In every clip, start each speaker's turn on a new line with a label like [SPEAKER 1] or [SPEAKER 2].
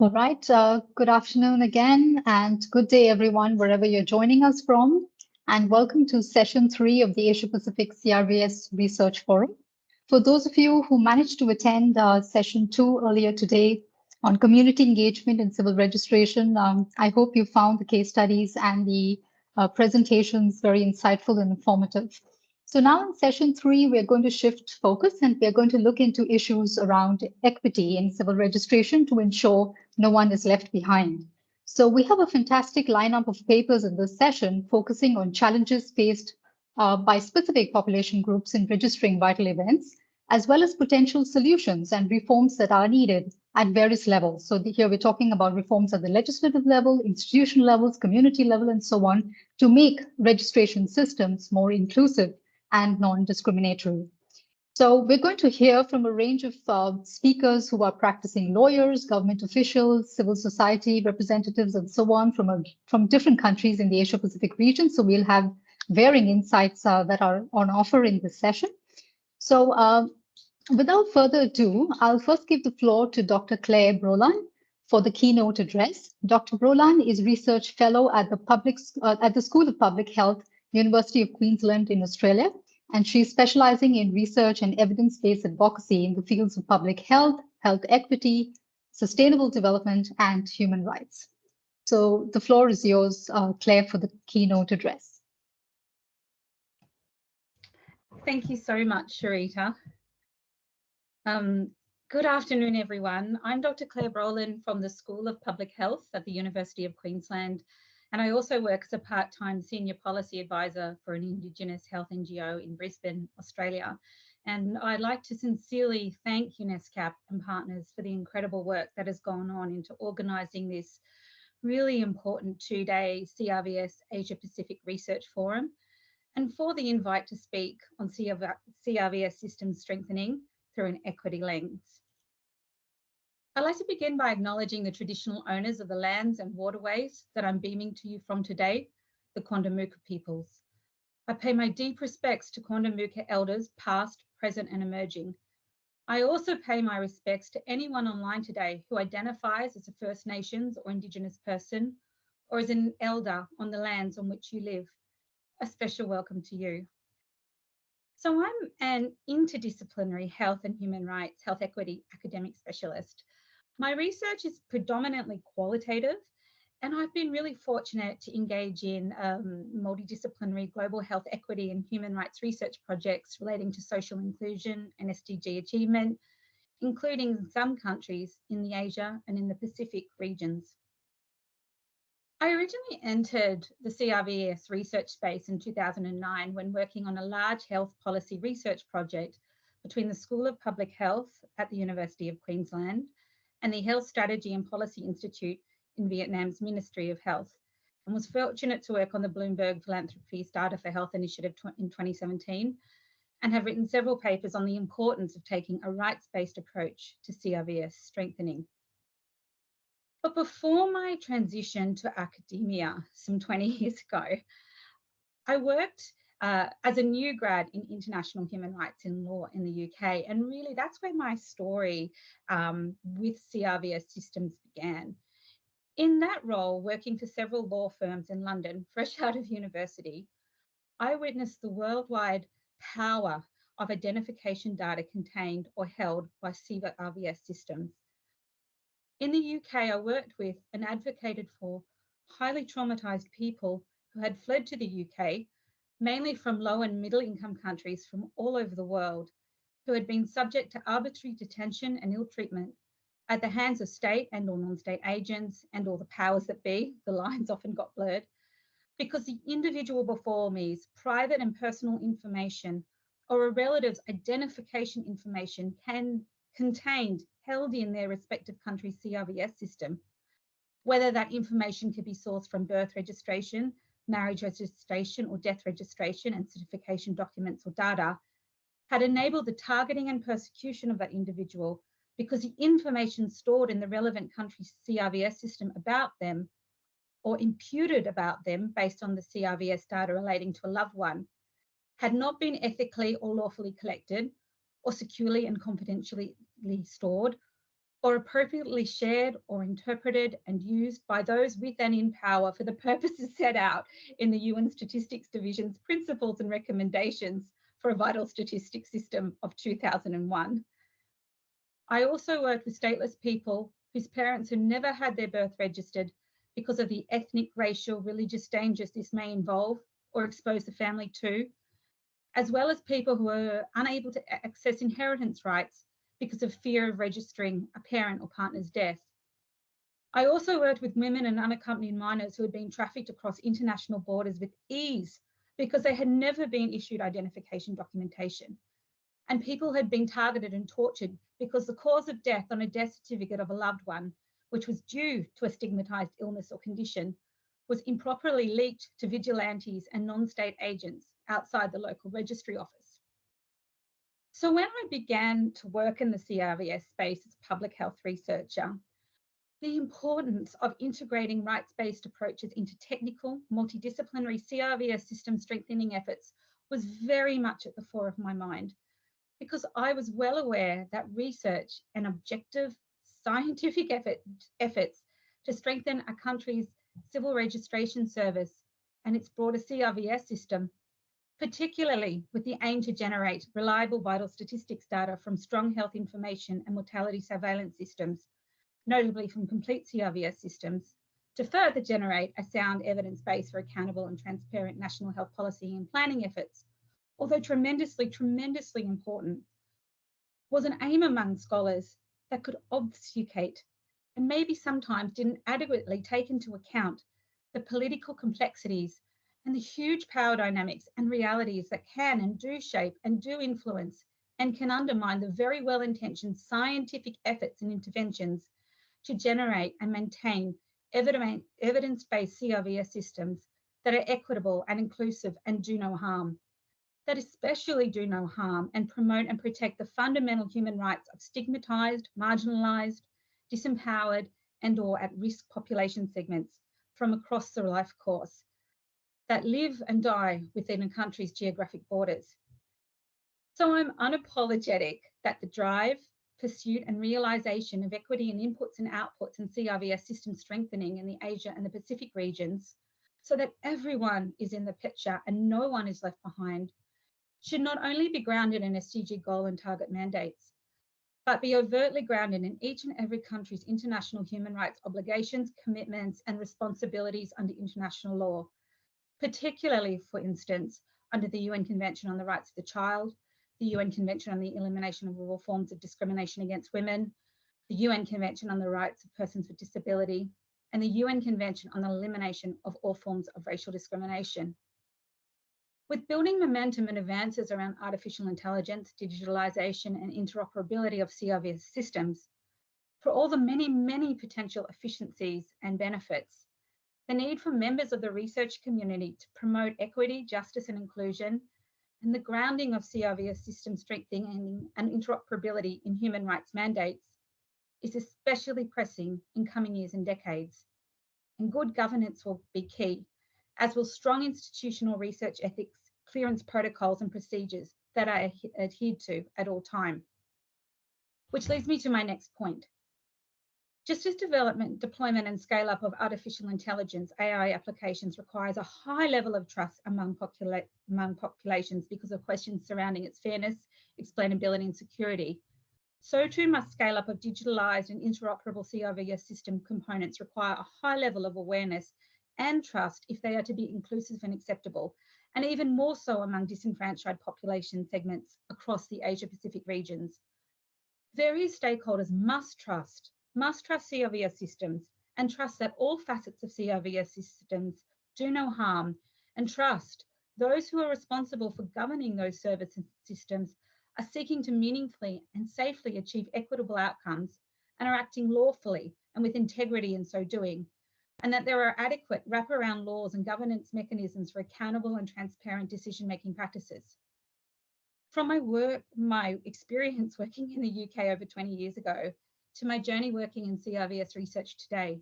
[SPEAKER 1] All right. Good afternoon again, and good day, everyone, wherever you're joining us from. And welcome to session 3 of the Asia-Pacific CRVS Research Forum. For those of you who managed to attend session 2 earlier today on community engagement and civil registration, I hope you found the case studies and the presentations very insightful and informative. So now in session 3, we're going to shift focus and we're going to look into issues around equity in civil registration to ensure no one is left behind. So we have a fantastic lineup of papers in this session focusing on challenges faced by specific population groups in registering vital events, as well as potential solutions and reforms that are needed at various levels. So here we're talking about reforms at the legislative level, institutional levels, community level, and so on, to make registration systems more inclusive and non-discriminatory. So we're going to hear from a range of speakers who are practicing lawyers, government officials, civil society representatives, and so on from different countries in the Asia-Pacific region. So we'll have varying insights that are on offer in this session. So without further ado, I'll first give the floor to Dr. Claire Brolan for the keynote address. Dr. Brolan is Research Fellow at the School of Public Health, University of Queensland in Australia, and she's specializing in research and evidence-based advocacy in the fields of public health, health equity, sustainable development, and human rights. So the floor is yours, Claire, for the keynote address.
[SPEAKER 2] Thank you so much, Sharita. Good afternoon, everyone. I'm Dr. Claire Brolan from the School of Public Health at the University of Queensland, and I also work as a part-time senior policy advisor for an Indigenous health NGO in Brisbane, Australia. And I'd like to sincerely thank ESCAP and partners for the incredible work that has gone on into organising this really important two-day CRVS Asia-Pacific Research Forum, and for the invite to speak on CRVS system strengthening through an equity lens. I'd like to begin by acknowledging the traditional owners of the lands and waterways that I'm beaming to you from today, the Quandamooka peoples. I pay my deep respects to Quandamooka elders, past, present, and emerging. I also pay my respects to anyone online today who identifies as a First Nations or Indigenous person, or as an elder on the lands on which you live. A special welcome to you. So I'm an interdisciplinary health and human rights, health equity academic specialist. My research is predominantly qualitative, and I've been really fortunate to engage in multidisciplinary global health equity and human rights research projects relating to social inclusion and SDG achievement, including some countries in the Asia and in the Pacific regions. I originally entered the CRVS research space in 2009 when working on a large health policy research project between the School of Public Health at the University of Queensland and the Health Strategy and Policy Institute in Vietnam's Ministry of Health, and was fortunate to work on the Bloomberg Philanthropy Starter for Health initiative in 2017, and have written several papers on the importance of taking a rights-based approach to CRVS strengthening. But before my transition to academia some 20 years ago, I worked as a new grad in international human rights in law in the UK. And really that's where my story with CRVS systems began. In that role, working for several law firms in London, fresh out of university, I witnessed the worldwide power of identification data contained or held by CRVS systems. In the UK, I worked with and advocated for highly traumatised people who had fled to the UK, mainly from low and middle income countries from all over the world, who had been subject to arbitrary detention and ill treatment at the hands of state and or non-state agents and all the powers that be. The lines often got blurred, because the individual before me's private and personal information or a relative's identification information contained held in their respective country's CRVS system, whether that information could be sourced from birth registration, marriage registration, or death registration and certification documents or data, had enabled the targeting and persecution of that individual because the information stored in the relevant country's CRVS system about them or imputed about them based on the CRVS data relating to a loved one had not been ethically or lawfully collected or securely and confidentially stored, or appropriately shared or interpreted and used by those with and in power for the purposes set out in the UN Statistics Division's Principles and Recommendations for a Vital Statistics System of 2001. I also worked with stateless people whose parents who never had their birth registered because of the ethnic, racial, religious dangers this may involve or expose the family to, as well as people who are unable to access inheritance rights because of fear of registering a parent or partner's death. I also worked with women and unaccompanied minors who had been trafficked across international borders with ease because they had never been issued identification documentation. And people had been targeted and tortured because the cause of death on a death certificate of a loved one, which was due to a stigmatized illness or condition, was improperly leaked to vigilantes and non-state agents outside the local registry office. So when I began to work in the CRVS space as a public health researcher, the importance of integrating rights-based approaches into technical, multidisciplinary CRVS system strengthening efforts was very much at the fore of my mind, because I was well aware that research and objective scientific efforts to strengthen a country's civil registration service and its broader CRVS system, particularly with the aim to generate reliable vital statistics data from strong health information and mortality surveillance systems, notably from complete CRVS systems, to further generate a sound evidence base for accountable and transparent national health policy and planning efforts, although tremendously important, was an aim among scholars that could obfuscate and maybe sometimes didn't adequately take into account the political complexities and the huge power dynamics and realities that can and do shape and do influence and can undermine the very well-intentioned scientific efforts and interventions to generate and maintain evidence-based CRVS systems that are equitable and inclusive and do no harm, that especially do no harm and promote and protect the fundamental human rights of stigmatized, marginalized, disempowered, and or at-risk population segments from across the life course that live and die within a country's geographic borders. So I'm unapologetic that the drive, pursuit, and realization of equity in inputs and outputs in CRVS system strengthening in the Asia and the Pacific regions, so that everyone is in the picture and no one is left behind, should not only be grounded in SDG goal and target mandates, but be overtly grounded in each and every country's international human rights obligations, commitments, and responsibilities under international law, particularly, for instance, under the UN Convention on the Rights of the Child, the UN Convention on the Elimination of All Forms of Discrimination Against Women, the UN Convention on the Rights of Persons with Disability, and the UN Convention on the Elimination of All Forms of Racial Discrimination. With building momentum and advances around artificial intelligence, digitalization, and interoperability of CRVS systems, for all the many potential efficiencies and benefits, the need for members of the research community to promote equity, justice, and inclusion, and the grounding of CRVS system strengthening and interoperability in human rights mandates is especially pressing in coming years and decades. And good governance will be key, as will strong institutional research ethics, clearance protocols, and procedures that are adhered to at all time. Which leads me to my next point. Just as development, deployment, and scale up of artificial intelligence, AI applications requires a high level of trust among populations because of questions surrounding its fairness, explainability, and security, so too must scale up of digitalized and interoperable CRVS system components require a high level of awareness and trust if they are to be inclusive and acceptable, and even more so among disenfranchised population segments across the Asia-Pacific regions. Various stakeholders must trust CRVS systems and trust that all facets of CRVS systems do no harm, and trust those who are responsible for governing those service systems are seeking to meaningfully and safely achieve equitable outcomes and are acting lawfully and with integrity in so doing, and that there are adequate wraparound laws and governance mechanisms for accountable and transparent decision-making practices. From my experience working in the UK over 20 years ago to my journey working in CRVS research today,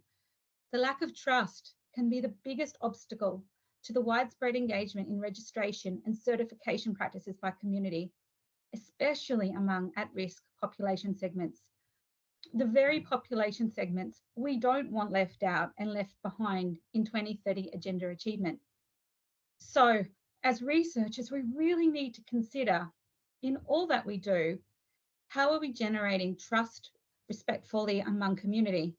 [SPEAKER 2] the lack of trust can be the biggest obstacle to the widespread engagement in registration and certification practices by community, especially among at-risk population segments. the very population segments we don't want left out and left behind in 2030 agenda achievement. So as researchers, we really need to consider in all that we do, how are we generating trust respectfully among community?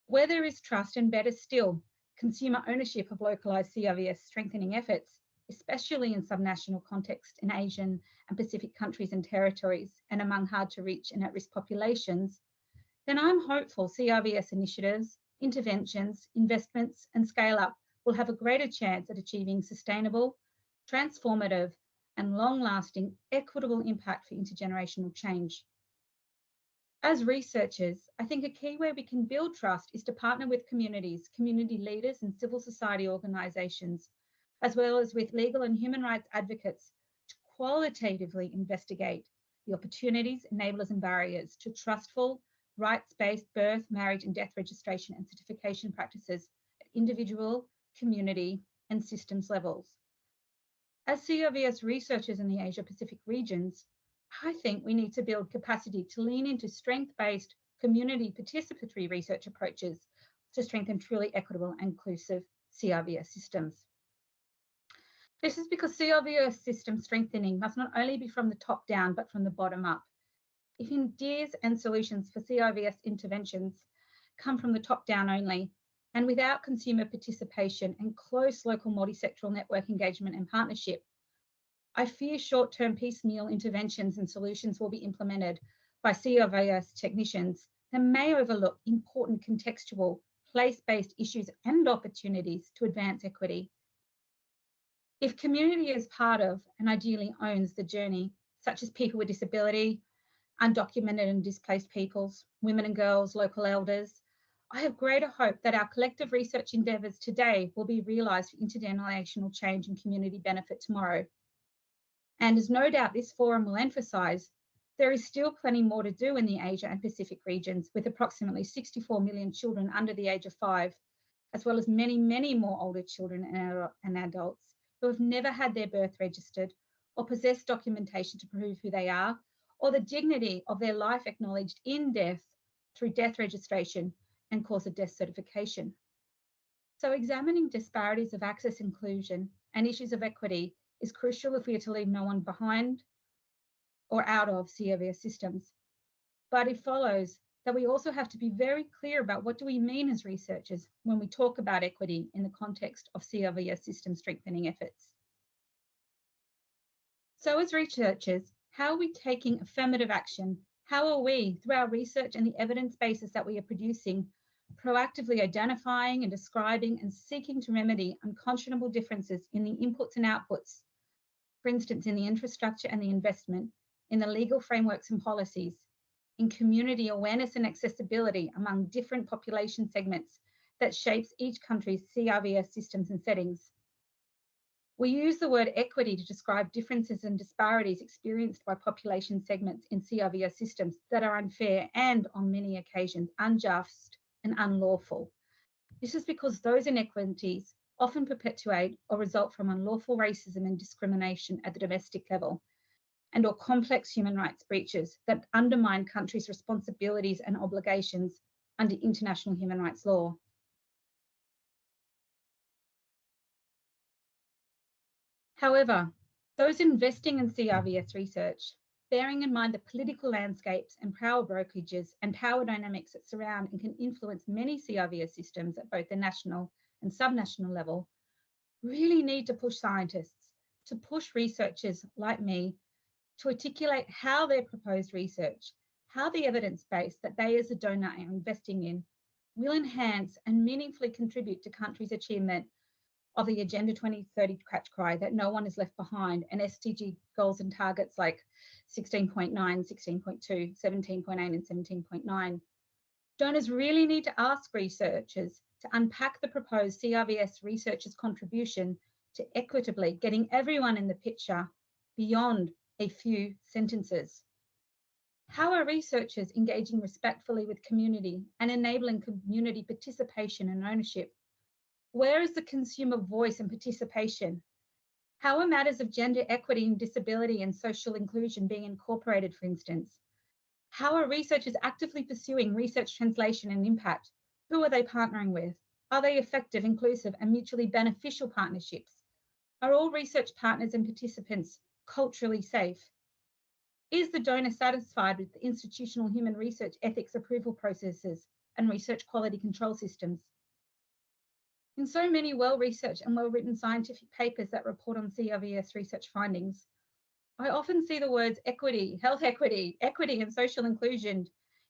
[SPEAKER 2] Where there is trust, and better still, consumer ownership of localised CRVS strengthening efforts, especially in subnational context in Asian and Pacific countries and territories and among hard to reach and at risk populations, then I'm hopeful CRVS initiatives, interventions, investments and scale up will have a greater chance at achieving sustainable, transformative and long-lasting equitable impact for intergenerational change. As researchers, I think a key way we can build trust is to partner with communities, community leaders and civil society organisations, as well as with legal and human rights advocates to qualitatively investigate the opportunities, enablers and barriers to trustful, rights-based birth, marriage and death registration and certification practices at individual, community and systems levels. As CRVS researchers in the Asia-Pacific regions, I think we need to build capacity to lean into strength-based community participatory research approaches to strengthen truly equitable and inclusive CRVS systems. This is because CRVS system strengthening must not only be from the top down, but from the bottom up. If ideas and solutions for CRVS interventions come from the top down only, and without consumer participation and close local multi-sectoral network engagement and partnership, I fear short-term piecemeal interventions and solutions will be implemented by CRVS technicians that may overlook important contextual, place-based issues and opportunities to advance equity. If community is part of and ideally owns the journey, such as people with disability, undocumented and displaced peoples, women and girls, local elders, I have greater hope that our collective research endeavours today will be realised for intergenerational change and community benefit tomorrow. And as no doubt this forum will emphasise, there is still plenty more to do in the Asia and Pacific regions, with approximately 64 million children under the age of 5, as well as many, many more older children and adults who have never had their birth registered or possess documentation to prove who they are, or the dignity of their life acknowledged in death through death registration and cause of death certification. So examining disparities of access inclusion and issues of equity is crucial if we are to leave no one behind or out of CRVS systems. But it follows that we also have to be very clear about what do we mean as researchers when we talk about equity in the context of CRVS system strengthening efforts. So as researchers, how are we taking affirmative action? How are we, through our research and the evidence bases that we are producing, proactively identifying and describing and seeking to remedy unconscionable differences in the inputs and outputs, for instance, in the infrastructure and the investment, in the legal frameworks and policies, in community awareness and accessibility among different population segments that shapes each country's CRVS systems and settings. We use the word equity to describe differences and disparities experienced by population segments in CRVS systems that are unfair and, on many occasions, unjust and unlawful. This is because those inequities often perpetuate or result from unlawful racism and discrimination at the domestic level, and or complex human rights breaches that undermine countries' responsibilities and obligations under international human rights law. However, those investing in CRVS research, bearing in mind the political landscapes and power brokerages and power dynamics that surround and can influence many CRVS systems at both the national and subnational level, really need to push scientists, to push researchers like me, to articulate how their proposed research, how the evidence base that they as a donor are investing in will enhance and meaningfully contribute to countries' achievement of the Agenda 2030 catch cry that no one is left behind, and SDG goals and targets like 16.9, 16.2, 17.8 and 17.9. Donors really need to ask researchers to unpack the proposed CRVS researchers' contribution to equitably getting everyone in the picture beyond a few sentences. How are researchers engaging respectfully with community and enabling community participation and ownership? Where is the consumer voice and participation? How are matters of gender equity and disability and social inclusion being incorporated, for instance? How are researchers actively pursuing research translation and impact? Who are they partnering with? Are they effective, inclusive, and mutually beneficial partnerships? Are all research partners and participants culturally safe? Is the donor satisfied with the institutional human research ethics approval processes and research quality control systems? In so many well-researched and well-written scientific papers that report on CRVS research findings, I often see the words equity, health equity, equity and social inclusion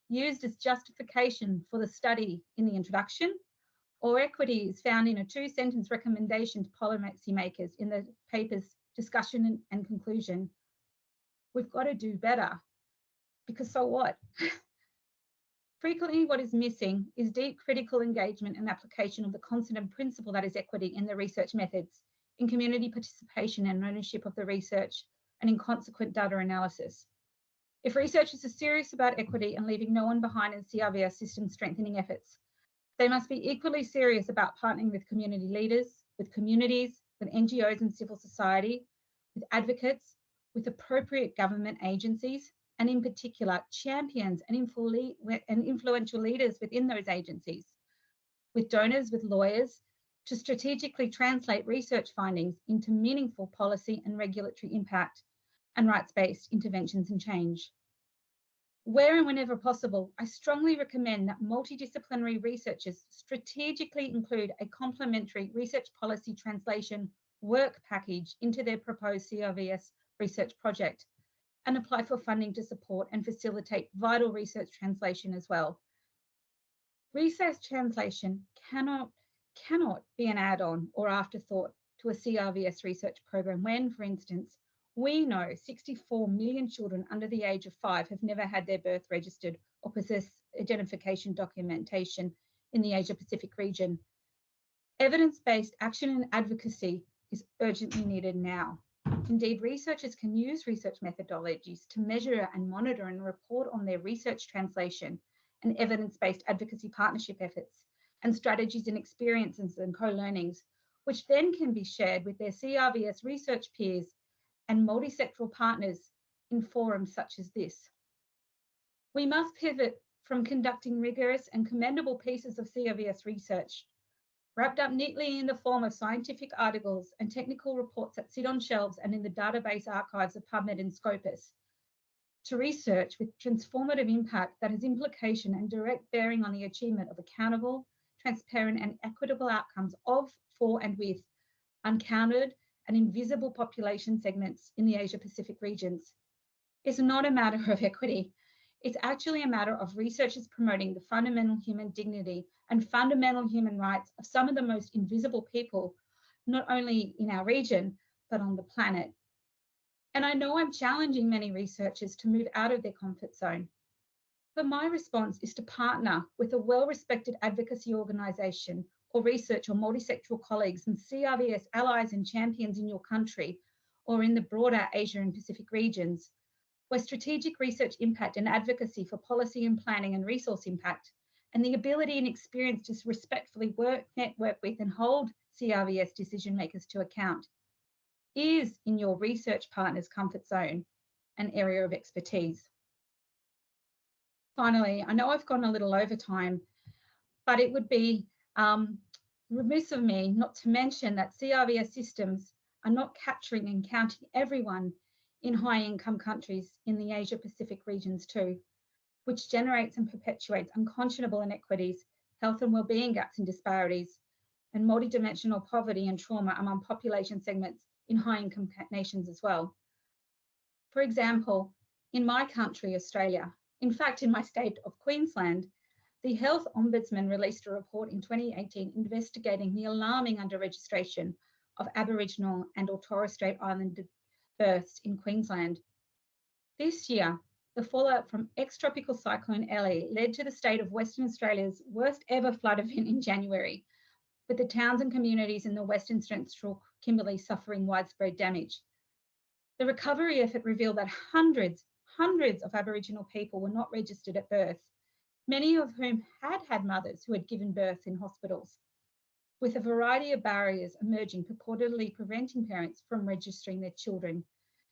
[SPEAKER 2] used as justification for the study in the introduction, or equity is found in a 2-sentence recommendation to policymakers in the paper's discussion and conclusion. We've got to do better, because so what? Frequently, what is missing is deep critical engagement and application of the concept and principle that is equity in the research methods, in community participation and ownership of the research, and in consequent data analysis. If researchers are serious about equity and leaving no one behind in CRVS system strengthening efforts, they must be equally serious about partnering with community leaders, with communities, with NGOs and civil society, with advocates, with appropriate government agencies, and in particular, champions and influential leaders within those agencies, with donors, with lawyers, to strategically translate research findings into meaningful policy and regulatory impact and rights-based interventions and change. Where and whenever possible, I strongly recommend that multidisciplinary researchers strategically include a complementary research policy translation work package into their proposed CRVS research project and apply for funding to support and facilitate vital research translation as well. Research translation cannot be an add-on or afterthought to a CRVS research program when, for instance, we know 64 million children under the age of 5 have never had their birth registered or possess identification documentation in the Asia-Pacific region. Evidence-based action and advocacy is urgently needed now. Indeed, researchers can use research methodologies to measure and monitor and report on their research translation and evidence-based advocacy partnership efforts and strategies and experiences and co-learnings, which then can be shared with their CRVS research peers and multi-sectoral partners in forums such as this. We must pivot from conducting rigorous and commendable pieces of CRVS research, wrapped up neatly in the form of scientific articles and technical reports that sit on shelves and in the database archives of PubMed and Scopus, to research with transformative impact that has implication and direct bearing on the achievement of accountable, transparent and equitable outcomes of, for and with uncounted and invisible population segments in the Asia-Pacific regions. It's not a matter of equity. It's actually a matter of researchers promoting the fundamental human dignity and fundamental human rights of some of the most invisible people, not only in our region, but on the planet. And I know I'm challenging many researchers to move out of their comfort zone. But my response is to partner with a well-respected advocacy organisation or research or multi-sectoral colleagues and CRVS allies and champions in your country or in the broader Asia and Pacific regions, where strategic research impact and advocacy for policy and planning and resource impact and the ability and experience to respectfully network with and hold CRVS decision makers to account is in your research partner's comfort zone and area of expertise. Finally, I know I've gone a little over time, but it would be remiss of me not to mention that CRVS systems are not capturing and counting everyone in high-income countries in the Asia-Pacific regions too, which generates and perpetuates unconscionable inequities, health and well-being gaps and disparities, and multidimensional poverty and trauma among population segments in high-income nations as well. For example, in my country, Australia, in fact, in my state of Queensland, the Health Ombudsman released a report in 2018 investigating the alarming under-registration of Aboriginal and or Torres Strait Islander births in Queensland. This year, the fallout from ex-tropical cyclone Ellie led to the state of Western Australia's worst ever flood event in January, with the towns and communities in the Western Central Kimberley suffering widespread damage. The recovery effort revealed that hundreds of Aboriginal people were not registered at birth, many of whom had mothers who had given birth in hospitals, with a variety of barriers emerging purportedly preventing parents from registering their children,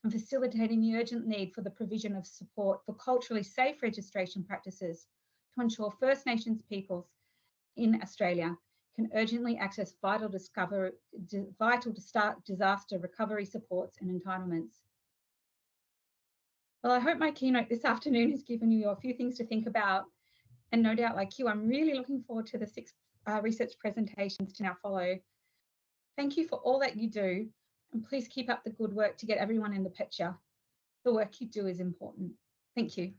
[SPEAKER 2] and facilitating the urgent need for the provision of support for culturally safe registration practices to ensure First Nations peoples in Australia can urgently access vital disaster recovery supports and entitlements. Well, I hope my keynote this afternoon has given you a few things to think about, and no doubt like you, I'm really looking forward to the 6 research presentations to now follow. Thank you for all that you do, and please keep up the good work to get everyone in the picture. The work you do is important. Thank you.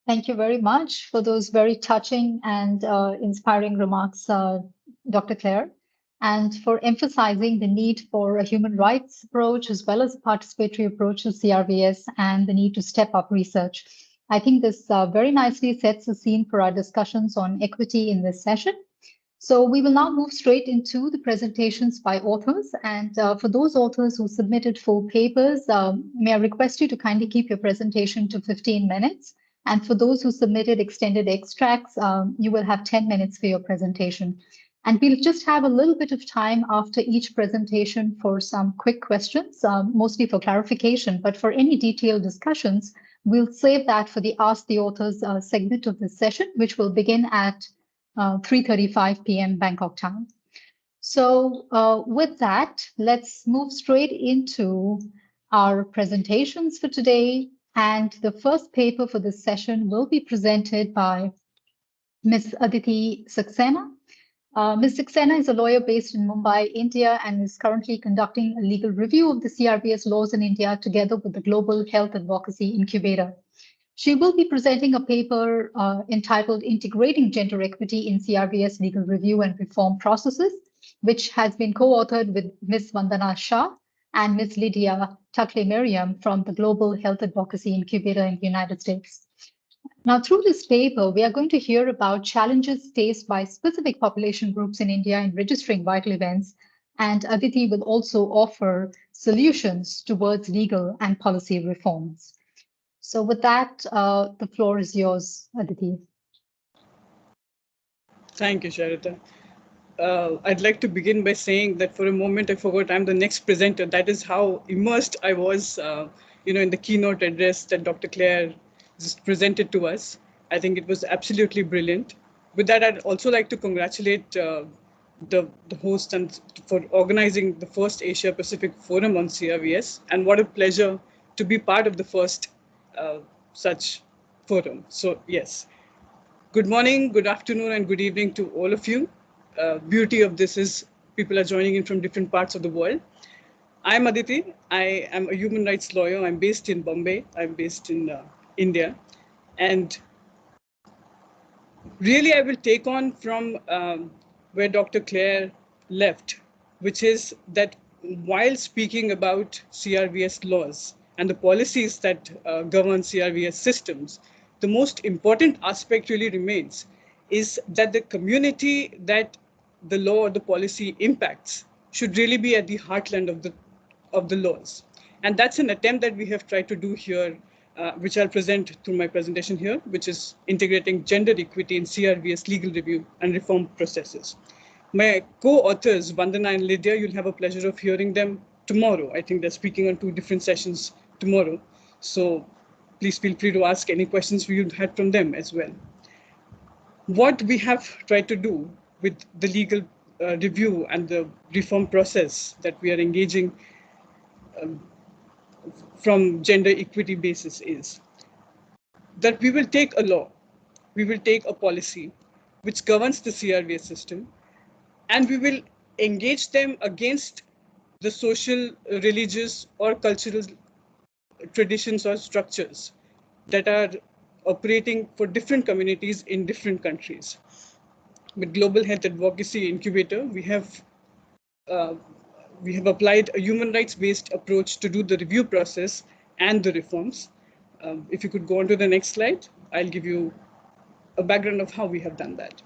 [SPEAKER 1] Thank you very much for those very touching and inspiring remarks, Dr. Claire, and for emphasizing the need for a human rights approach as well as a participatory approach to CRVS and the need to step up research. I think this very nicely sets the scene for our discussions on equity in this session. So we will now move straight into the presentations by authors. And for those authors who submitted full papers, may I request you to kindly keep your presentation to 15 minutes. And for those who submitted extended extracts, you will have 10 minutes for your presentation. And we'll just have a little bit of time after each presentation for some quick questions, mostly for clarification, but for any detailed discussions, we'll save that for the Ask the Authors segment of this session, which will begin at 3:35 p.m. Bangkok time. So with that, let's move straight into our presentations for today. And the first paper for this session will be presented by Ms. Aditi Saxena. Ms. Saxena is a lawyer based in Mumbai, India, and is currently conducting a legal review of the CRVS laws in India together with the Global Health Advocacy Incubator. She will be presenting a paper entitled Integrating Gender Equity in CRVS Legal Review and Reform Processes, which has been co-authored with Ms. Vandana Shah and Ms. Lydia Takle-Miriam from the Global Health Advocacy Incubator in the United States. Now, through this paper, we are going to hear about challenges faced by specific population groups in India in registering vital events, and Aditi will also offer solutions towards legal and policy reforms. So with that, the floor is yours, Aditi.
[SPEAKER 3] Thank you, Sharita. I'd like to begin by saying that for a moment I forgot I'm the next presenter. That is how immersed I was, in the keynote address that Dr. Claire just presented to us. I think it was absolutely brilliant. With that, I'd also like to congratulate the host and for organizing the first Asia-Pacific Forum on CRVS. And what a pleasure to be part of the first such forum. So yes, good morning, good afternoon, and good evening to all of you. Beauty of this is people are joining in from different parts of the world. I'm Aditi. I am a human rights lawyer. I'm based in Bombay. I'm based in India. And really, I will take on from where Dr. Claire left, which is that while speaking about CRVS laws and the policies that govern CRVS systems, the most important aspect really remains is that the community that the law or the policy impacts should really be at the heartland of the laws. And that's an attempt that we have tried to do here, which I'll present through my presentation here, which is integrating gender equity in CRVS legal review and reform processes. My co-authors, Vandana and Lydia, you'll have a pleasure of hearing them tomorrow. I think they're speaking on 2 different sessions tomorrow. So please feel free to ask any questions you had from them as well. What we have tried to do with the legal review and the reform process that we are engaging from gender equity basis is that we will take a law, we will take a policy which governs the CRVS system, and we will engage them against the social, religious, or cultural traditions or structures that are operating for different communities in different countries. With Global Health Advocacy Incubator, we have applied a human rights-based approach to do the review process and the reforms. If you could go on to the next slide, I'll give you a background of how we have done that.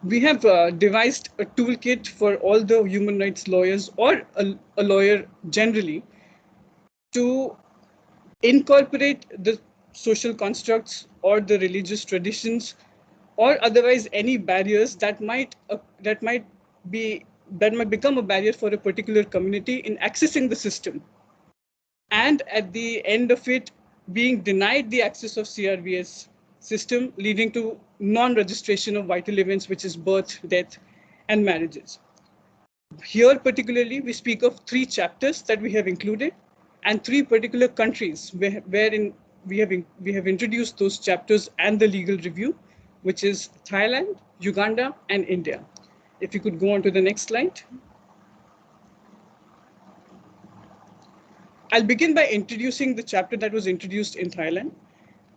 [SPEAKER 3] We have devised a toolkit for all the human rights lawyers or a lawyer generally to incorporate the social constructs or the religious traditions, or otherwise any barriers that might become a barrier for a particular community in accessing the system, and at the end of it being denied the access of CRVS system, leading to non-registration of vital events, which is birth, death, and marriages. Here particularly, we speak of 3 chapters that we have included and 3 particular countries wherein we have introduced those chapters and the legal review, which is Thailand, Uganda, and India. If you could go on to the next slide. I'll begin by introducing the chapter that was introduced in Thailand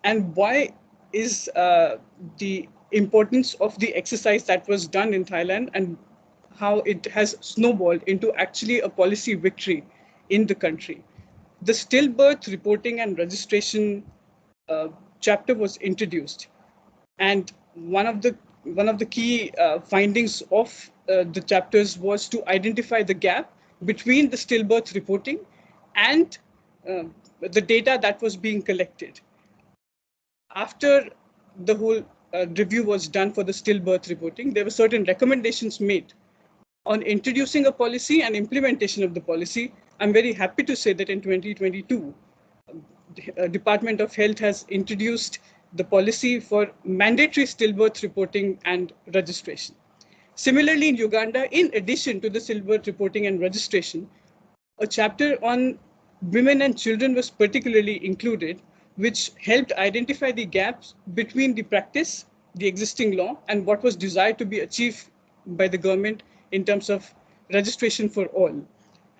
[SPEAKER 3] and why is the importance of the exercise that was done in Thailand and how it has snowballed into actually a policy victory in the country. The stillbirth reporting and registration chapter was introduced, and one of the key findings of the chapters was to identify the gap between the stillbirth reporting and the data that was being collected. After the whole review was done for the stillbirth reporting, there were certain recommendations made on introducing a policy and implementation of the policy. I'm very happy to say that in 2022, the Department of Health has introduced the policy for mandatory stillbirth reporting and registration. Similarly, in Uganda, in addition to the stillbirth reporting and registration, a chapter on women and children was particularly included, which helped identify the gaps between the practice, the existing law, and what was desired to be achieved by the government in terms of registration for all.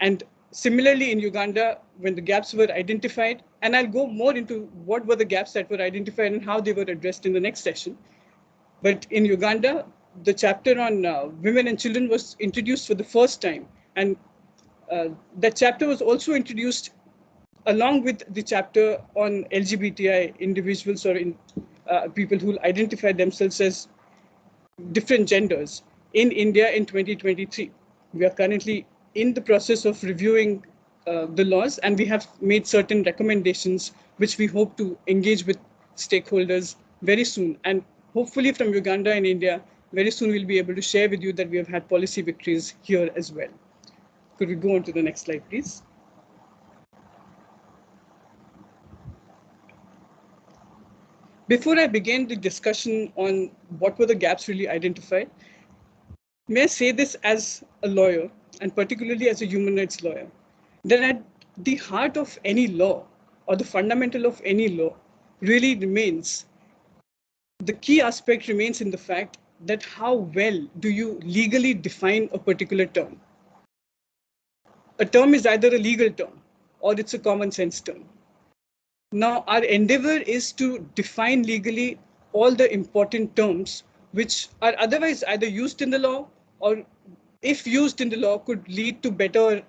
[SPEAKER 3] And similarly in Uganda, when the gaps were identified, and I'll go more into what were the gaps that were identified and how they were addressed in the next session. But in Uganda, the chapter on women and children was introduced for the first time. And that chapter was also introduced along with the chapter on LGBTI individuals or people who identify themselves as different genders in India in 2023. We are currently in the process of reviewing the laws, and we have made certain recommendations which we hope to engage with stakeholders very soon. And hopefully from Uganda and India, very soon we'll be able to share with you that we have had policy victories here as well. Could we go on to the next slide, please? Before I begin the discussion on what were the gaps really identified, may I say this as a lawyer, and particularly as a human rights lawyer, that at the heart of any law or the fundamental of any law really remains, the key aspect remains in the fact that how well do you legally define a particular term. A term is either a legal term or it's a common sense term. Now, our endeavor is to define legally all the important terms which are otherwise either used in the law or if used in the law could lead to better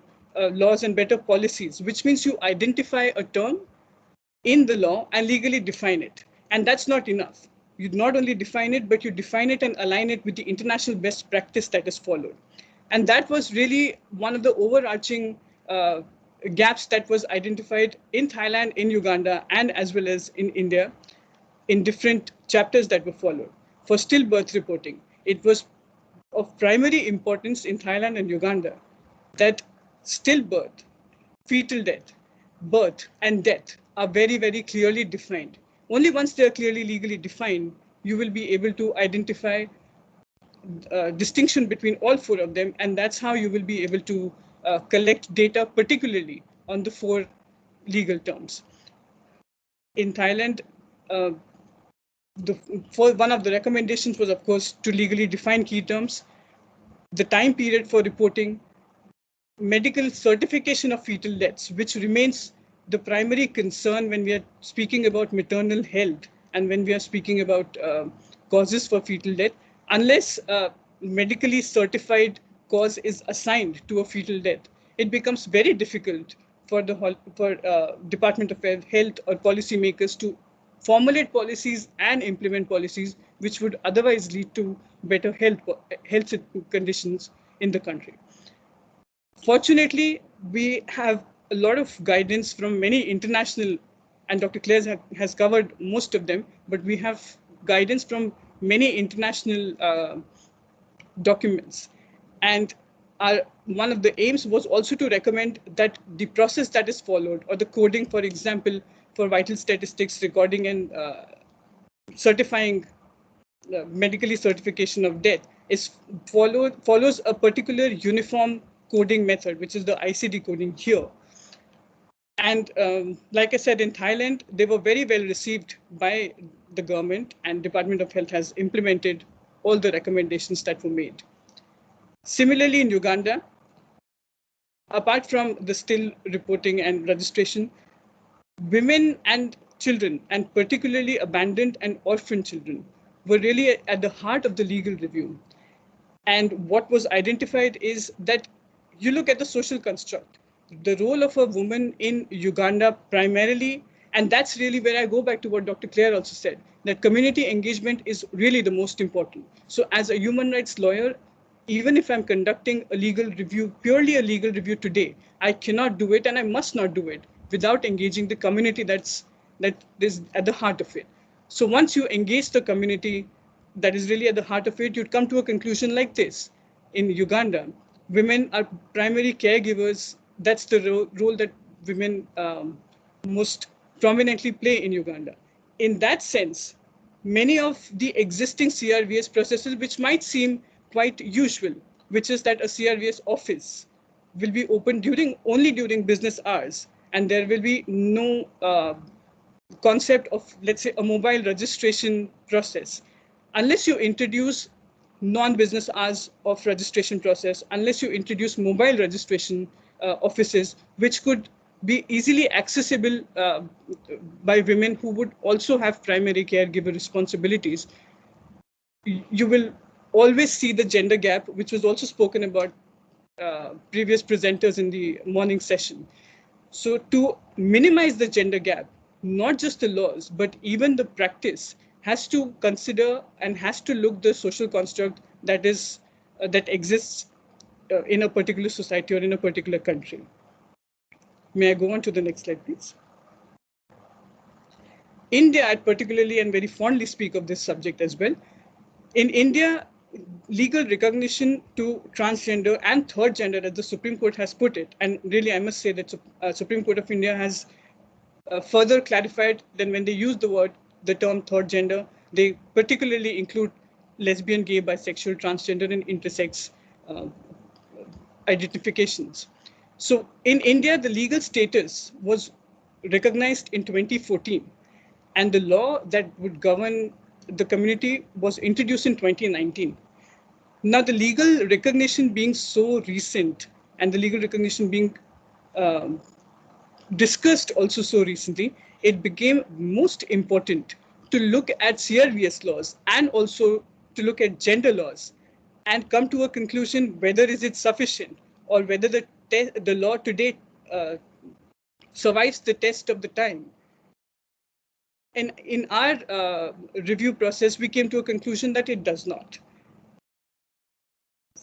[SPEAKER 3] laws and better policies, which means you identify a term in the law and legally define it. And that's not enough. You not only define it, but you define it and align it with the international best practice that is followed. And that was really one of the overarching gaps that was identified in Thailand, in Uganda, and as well as in India in different chapters that were followed. For stillbirth reporting, it was of primary importance in Thailand and Uganda that stillbirth, fetal death, birth, and death are very, very clearly defined. Only once they are clearly legally defined, you will be able to identify distinction between all 4 of them, and that's how you will be able to collect data, particularly on the 4 legal terms. In Thailand, one of the recommendations was, of course, to legally define key terms, the time period for reporting, medical certification of fetal deaths, which remains the primary concern when we are speaking about maternal health and when we are speaking about causes for fetal death. Unless medically certified cause is assigned to a fetal death, it becomes very difficult for the Department of Health or policymakers to formulate policies and implement policies which would otherwise lead to better health conditions in the country. Fortunately, we have a lot of guidance from many international and Dr. Claire has covered most of them, but we have guidance from many international documents. And one of the aims was also to recommend that the process that is followed, or the coding, for example, for vital statistics, recording and certifying medically certification of death, is follows a particular uniform coding method, which is the ICD coding here. And like I said, in Thailand, they were very well received by the government, and Department of Health has implemented all the recommendations that were made. Similarly, in Uganda, apart from the still reporting and registration, women and children, and particularly abandoned and orphan children, were really at the heart of the legal review. And what was identified is that you look at the social construct, the role of a woman in Uganda primarily, and that's really where I go back to what Dr. Claire also said, that community engagement is really the most important. So as a human rights lawyer, even if I'm conducting a legal review, purely a legal review today, I cannot do it, and I must not do it without engaging the community that is at the heart of it. So once you engage the community that is really at the heart of it, you'd come to a conclusion like this. In Uganda, women are primary caregivers. That's the role that women most prominently play in Uganda. In that sense, many of the existing CRVS processes, which might seem quite usual, which is that a CRVS office will be open only during business hours, and there will be no concept of, let's say, a mobile registration process. Unless you introduce non-business hours of registration process, unless you introduce mobile registration offices, which could be easily accessible by women who would also have primary caregiver responsibilities, you will always see the gender gap, which was also spoken about previous presenters in the morning session. So to minimize the gender gap, not just the laws, but even the practice has to consider and has to look the social construct that exists in a particular society or in a particular country. May I go on to the next slide, please? India, I particularly and very fondly speak of this subject as well. In India, legal recognition to transgender and third gender, as the Supreme Court has put it, and really I must say that Supreme Court of India has further clarified than when they use the term third gender. They particularly include lesbian, gay, bisexual, transgender, and intersex identifications. So in India, the legal status was recognized in 2014, and the law that would govern the community was introduced in 2019. Now, the legal recognition being so recent, and the legal recognition being discussed also so recently, it became most important to look at CRVS laws and also to look at gender laws and come to a conclusion whether is it sufficient or whether the law today survives the test of the time. And in our review process, we came to a conclusion that it does not.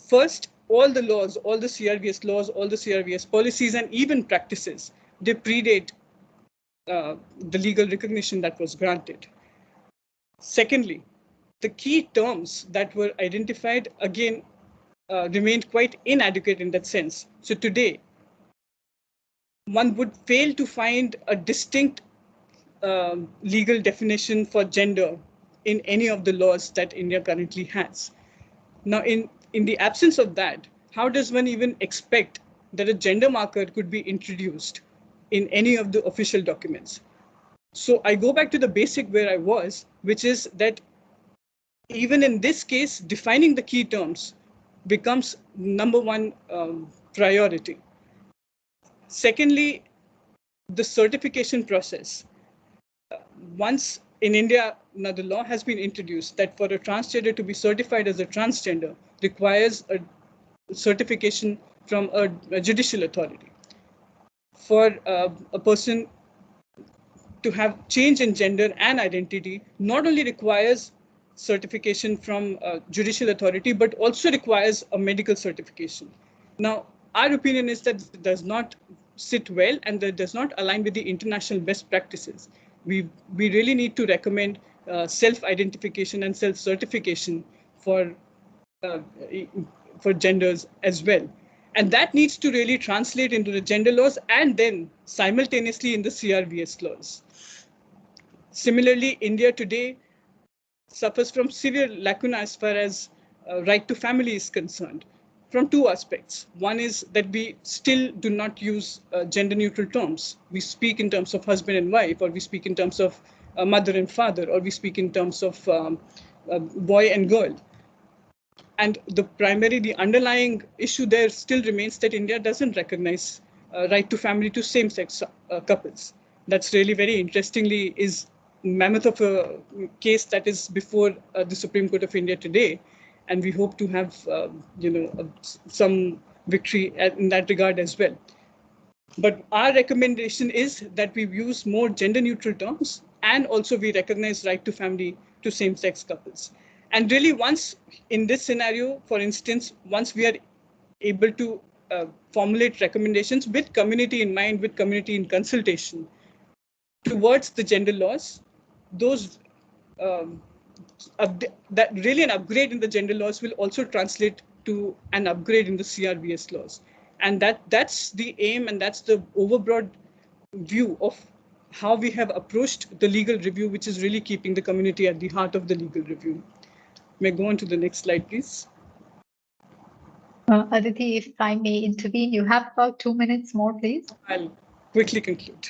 [SPEAKER 3] First, all the laws, all the CRVS laws, all the CRVS policies, and even practices, they predate the legal recognition that was granted. Secondly, the key terms that were identified, again, remained quite inadequate in that sense. So today, one would fail to find a distinct legal definition for gender in any of the laws that India currently has. Now, in the absence of that, how does one even expect that a gender marker could be introduced in any of the official documents? So I go back to the basic where I was, which is that even in this case, defining the key terms becomes number one priority. Secondly, the certification process. Once in India, now the law has been introduced that for a transgender to be certified as a transgender requires a certification from a judicial authority. For a person to have change in gender and identity not only requires certification from a judicial authority, but also requires a medical certification. Now, our opinion is that it does not sit well and that does not align with the international best practices. we really need to recommend self-identification and self-certification uh, for genders as well. And that needs to really translate into the gender laws and then simultaneously in the CRVS laws. Similarly, India today suffers from severe lacuna as far as right to family is concerned from two aspects. One is that we still do not use gender neutral terms. We speak in terms of husband and wife, or we speak in terms of mother and father, or we speak in terms of boy and girl. And the underlying issue there still remains that India doesn't recognize right to family to same-sex couples. That's really very interestingly is mammoth of a case that is before the Supreme Court of India today, and we hope to have some victory in that regard as well. But our recommendation is that we use more gender-neutral terms, and also we recognize right to family to same-sex couples. And really, once in this scenario, for instance, once we are able to formulate recommendations with community in mind, with community in consultation towards the gender laws, those that really an upgrade in the gender laws will also translate to an upgrade in the CRVS laws. And that's the aim, and that's the overbroad view of how we have approached the legal review, which is really keeping the community at the heart of the legal review. May I go on to the next slide, please?
[SPEAKER 1] Aditi, if I may intervene, you have about 2 minutes more, please.
[SPEAKER 3] I'll quickly conclude.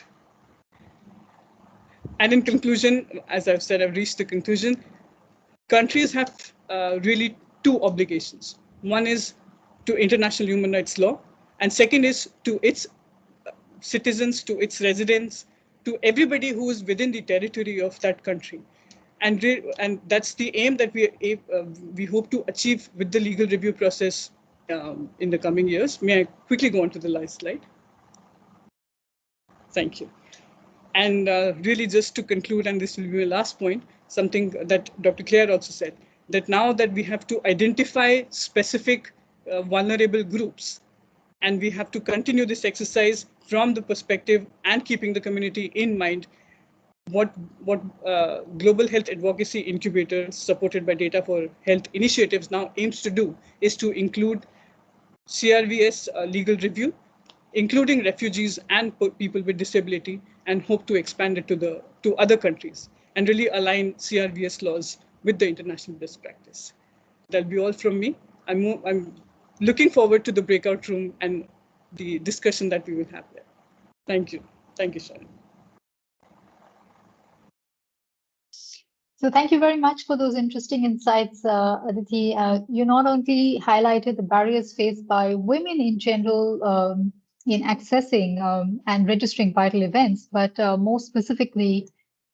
[SPEAKER 3] And in conclusion, as I've said, I've reached the conclusion. Countries have really two obligations. One is to international human rights law, and second is to its citizens, to its residents, to everybody who is within the territory of that country. And that's the aim that we hope to achieve with the legal review process in the coming years. May I quickly go on to the last slide? Thank you. And really just to conclude, and this will be my last point, something that Dr. Claire also said, that now that we have to identify specific vulnerable groups, and we have to continue this exercise from the perspective and keeping the community in mind, what Global Health Advocacy Incubator, supported by Data for Health Initiatives, now aims to do is to include CRVS legal review, including refugees and people with disability, and hope to expand it to other countries and really align CRVS laws with the international best practice. That'll be all from me. I'm looking forward to the breakout room and the discussion that we will have there. Thank you. Thank you, Sharon.
[SPEAKER 1] So thank you very much for those interesting insights, Aditi. You not only highlighted the barriers faced by women in general in accessing and registering vital events, but more specifically,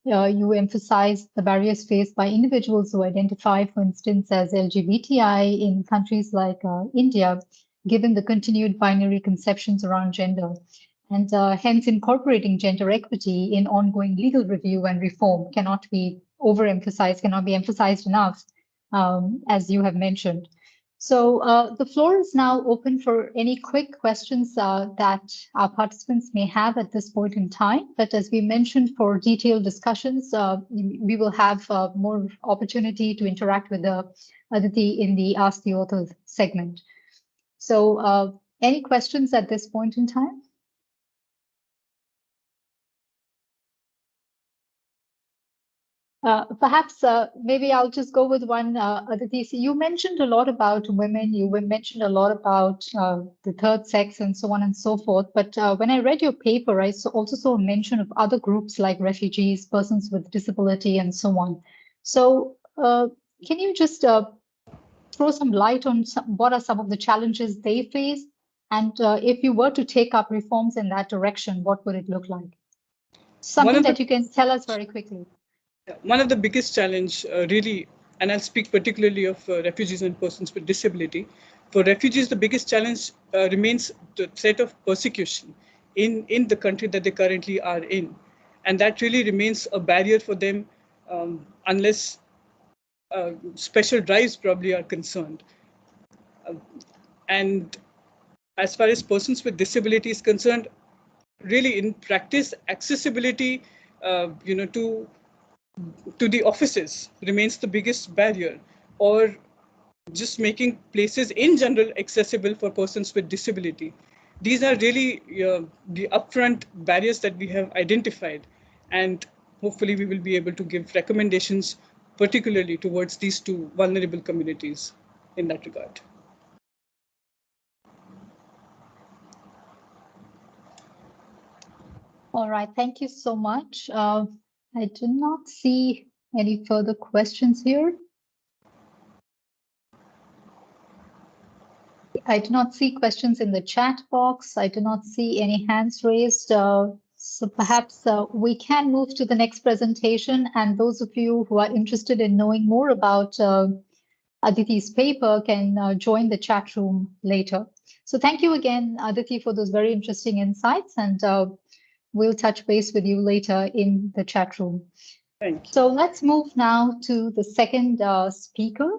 [SPEAKER 1] you emphasized the barriers faced by individuals who identify, for instance, as LGBTI in countries like India, given the continued binary conceptions around gender. And hence, incorporating gender equity in ongoing legal review and reform cannot be overemphasized, cannot be emphasized enough, as you have mentioned. So the floor is now open for any quick questions that our participants may have at this point in time. But as we mentioned, for detailed discussions, we will have more opportunity to interact with Aditi in the Ask the Author segment. So any questions at this point in time? Perhaps maybe I'll just go with one, Aditi. You mentioned a lot about women, you mentioned a lot about the third sex and so on and so forth. But when I read your paper, I also saw a mention of other groups like refugees, persons with disability, and so on. So can you just throw some light on what are some of the challenges they face? And if you were to take up reforms in that direction, what would it look like? Something that you can tell us very quickly.
[SPEAKER 3] One of the biggest challenge really, and I'll speak particularly of refugees and persons with disability. For refugees, the biggest challenge remains the threat of persecution in the country that they currently are in. And that really remains a barrier for them unless special drives probably are concerned. And as far as persons with disability is concerned, really in practice, accessibility to the offices remains the biggest barrier, or just making places in general accessible for persons with disability. These are really the upfront barriers that we have identified, and hopefully we will be able to give recommendations particularly towards these two vulnerable communities in that regard.
[SPEAKER 1] All right, thank you so much. I do not see any further questions here. I do not see questions in the chat box. I do not see any hands raised. So perhaps we can move to the next presentation. And those of you who are interested in knowing more about Aditi's paper can join the chat room later. So thank you again, Aditi, for those very interesting insights. And we'll touch base with you later in the chat room.
[SPEAKER 3] Thank you.
[SPEAKER 1] So let's move now to the second speaker.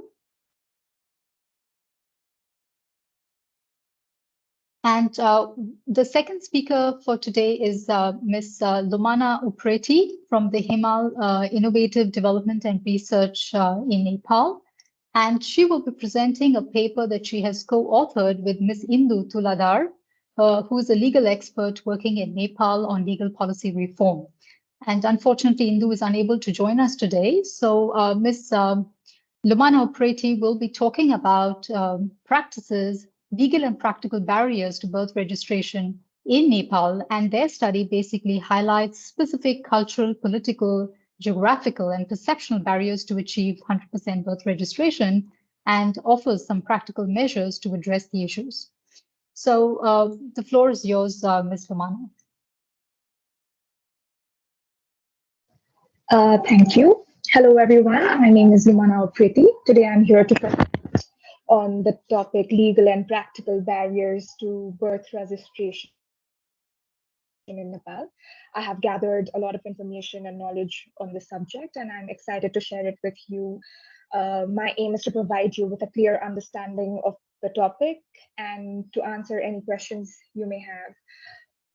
[SPEAKER 1] And the second speaker for today is Ms. Lumana Upreti from the Himal Innovative Development and Research in Nepal. And she will be presenting a paper that she has co-authored with Ms. Indu Tuladar, who is a legal expert working in Nepal on legal policy reform. And unfortunately, Indu is unable to join us today. So Ms. Lumana Upreti will be talking about practices, legal and practical barriers to birth registration in Nepal, and their study basically highlights specific cultural, political, geographical, and perceptual barriers to achieve 100% birth registration and offers some practical measures to address the issues. So the floor is yours, Ms. Lumana.
[SPEAKER 4] Thank you. Hello, everyone. My name is Lumana Upreti. Today, I'm here to present on the topic legal and practical barriers to birth registration in Nepal. I have gathered a lot of information and knowledge on this subject, and I'm excited to share it with you. My aim is to provide you with a clear understanding of the topic and to answer any questions you may have.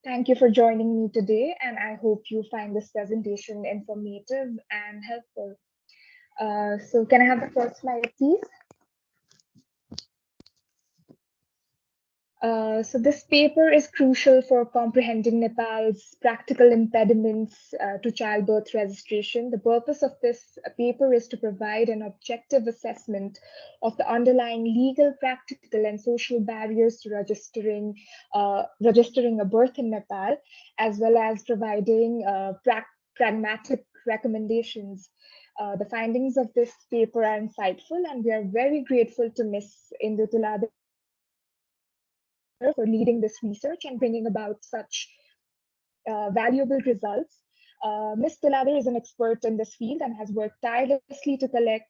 [SPEAKER 4] Thank you for joining me today, and I hope you find this presentation informative and helpful. So can I have the first slide, please? So this paper is crucial for comprehending Nepal's practical impediments to childbirth registration. The purpose of this paper is to provide an objective assessment of the underlying legal, practical, and social barriers to registering a birth in Nepal, as well as providing pragmatic recommendations. The findings of this paper are insightful, and we are very grateful to Ms. Indu Tuladar for leading this research and bringing about such valuable results. Ms. Tuladar is an expert in this field and has worked tirelessly to collect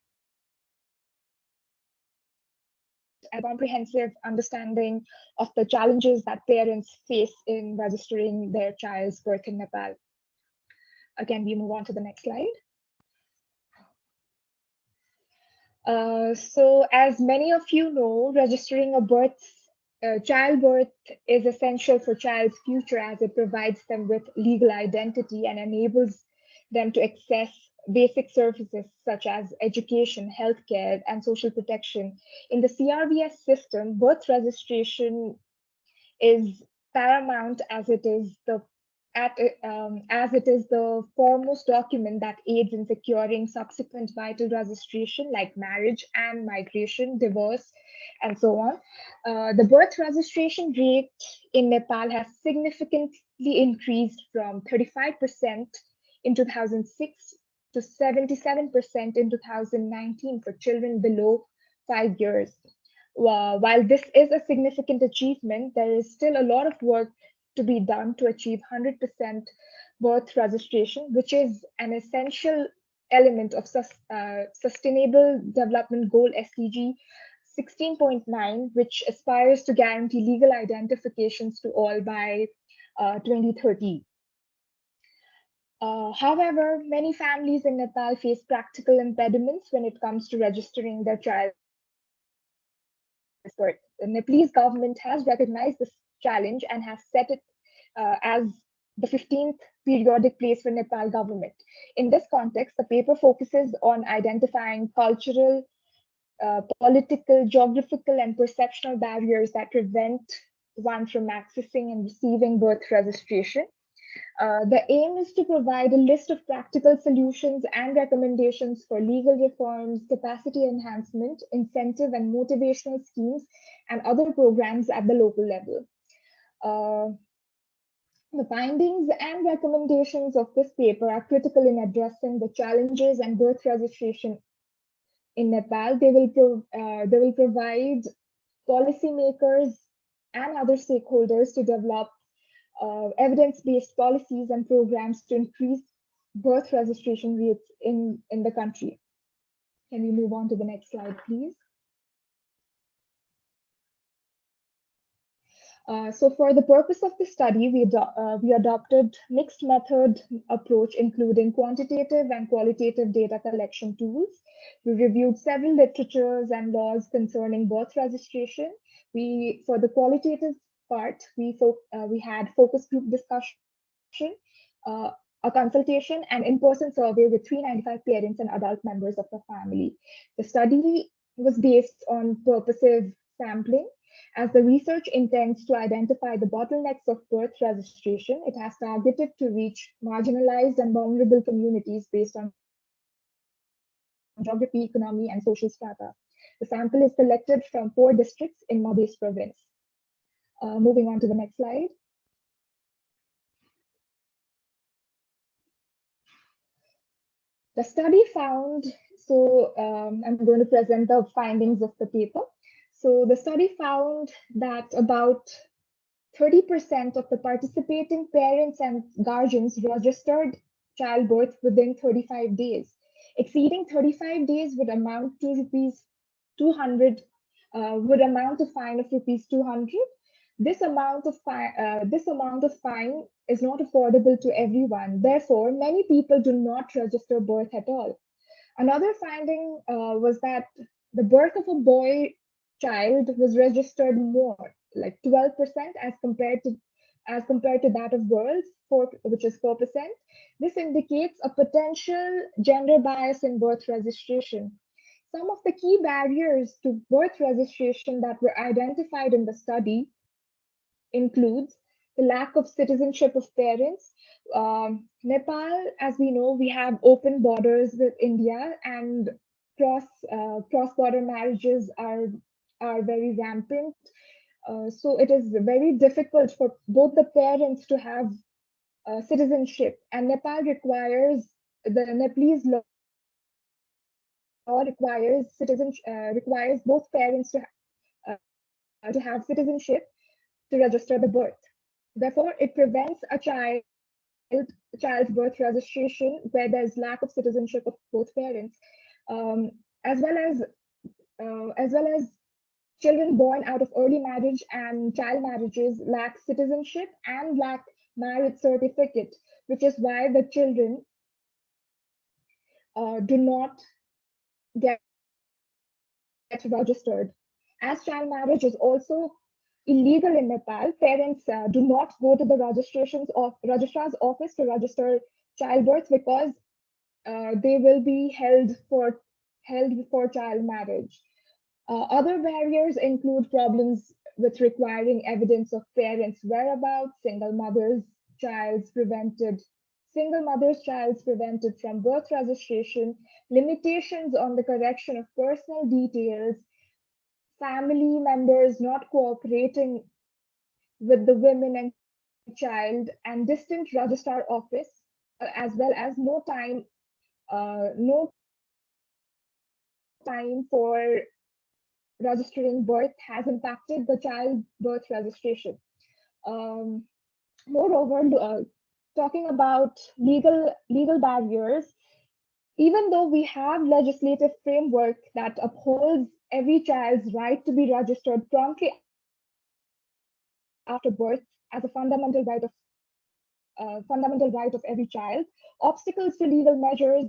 [SPEAKER 4] a comprehensive understanding of the challenges that parents face in registering their child's birth in Nepal. Again, we move on to the next slide. So as many of you know, registering a childbirth is essential for child's future, as it provides them with legal identity and enables them to access basic services such as education, healthcare, and social protection. In the CRVS system, birth registration is paramount as it is the foremost document that aids in securing subsequent vital registration like marriage and migration, divorce, and so on. The birth registration rate in Nepal has significantly increased from 35% in 2006 to 77% in 2019 for children below 5 years. While this is a significant achievement, there is still a lot of work to be done to achieve 100% birth registration, which is an essential element of Sustainable Development Goal SDG 16.9, which aspires to guarantee legal identifications to all by 2030. However, many families in Nepal face practical impediments when it comes to registering their child's birth. The Nepalese government has recognized this challenge and has set it as the 15th periodic place for Nepal government. In this context, the paper focuses on identifying cultural, political, geographical, and perceptual barriers that prevent one from accessing and receiving birth registration. The aim is to provide a list of practical solutions and recommendations for legal reforms, capacity enhancement, incentive and motivational schemes, and other programs at the local level. The findings and recommendations of this paper are critical in addressing the challenges and birth registration in Nepal. They will provide policymakers and other stakeholders to develop evidence-based policies and programs to increase birth registration rates in the country. Can we move on to the next slide, please? So for the purpose of the study, we adopted mixed method approach, including quantitative and qualitative data collection tools. We reviewed several literatures and laws concerning birth registration. For the qualitative part, we had focus group discussion, a consultation, and in-person survey with 395 parents and adult members of the family. The study was based on purposive sampling. As the research intends to identify the bottlenecks of birth registration, it has targeted to reach marginalized and vulnerable communities based on geography, economy, and social strata. The sample is collected from 4 districts in Madhya province. Moving on to the next slide. The study found, I'm going to present the findings of the paper. So the study found that about 30% of the participating parents and guardians registered childbirth within 35 days. Exceeding 35 days would amount to rupees 200, would amount to fine of rupees 200. This amount of fine is not affordable to everyone. Therefore, many people do not register birth at all. Another finding was that the birth of a boy child was registered more, like 12%, as compared to that of girls, which is 4%. This indicates a potential gender bias in birth registration. Some of the key barriers to birth registration that were identified in the study includes the lack of citizenship of parents. Nepal, as we know, we have open borders with India, and cross-border marriages are very rampant. So it is very difficult for both the parents to have citizenship, and Nepal requires, the Nepalese law requires both parents to have citizenship to register the birth. Therefore, it prevents a child's birth registration where there's lack of citizenship of both parents, as well as children born out of early marriage and child marriages lack citizenship and lack marriage certificate, which is why the children do not get registered. As child marriage is also illegal in Nepal, parents do not go to the registrar's office to register childbirth because they will be held for child marriage. Other barriers include problems with requiring evidence of parents' whereabouts, single mothers' child's prevented from birth registration, limitations on the correction of personal details, family members not cooperating with the women and child, and distant registrar office, as well as no time for registering birth has impacted the child birth registration. Moreover, talking about legal barriers, even though we have legislative framework that upholds every child's right to be registered promptly after birth as a fundamental right of every child, obstacles to legal measures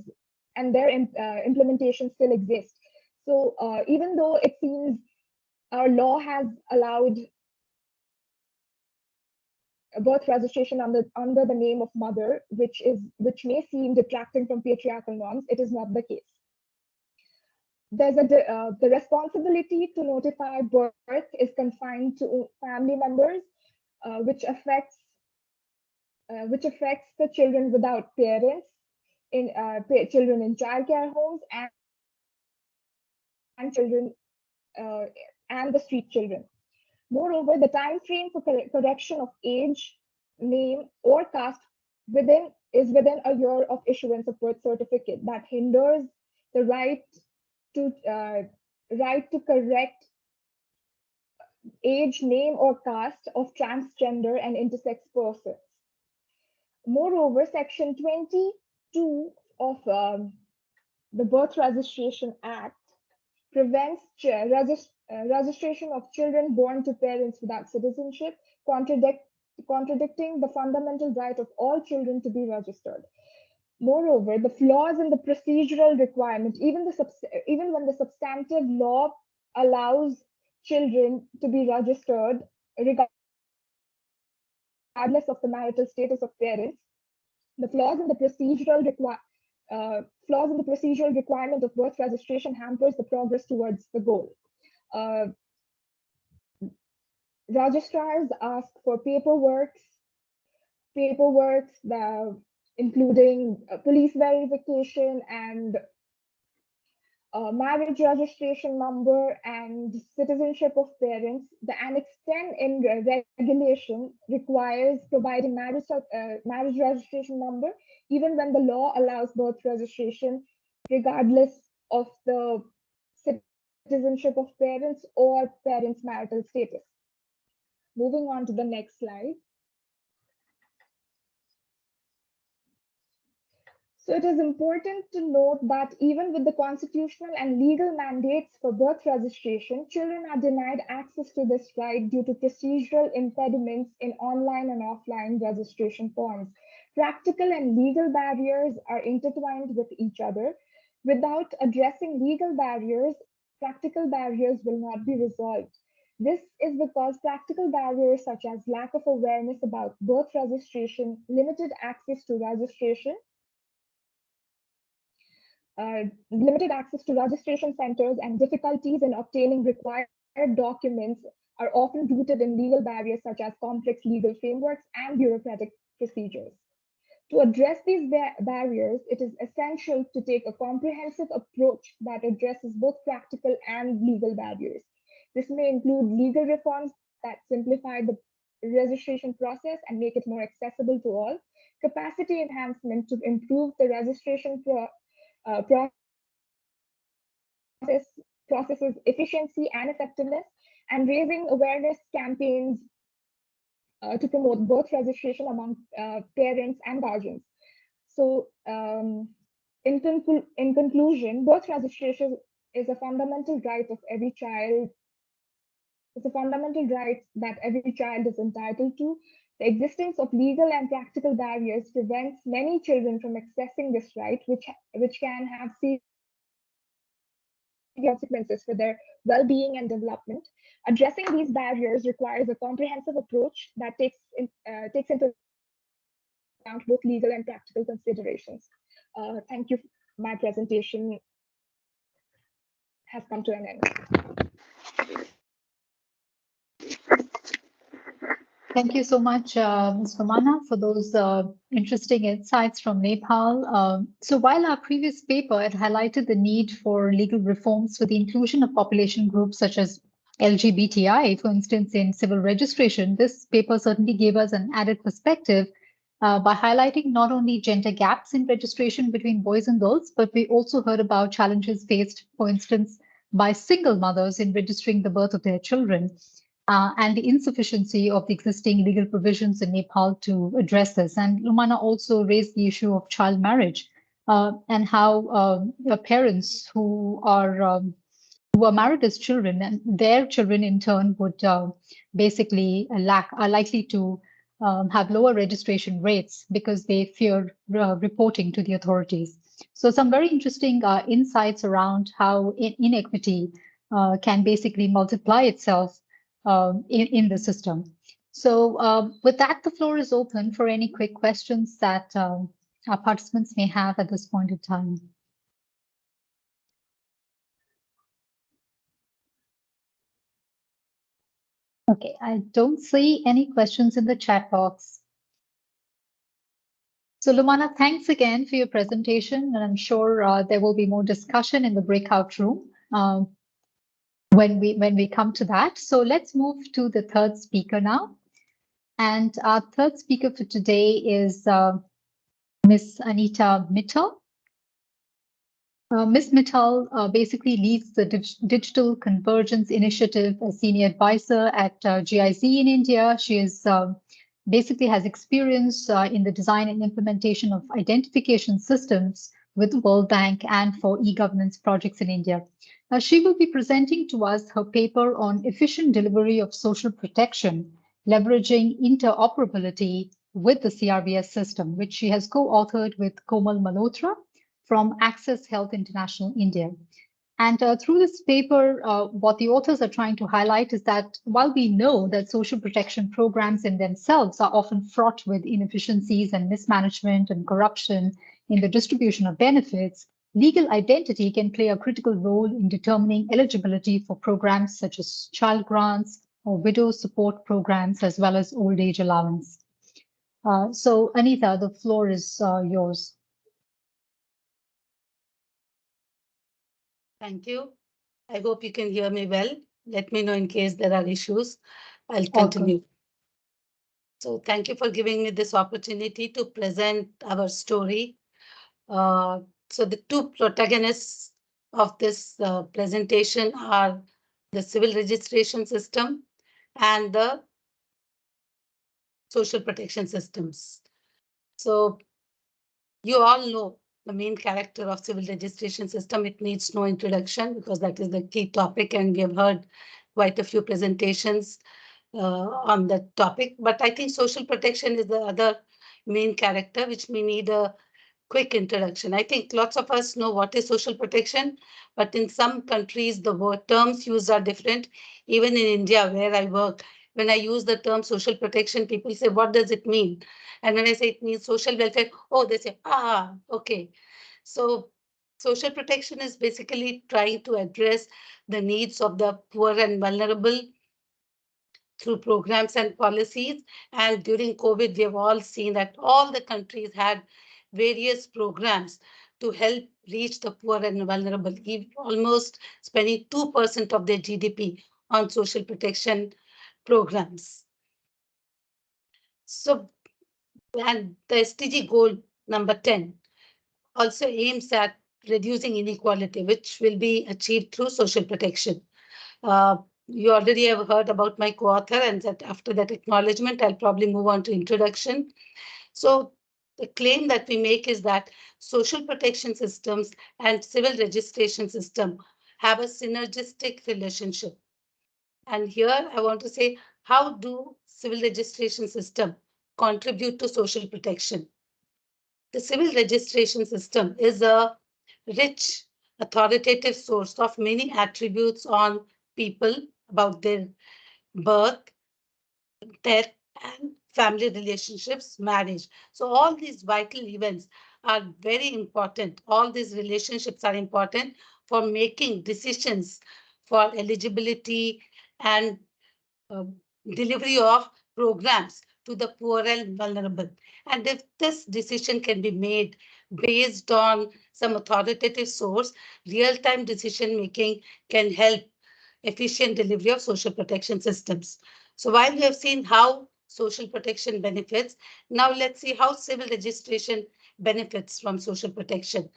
[SPEAKER 4] and their implementation still exist. So even though it seems our law has allowed birth registration under the name of mother, which may seem detracting from patriarchal norms. It is not the case. There's the responsibility to notify birth is confined to family members, which affects the children without parents, children in childcare homes, and children and the street children. Moreover, the time frame for correction of age, name, or caste is within a year of issuance of birth certificate. That hinders the right to correct age, name, or caste of transgender and intersex persons. Moreover, Section 22 of the Birth Registration Act prevents registration of children born to parents without citizenship, contradicting the fundamental right of all children to be registered. Moreover, the flaws in the procedural requirement, even when the substantive law allows children to be registered regardless of the marital status of parents, the flaws in the procedural requirement of birth registration hampers the progress towards the goal. Registrars ask for paperwork, including police verification and marriage registration number and citizenship of parents. The Annex 10 in regulation requires providing marriage registration number, even when the law allows birth registration, regardless of the citizenship of parents or parents' marital status. Moving on to the next slide. So it is important to note that even with the constitutional and legal mandates for birth registration, children are denied access to this right due to procedural impediments in online and offline registration forms. Practical and legal barriers are intertwined with each other. Without addressing legal barriers, practical barriers will not be resolved. This is because practical barriers such as lack of awareness about birth registration, limited access to registration centers, and difficulties in obtaining required documents are often rooted in legal barriers such as complex legal frameworks and bureaucratic procedures. To address these barriers, it is essential to take a comprehensive approach that addresses both practical and legal barriers. This may include legal reforms that simplify the registration process and make it more accessible to all, capacity enhancement to improve the registration processes efficiency and effectiveness, and raising awareness campaigns to promote birth registration among parents and guardians. So in conclusion, birth registration is a fundamental right of every child. It's a fundamental right that every child is entitled to. The existence of legal and practical barriers prevents many children from accessing this right, which can have serious consequences for their well-being and development. Addressing these barriers requires a comprehensive approach that takes into account both legal and practical considerations. Thank you. My presentation has come to an end.
[SPEAKER 1] Thank you so much, Ms. Romana, for those interesting insights from Nepal. So while our previous paper had highlighted the need for legal reforms for the inclusion of population groups such as LGBTI, for instance, in civil registration, this paper certainly gave us an added perspective by highlighting not only gender gaps in registration between boys and girls, but we also heard about challenges faced, for instance, by single mothers in registering the birth of their children. And the insufficiency of the existing legal provisions in Nepal to address this. And Romana also raised the issue of child marriage and how parents who are married as children and their children in turn would basically are likely to have lower registration rates because they fear reporting to the authorities. So some very interesting insights around how inequity can basically multiply itself in the system. So with that, the floor is open for any quick questions that our participants may have at this point in time. Okay, I don't see any questions in the chat box. So Lumana, thanks again for your presentation, and I'm sure there will be more discussion in the breakout room when we come to that. So let's move to the third speaker now. And our third speaker for today is Ms. Anita Mittal. Ms. Mittal basically leads the Digital Convergence Initiative as Senior Advisor at GIZ in India. She is basically has experience in the design and implementation of identification systems with the World Bank and for e-governance projects in India. She will be presenting to us her paper on efficient delivery of social protection, leveraging interoperability with the CRVS system, which she has co-authored with Komal Malhotra from Access Health International India. And through this paper, what the authors are trying to highlight is that while we know that social protection programs in themselves are often fraught with inefficiencies and mismanagement and corruption in the distribution of benefits, legal identity can play a critical role in determining eligibility for programs such as child grants or widow support programs, as well as old age allowance. So Anita, the floor is yours.
[SPEAKER 5] Thank you. I hope you can hear me well. Let me know in case there are issues. I'll continue. So thank you for giving me this opportunity to present our story. So the two protagonists of this presentation are the civil registration system and the social protection systems. So you all know the main character of civil registration system. It needs no introduction because that is the key topic, and we have heard quite a few presentations on that topic. But I think social protection is the other main character, which we need a quick introduction. I think lots of us know what is social protection, but in some countries, the word terms used are different. Even in India, where I work, when I use the term social protection, people say, what does it mean? And when I say it means social welfare, oh, they say, okay. So social protection is basically trying to address the needs of the poor and vulnerable through programs and policies. And during COVID, we have all seen that all the countries had various programs to help reach the poor and vulnerable, almost spending 2% of their GDP on social protection programs. So, and the SDG goal number 10 also aims at reducing inequality, which will be achieved through social protection. You already have heard about my co-author, and that after that acknowledgement, I'll probably move on to introduction. So the claim that we make is that social protection systems and civil registration system have a synergistic relationship. And here I want to say, how do civil registration system contribute to social protection? The civil registration system is a rich, authoritative source of many attributes on people about their birth, death, and family relationships, marriage. So all these vital events are very important. All these relationships are important for making decisions for eligibility and delivery of programs to the poor and vulnerable. And if this decision can be made based on some authoritative source, real-time decision making can help efficient delivery of social protection systems. So while we have seen how social protection benefits, now let's see how civil registration benefits from social protection.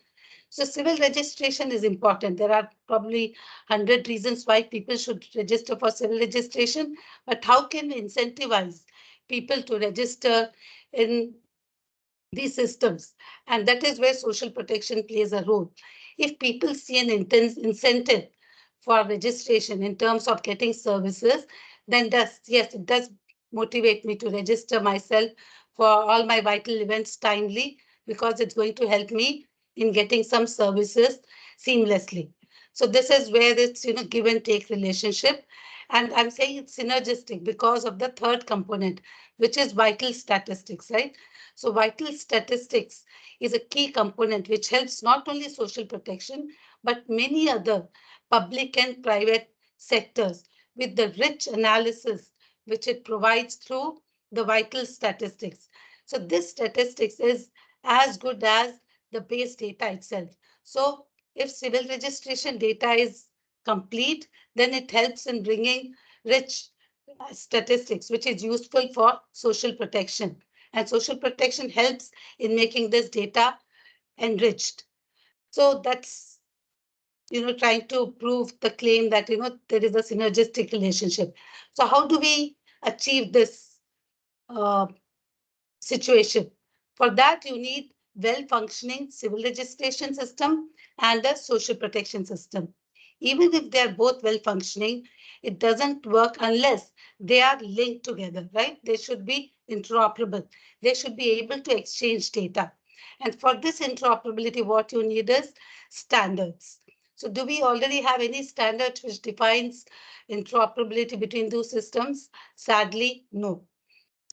[SPEAKER 5] So civil registration is important. There are probably 100 reasons why people should register for civil registration, but how can we incentivize people to register in these systems? And that is where social protection plays a role. If people see an intense incentive for registration in terms of getting services, then yes, it does motivate me to register myself for all my vital events timely, because it's going to help me in getting some services seamlessly. So this is where it's give and take relationship. And I'm saying it's synergistic because of the third component, which is vital statistics, right? So vital statistics is a key component which helps not only social protection, but many other public and private sectors with the rich analysis which it provides through the vital statistics. So this statistics is as good as the base data itself. So if civil registration data is complete, then it helps in bringing rich statistics, which is useful for social protection. And social protection helps in making this data enriched. So that's, trying to prove the claim that, there is a synergistic relationship. So how do we achieve this uh, situation? For that, you need well-functioning civil registration system and a social protection system. Even if they are both well-functioning, it doesn't work unless they are linked together, right? They should be interoperable. They should be able to exchange data. And for this interoperability, what you need is standards. So do we already have any standard which defines interoperability between those systems? Sadly, no.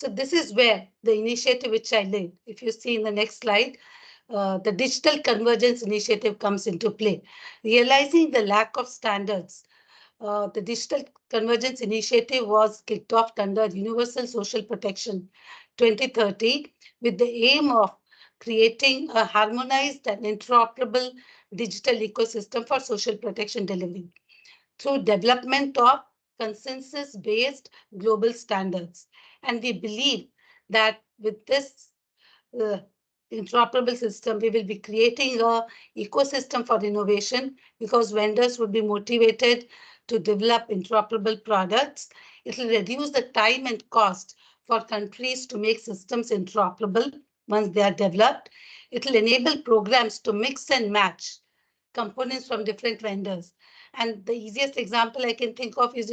[SPEAKER 5] So this is where the initiative which I led, if you see in the next slide, the Digital Convergence Initiative comes into play. Realizing the lack of standards, the Digital Convergence Initiative was kicked off under Universal Social Protection 2030 with the aim of creating a harmonized and interoperable digital ecosystem for social protection delivery through development of consensus-based global standards. And we believe that with this uh, interoperable system, we will be creating a ecosystem for innovation because vendors would be motivated to develop interoperable products. It will reduce the time and cost for countries to make systems interoperable once they are developed. It will enable programs to mix and match components from different vendors. And the easiest example I can think of is,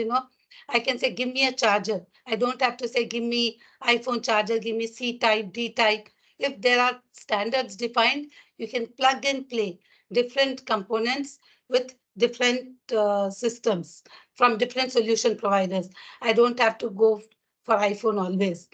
[SPEAKER 5] I can say, give me a charger. I don't have to say, give me iPhone charger, give me C type, D type. If there are standards defined, you can plug and play different components with different systems from different solution providers. I don't have to go for iPhone always.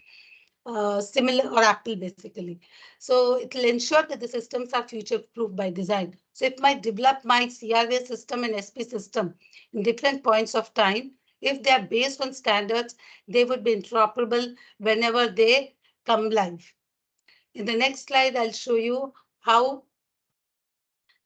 [SPEAKER 5] Similar or Apple basically. So it will ensure that the systems are future-proof by design. So if I develop my CRVS system and SP system in different points of time, if they are based on standards, they would be interoperable whenever they come live. In the next slide, I'll show you how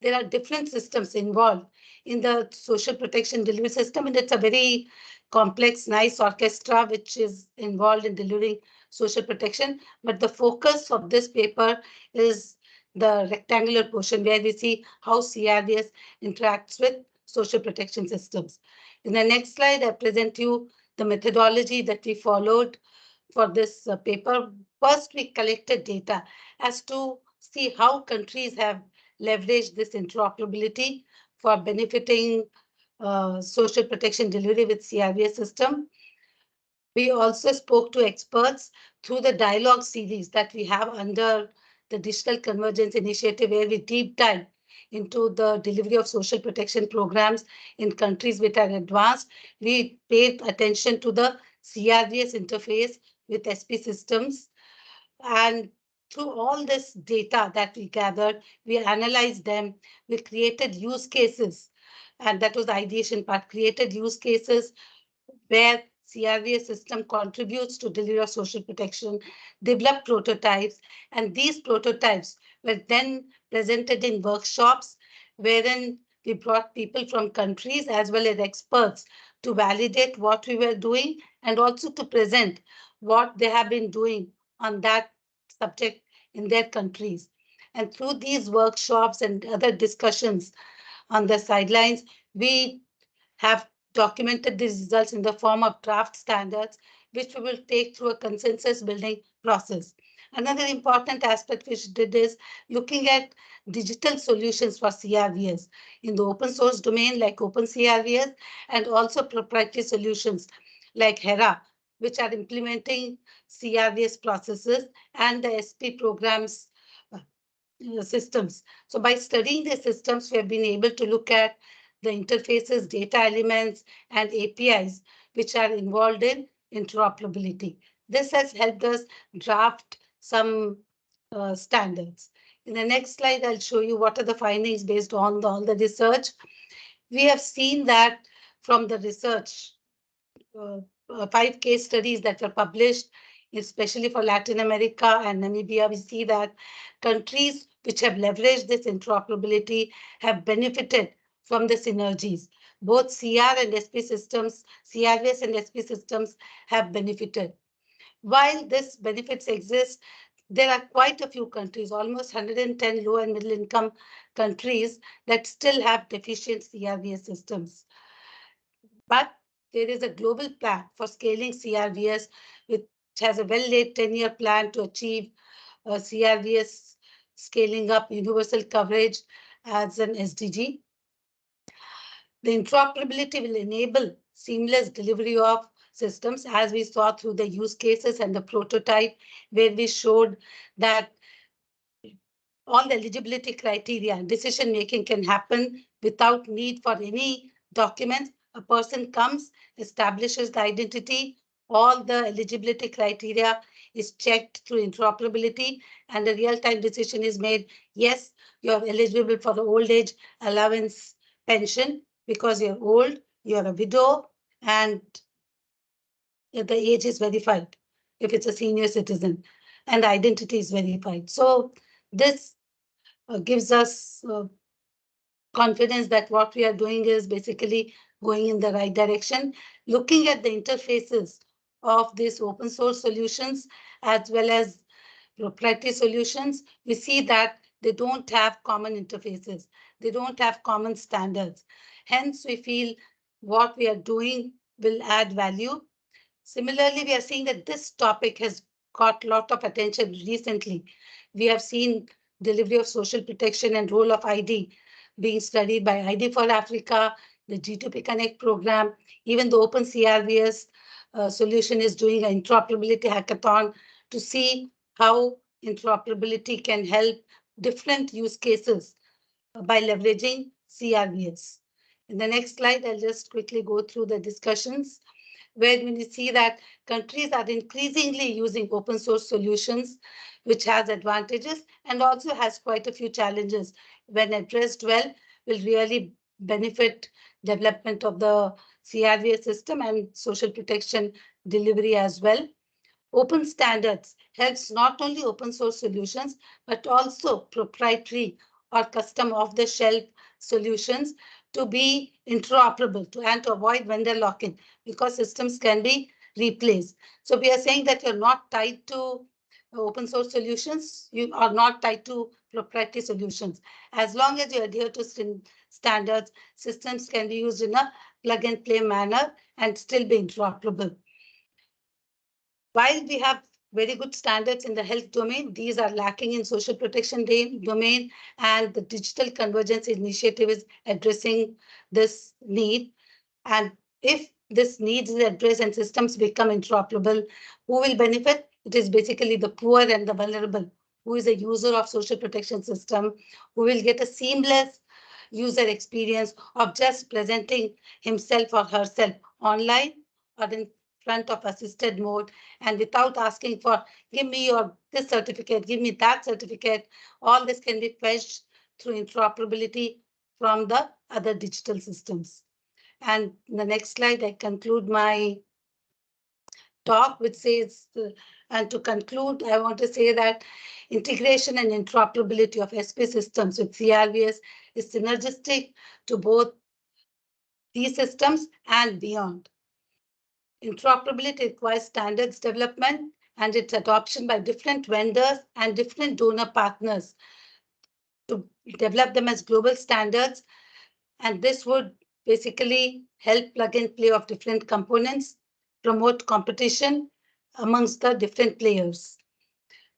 [SPEAKER 5] there are different systems involved in the social protection delivery system, and it's a very complex, nice orchestra which is involved in delivering social protection. But the focus of this paper is the rectangular portion where we see how CRDS interacts with social protection systems. In the next slide, I present you the methodology that we followed for this paper. First, we collected data as to see how countries have leveraged this interoperability for benefiting social protection delivery with CRVS system. We also spoke to experts through the dialogue series that we have under the Digital Convergence Initiative, where we deep dive into the delivery of social protection programs in countries which are advanced. We paid attention to the CRVS interface with SP systems. And through all this data that we gathered, we analyzed them, we created use cases. And that was the ideation part, created use cases where CRVS system contributes to delivery of social protection, develop prototypes, and these prototypes were then presented in workshops wherein we brought people from countries as well as experts to validate what we were doing and also to present what they have been doing on that subject in their countries. And through these workshops and other discussions on the sidelines, we have documented these results in the form of draft standards, which we will take through a consensus building process. Another important aspect which did is looking at digital solutions for CRVS in the open source domain like OpenCRVS and also proprietary solutions like HERA, which are implementing CRVS processes and the SP programs systems. So by studying the systems, we have been able to look at the interfaces, data elements, and APIs, which are involved in interoperability. This has helped us draft some standards. In the next slide, I'll show you what are the findings based on all the research. We have seen that from the research, 5 case studies that were published, especially for Latin America and Namibia, we see that countries which have leveraged this interoperability have benefited from the synergies. Both CR and SP systems, CRVS and SP systems have benefited. While these benefits exist, there are quite a few countries, almost 110 low and middle income countries, that still have deficient CRVS systems. But there is a global plan for scaling CRVS, which has a well-laid 10-year plan to achieve CRVS scaling up universal coverage as an SDG. The interoperability will enable seamless delivery of systems, as we saw through the use cases and the prototype, where we showed that all the eligibility criteria and decision making can happen without need for any documents. A person comes, establishes the identity, all the eligibility criteria is checked through interoperability, and a real-time decision is made. Yes, you're eligible for the old age allowance pension because you're old, you're a widow, and the age is verified if it's a senior citizen, and identity is verified. So this gives us confidence that what we are doing is basically going in the right direction. Looking at the interfaces of these open source solutions as well as proprietary solutions, we see that they don't have common interfaces. They don't have common standards. Hence, we feel what we are doing will add value. Similarly, we are seeing that this topic has got a lot of attention recently. We have seen delivery of social protection and role of ID being studied by ID for Africa, the G2P Connect program, even the Open CRVS solution is doing an interoperability hackathon to see how interoperability can help different use cases by leveraging CRVS. In the next slide, I'll just quickly go through the discussions, where we see that countries are increasingly using open source solutions, which has advantages and also has quite a few challenges. When addressed well, will really benefit development of the CRVS system and social protection delivery as well. Open standards helps not only open source solutions, but also proprietary or custom off-the-shelf solutions to be interoperable and to avoid vendor lock-in, because systems can be replaced. So we are saying that you're not tied to open source solutions, you are not tied to proprietary solutions. As long as you adhere to standards, systems can be used in a plug and play manner and still be interoperable. While we have very good standards in the health domain, these are lacking in social protection domain, and the digital convergence initiative is addressing this need. And if this need is addressed and systems become interoperable, who will benefit? It is basically the poor and the vulnerable, who is a user of social protection system, who will get a seamless user experience of just presenting himself or herself online or in front of assisted mode, and without asking for, give me your this certificate, give me that certificate. All this can be fetched through interoperability from the other digital systems. And in the next slide, I conclude my talk, which says, and to conclude, I want to say that integration and interoperability of SP systems with CRVS is synergistic to both these systems and beyond. Interoperability requires standards development and its adoption by different vendors and different donor partners to develop them as global standards. And this would basically help plug and play of different components, promote competition amongst the different players.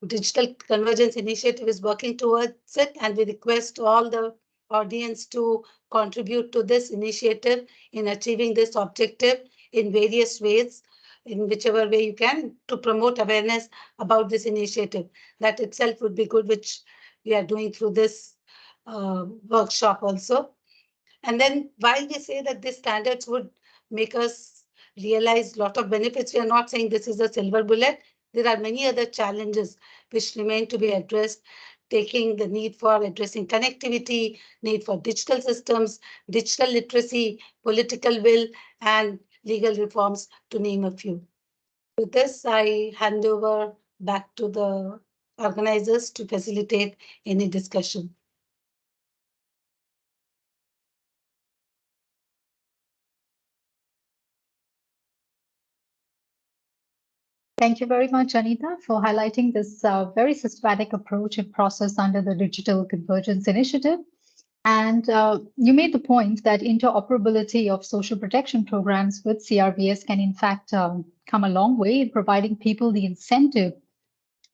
[SPEAKER 5] Digital Convergence Initiative is working towards it, and we request all the audience to contribute to this initiative in achieving this objective in various ways, in whichever way you can, to promote awareness about this initiative. That itself would be good, which we are doing through this workshop also. And then while we say that these standards would make us realized a lot of benefits. We are not saying this is a silver bullet. There are many other challenges which remain to be addressed, taking the need for addressing connectivity, need for digital systems, digital literacy, political will, and legal reforms, to name a few. With this, I hand over back to the organizers to facilitate any discussion.
[SPEAKER 1] Thank you very much, Anita, for highlighting this very systematic approach and process under the Digital Convergence Initiative. And you made the point that interoperability of social protection programs with CRVS can, in fact, come a long way in providing people the incentive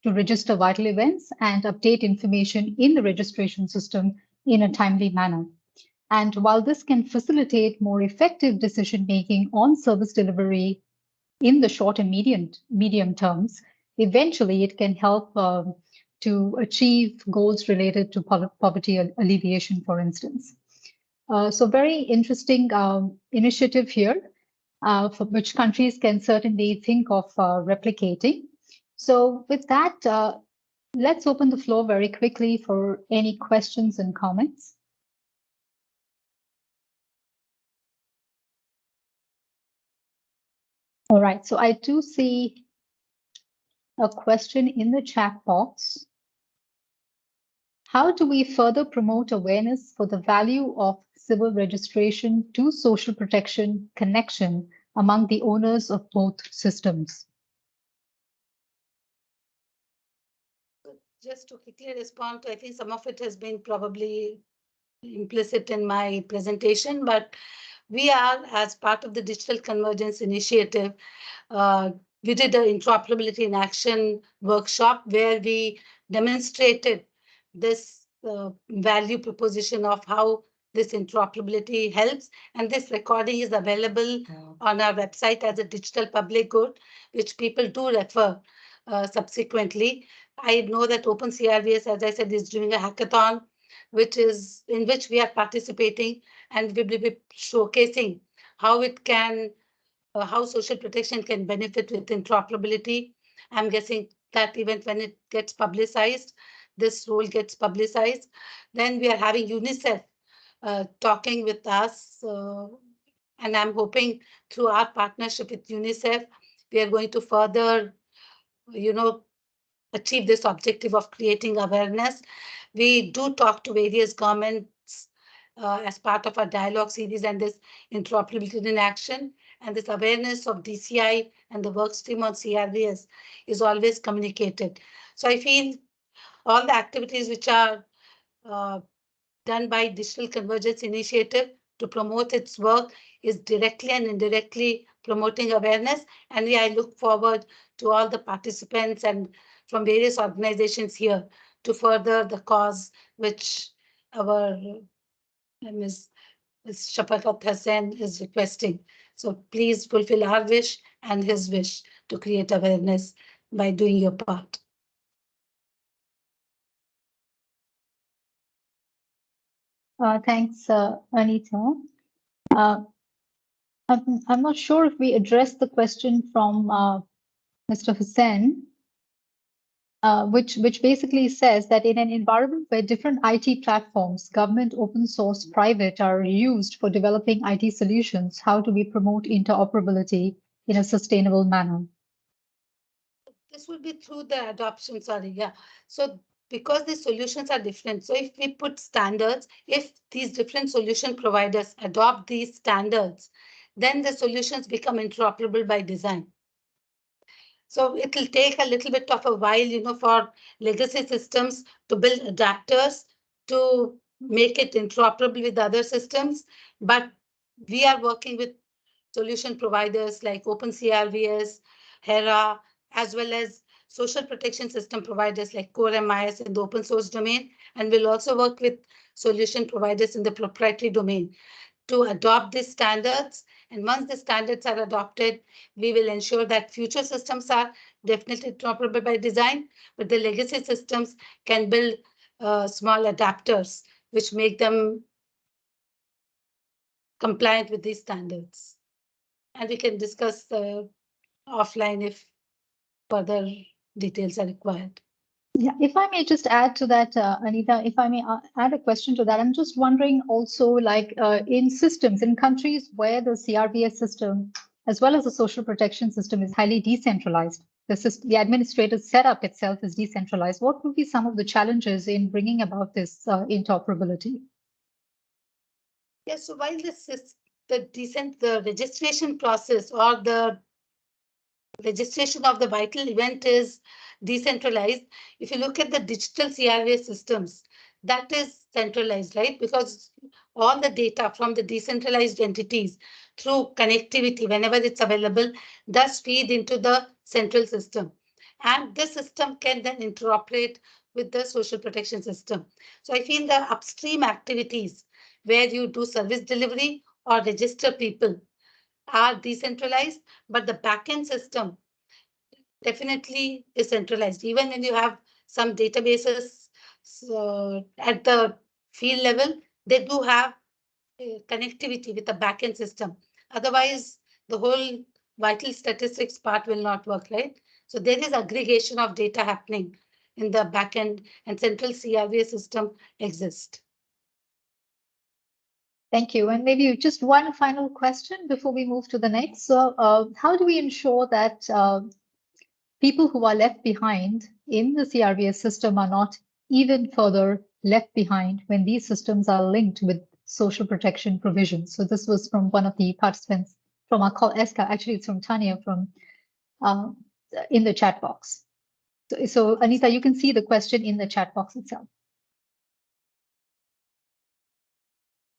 [SPEAKER 1] to register vital events and update information in the registration system in a timely manner. And while this can facilitate more effective decision making on service delivery in the short and medium terms, eventually it can help to achieve goals related to poverty alleviation, for instance. So very interesting initiative here, for which countries can certainly think of replicating. So with that, let's open the floor very quickly for any questions and comments. All right, so I do see a question in the chat box. How do we further promote awareness for the value of civil registration to social protection connection among the owners of both systems?
[SPEAKER 5] Just to quickly respond to, I think some of it has been probably implicit in my presentation, but we are, as part of the Digital Convergence Initiative, we did an interoperability in action workshop where we demonstrated this value proposition of how this interoperability helps. And this recording is available on our website as a digital public good, which people do refer subsequently. I know that OpenCRVS, as I said, is doing a hackathon, in which we are participating, and we will be showcasing how it can, how social protection can benefit with interoperability. I'm guessing that event, when it gets publicized, this role gets publicized. Then we are having UNICEF talking with us, and I'm hoping through our partnership with UNICEF, we are going to further, achieve this objective of creating awareness. We do talk to various governments as part of our dialogue series and this interoperability in action. And this awareness of DCI and the work stream on CRVS is always communicated. So I feel all the activities which are done by Digital Convergence Initiative to promote its work is directly and indirectly promoting awareness. And I look forward to all the participants and from various organizations here to further the cause which our Ms. Shafaqat Hussain is requesting. So please fulfill our wish and his wish to create awareness by doing your part.
[SPEAKER 1] Thanks, Anita. I'm not sure if we addressed the question from Mr. Hussain, which basically says that in an environment where different IT platforms, government, open source, private, are used for developing IT solutions, how do we promote interoperability in a sustainable manner?
[SPEAKER 5] This would be through the adoption, sorry, yeah. So because the solutions are different, so if we put standards, if these different solution providers adopt these standards, then the solutions become interoperable by design. So it will take a little bit of a while, for legacy systems to build adapters to make it interoperable with other systems. But we are working with solution providers like OpenCRVS, HERA, as well as social protection system providers like Core MIS in the open source domain. And we'll also work with solution providers in the proprietary domain to adopt these standards. And once the standards are adopted, we will ensure that future systems are definitely interoperable by design, but the legacy systems can build small adapters which make them compliant with these standards. And we can discuss offline if further details are required.
[SPEAKER 1] Yeah, if I may just add to that, Anita, if I may add a question to that, I'm just wondering also, like in systems, in countries where the CRVS system, as well as the social protection system, is highly decentralized, the administrative setup itself is decentralized, what would be some of the challenges in bringing about this interoperability?
[SPEAKER 5] Yes, so while this is the registration process or the registration of the vital event is decentralized, if you look at the digital CRVS systems, that is centralized, right? Because all the data from the decentralized entities through connectivity, whenever it's available, does feed into the central system. And this system can then interoperate with the social protection system. So I feel the upstream activities where you do service delivery or register people are decentralized, but the backend system definitely is centralized. Even when you have some databases at the field level, they do have connectivity with the backend system. Otherwise, the whole vital statistics part will not work, right? So there is aggregation of data happening in the backend, and central CRVS system exists.
[SPEAKER 1] Thank you. And maybe just one final question before we move to the next. So how do we ensure that people who are left behind in the CRVS system are not even further left behind when these systems are linked with social protection provisions? So this was from one of the participants from our call ESCAP. Actually, it's from Tanya from in the chat box. So Anita, you can see the question in the chat box itself.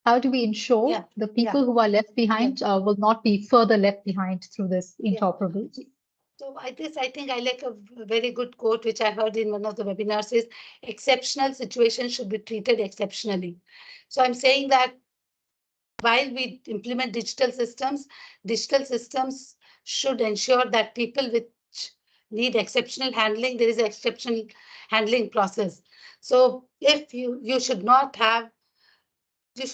[SPEAKER 1] How do we ensure the people who are left behind will not be further left behind through this interoperability?
[SPEAKER 5] So I think I like a very good quote, which I heard in one of the webinars, is exceptional situations should be treated exceptionally. So I'm saying that while we implement digital systems should ensure that people which need exceptional handling, there is an exceptional handling process. So if you should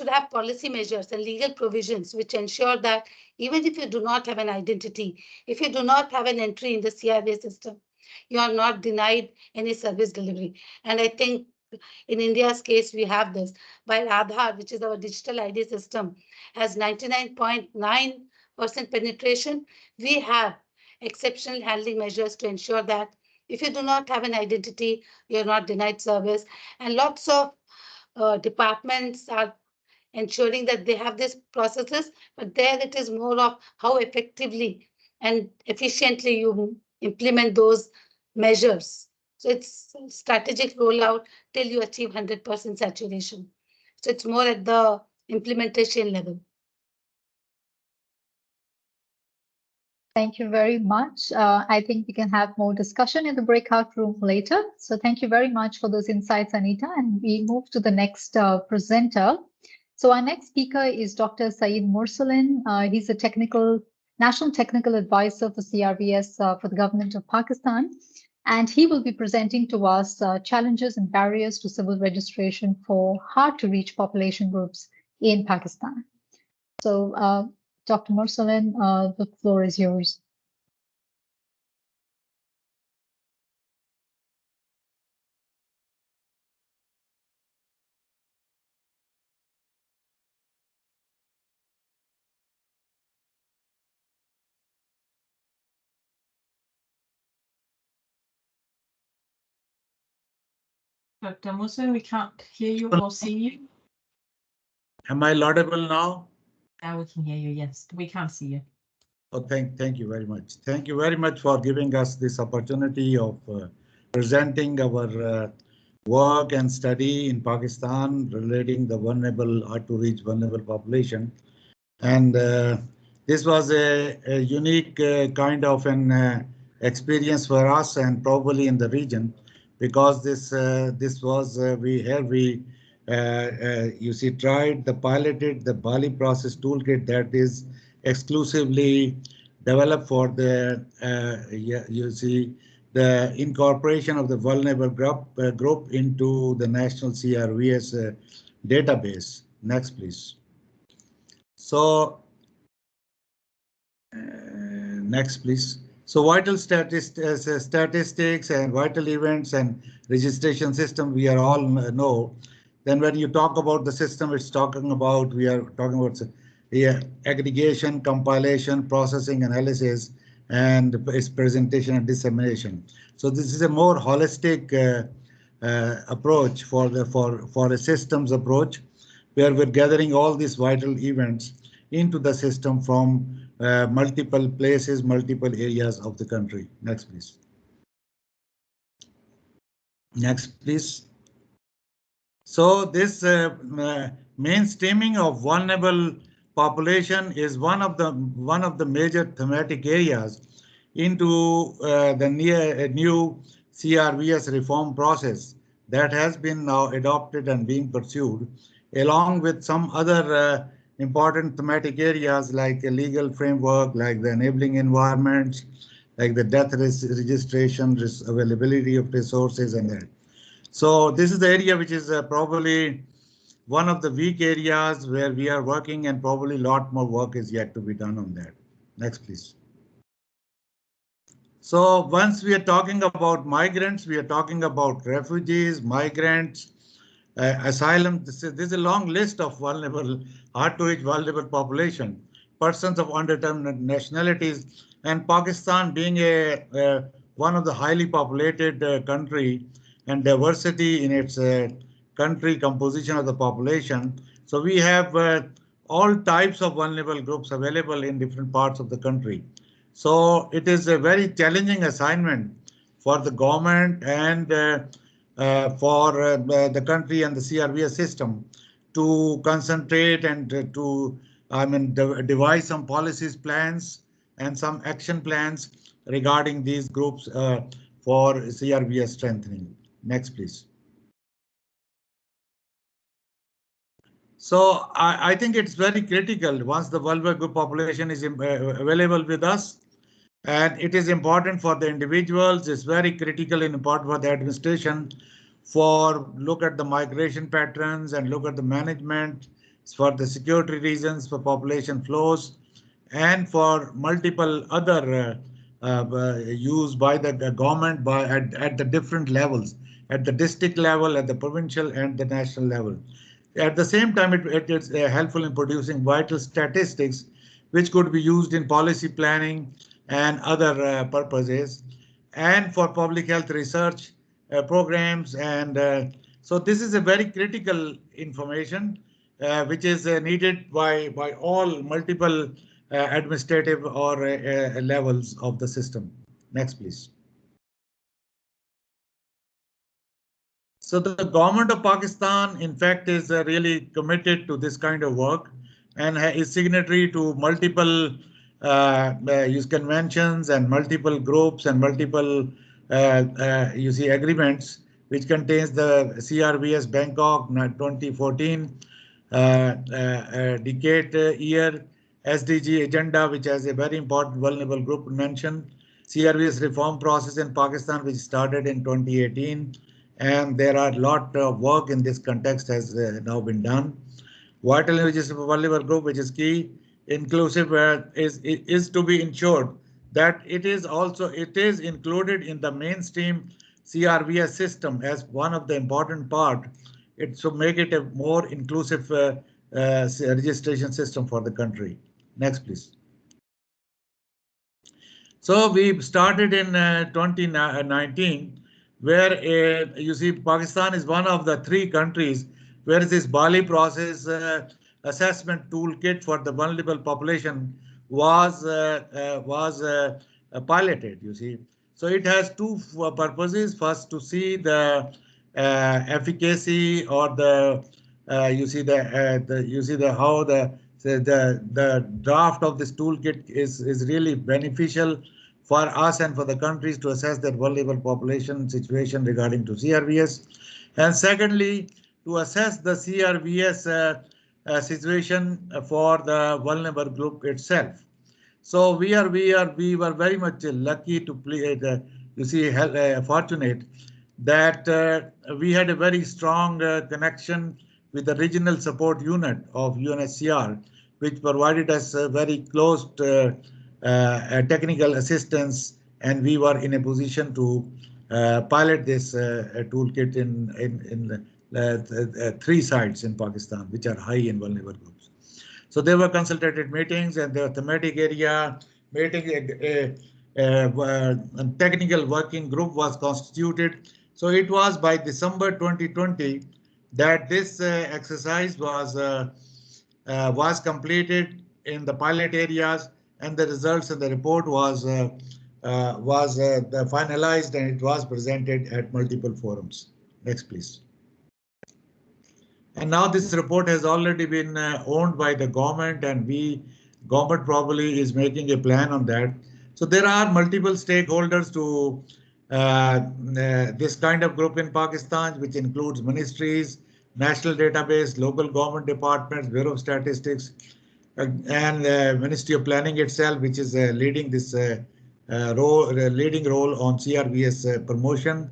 [SPEAKER 5] have policy measures and legal provisions which ensure that even if you do not have an identity, if you do not have an entry in the CRVS system, you are not denied any service delivery. And I think in India's case, we have this. While Aadhaar, which is our digital ID system, has 99.9% penetration, we have exceptional handling measures to ensure that if you do not have an identity, you're not denied service. And lots of departments are ensuring that they have these processes, but there it is more of how effectively and efficiently you implement those measures. So it's strategic rollout till you achieve 100% saturation. So it's more at the implementation level.
[SPEAKER 1] Thank you very much. I think we can have more discussion in the breakout room later. So thank you very much for those insights, Anita. And we move to the next presenter. So our next speaker is Dr. Saeed Mursalin. He's a national technical advisor for CRVS for the government of Pakistan. And he will be presenting to us challenges and barriers to civil registration for hard to reach population groups in Pakistan. So Dr. Mursalin, the floor is yours.
[SPEAKER 6] Dr. Mursalin, we can't hear you or see you.
[SPEAKER 7] Am I audible now?
[SPEAKER 6] Now we can hear you, yes. We can't see you.
[SPEAKER 7] Oh, thank you very much. Thank you very much for giving us this opportunity of presenting our work and study in Pakistan relating the vulnerable, hard to reach vulnerable population. And this was a unique kind of an experience for us and probably in the region, because this was you see tried the piloted the Bali process toolkit that is exclusively developed for the you see the incorporation of the vulnerable group into the national CRVS database. Next, please. So Next, please. So vital statistics and vital events and registration system, we are all know. Then when you talk about the system, it's talking about, we are talking about aggregation, compilation, processing, analysis, and its presentation and dissemination. So this is a more holistic approach for a systems approach, where we're gathering all these vital events into the system from multiple places, multiple areas of the country. Next, please. Next, please. So this mainstreaming of vulnerable population is one of the major thematic areas into the new CRVS reform process that has been now adopted and being pursued, along with some other important thematic areas like a legal framework, like the enabling environments, like the death registration, availability of resources, and that. So this is the area which is probably one of the weak areas where we are working, and probably a lot more work is yet to be done on that. Next, please. So once we are talking about migrants, we are talking about refugees, migrants, asylum. This is a long list of vulnerable, hard to reach vulnerable population, persons of undetermined nationalities, and Pakistan being one of the highly populated country, and diversity in its country composition of the population. So we have all types of vulnerable groups available in different parts of the country. So it is a very challenging assignment for the government and for the country and the CRVS system to concentrate and to, devise some policies plans and some action plans regarding these groups for CRVS strengthening. Next, please. So I think it's very critical once the vulnerable group population is available with us, and it is important for the individuals. It's very critical and important for the administration for look at the migration patterns and look at the management for the security reasons, for population flows, and for multiple other use by the government at the different levels, at the district level, at the provincial and the national level. At the same time, it is helpful in producing vital statistics, which could be used in policy planning and other purposes, and for public health research programs. And so this is a very critical information which is needed by all multiple administrative or levels of the system. Next, please. So the government of Pakistan, in fact, is really committed to this kind of work and is signatory to multiple use conventions and multiple groups and multiple agreements, which contains the CRVS Bangkok 2014 decade year SDG agenda, which has a very important vulnerable group mention, CRVS reform process in Pakistan, which started in 2018. And there are a lot of work in this context has now been done. Vital vulnerable group, which is key, inclusive is to be ensured that it is included in the mainstream CRVS system as one of the important part. It should make it a more inclusive registration system for the country. Next, please. So we started in 2019. Where you see Pakistan is one of the 3 countries where this Bali process assessment toolkit for the vulnerable population was piloted. You see, so it has 2 purposes. First, to see the efficacy or the how the draft of this toolkit is really beneficial for us and for the countries to assess their vulnerable population situation regarding to CRVS, and secondly, to assess the CRVS situation for the vulnerable group itself. So we were very much lucky to play fortunate that we had a very strong connection with the regional support unit of UNHCR, which provided us very close technical assistance, and we were in a position to pilot this toolkit in 3 sites in Pakistan, which are high in vulnerable groups. So there were consultative meetings, and the thematic area meeting, a technical working group was constituted. So it was by December 2020 that this exercise was completed in the pilot areas, and the results of the report was finalized, and it was presented at multiple forums. Next, please. And now this report has already been owned by the government, and government probably is making a plan on that. So there are multiple stakeholders to this kind of group in Pakistan, which includes ministries, national database, local government departments, Bureau of Statistics, and Ministry of Planning itself, which is leading this leading role on CRVS promotion,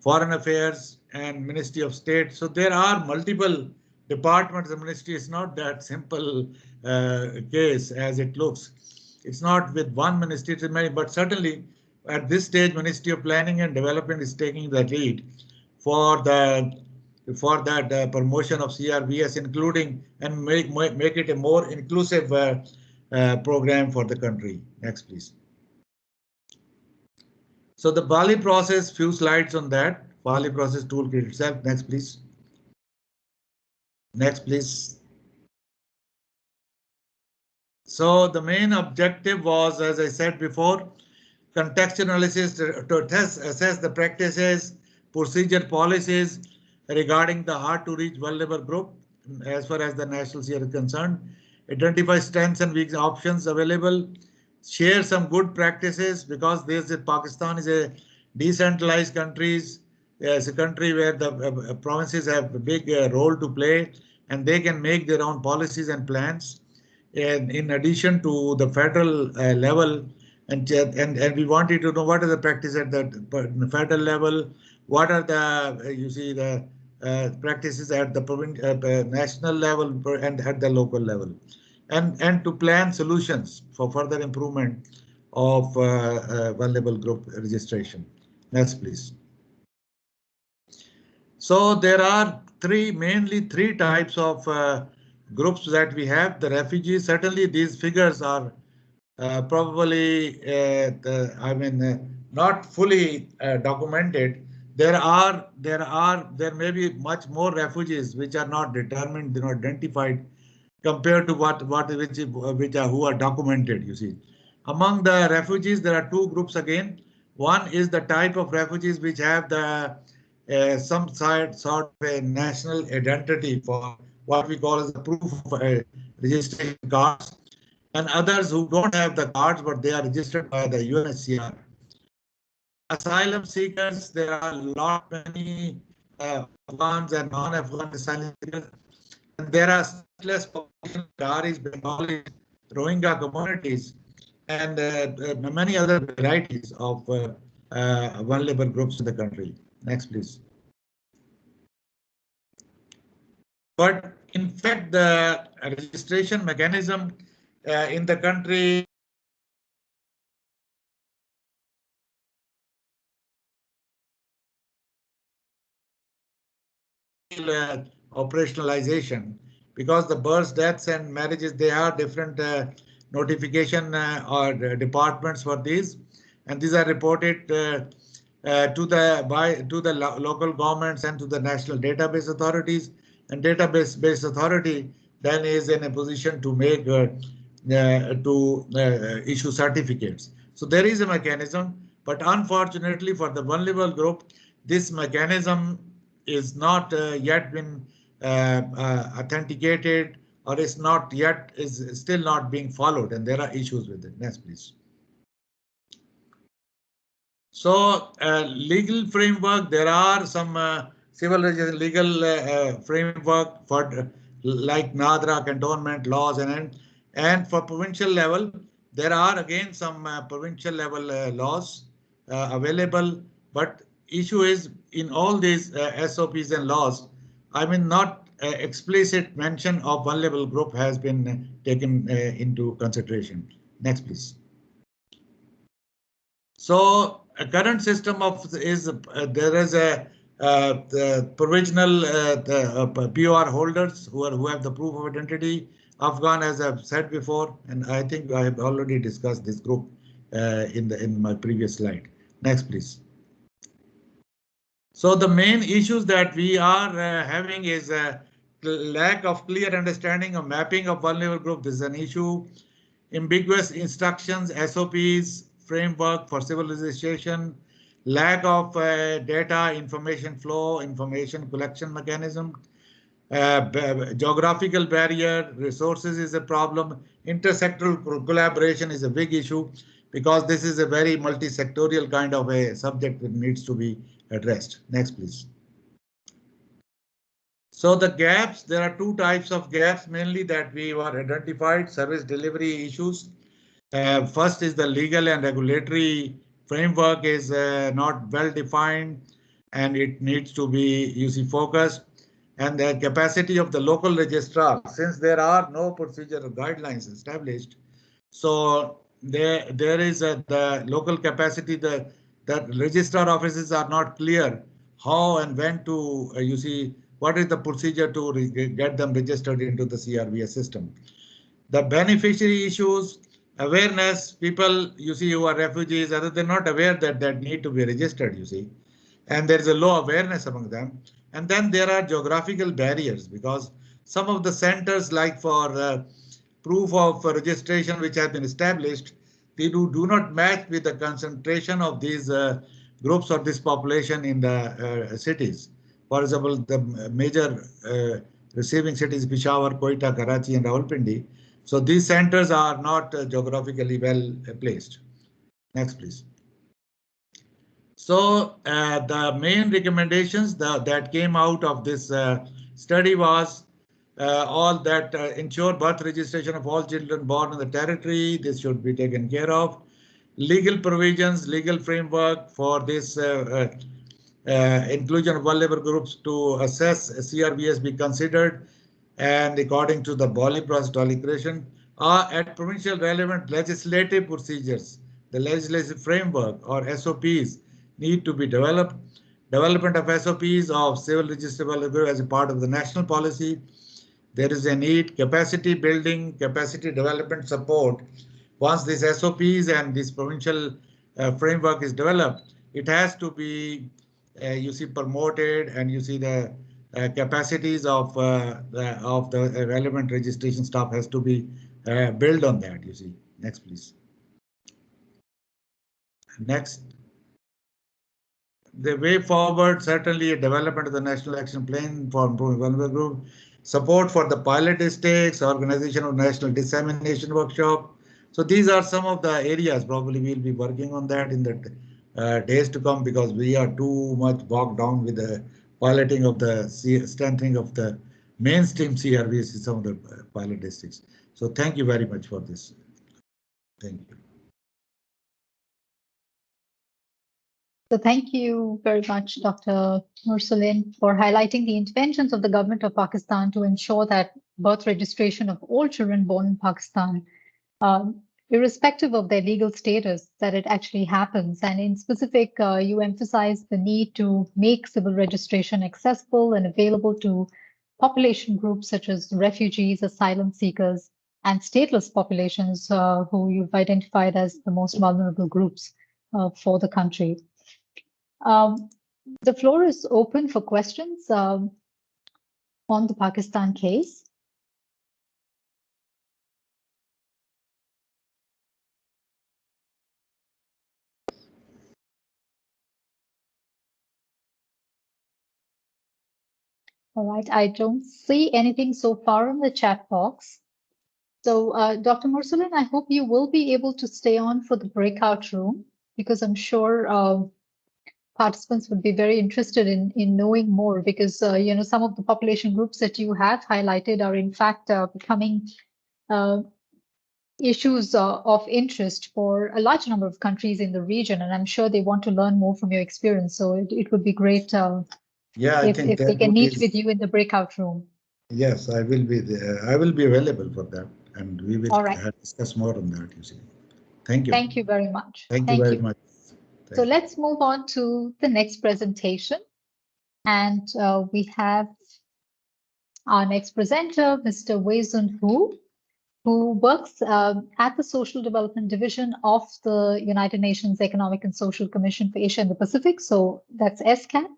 [SPEAKER 7] Foreign Affairs, and Ministry of State. So there are multiple departments. The ministry is not that simple case as it looks. It's not with one ministry, it's many, but certainly at this stage, Ministry of Planning and Development is taking the lead for that promotion of CRVS, including and make it a more inclusive program for the country. Next, please. So the Bali process, few slides on that. Bali process toolkit itself. Next, please. Next, please. So the main objective was, as I said before, context analysis to assess the practices, procedure, policies regarding the hard to reach vulnerable group as far as the national CR is concerned, identify strengths and weak options available, share some good practices, because Pakistan is a decentralized country. It's a country where the provinces have a big role to play, and they can make their own policies and plans. And in addition to the federal level, and we wanted to know what are the practices at the federal level, what are the practices at the national level and at the local level, and to plan solutions for further improvement of vulnerable group registration. Next, please. So there are mainly three types of groups that we have. The refugees, certainly these figures are probably not fully documented. There may be much more refugees which are not determined, they're not identified, compared to who are documented. You see, among the refugees there are two groups again. One is the type of refugees which have some sort of a national identity for what we call as the proof of registration cards, and others who don't have the cards but they are registered by the UNHCR. Asylum seekers, there are many Afghans and non-Afghan asylum seekers, and there are less population Garis, Bengalis, Rohingya communities, and many other varieties of vulnerable groups in the country. Next, please. But in fact, the registration mechanism in the country operationalization, because the births, deaths, and marriages, they are different notification or departments for these, and these are reported to the local governments and to the national database authorities, and database authority then is in a position to make issue certificates. So there is a mechanism, but unfortunately for the vulnerable group, this mechanism is not yet been authenticated, or is still not being followed, and there are issues with it. Next, please. So legal framework, there are some civil legal framework for like NADRA, cantonment laws, and for provincial level, there are again some provincial level laws available, but issue is in all these SOPs and laws, not explicit mention of vulnerable group has been taken into consideration. Next, please. So a current system of is there is a the provisional POR holders who have the proof of identity. Afghan, as I've said before, and I think I have already discussed this group in my previous slide. Next, please. So the main issues that we are having is lack of clear understanding of mapping of vulnerable group. This is an issue. Ambiguous instructions, SOPs, framework for civil registration, lack of data, information flow, information collection mechanism, geographical barrier, resources is a problem. Intersectoral collaboration is a big issue because this is a very multi-sectorial kind of a subject that needs to be addressed. Next, please. So the gaps, there are two types of gaps mainly that we were identified: service delivery issues. First is the legal and regulatory framework is not well defined and it needs to be focused. And the capacity of the local registrar, since there are no procedural guidelines established, so there is the local capacity, the registrar offices are not clear how and when to what is the procedure to get them registered into the CRVS system. The beneficiary issues, awareness, people who are refugees, they're not aware that need to be registered, and there is a low awareness among them. And then there are geographical barriers because some of the centers, like for proof of registration which have been established, they do not match with the concentration of these groups or this population in the cities. For example, the major receiving cities, Peshawar, Quetta, Karachi, and Rawalpindi. So these centers are not geographically well placed. Next, please. So the main recommendations that came out of this study was all that ensure birth registration of all children born in the territory. This should be taken care of. Legal provisions, legal framework for this inclusion of vulnerable groups to assess CRVS be considered, and according to the Bali process declaration, are at provincial relevant legislative procedures. The legislative framework or SOPs need to be developed. Development of SOPs of civil registrable as a part of the national policy. There is a need capacity building, capacity development support. Once these SOPs and this provincial framework is developed, it has to be promoted, and the capacities of the relevant registration staff has to be built on that. Next, please. Next. The way forward, certainly a development of the National Action Plan for improving vulnerable group, support for the pilot districts, organization of national dissemination workshop. So these are some of the areas probably we'll be working on that in the days to come, because we are too much bogged down with the piloting of the strengthening of the mainstream CRVS in some of the pilot districts. So thank you very much for this. Thank you.
[SPEAKER 1] So thank you very much, Dr. Mursaleen, for highlighting the interventions of the government of Pakistan to ensure that birth registration of all children born in Pakistan, irrespective of their legal status, that it actually happens. And in specific, you emphasize the need to make civil registration accessible and available to population groups such as refugees, asylum seekers, and stateless populations who you've identified as the most vulnerable groups for the country. The floor is open for questions on the Pakistan case. All right, I don't see anything so far in the chat box. So, Dr. Mursaleen, I hope you will be able to stay on for the breakout room, because I'm sure participants would be very interested in knowing more, because some of the population groups that you have highlighted are in fact becoming issues of interest for a large number of countries in the region, and I'm sure they want to learn more from your experience. So it would be great if they can meet with you in the breakout room.
[SPEAKER 7] Yes, I will be there. I will be available for that, and we will discuss more on that. Thank you.
[SPEAKER 1] Thank you very much.
[SPEAKER 7] Thank you very much.
[SPEAKER 1] So let's move on to the next presentation. And we have our next presenter, Mr. Wei-Sun Hu, who works at the Social Development Division of the United Nations Economic and Social Commission for Asia and the Pacific. So that's ESCAP.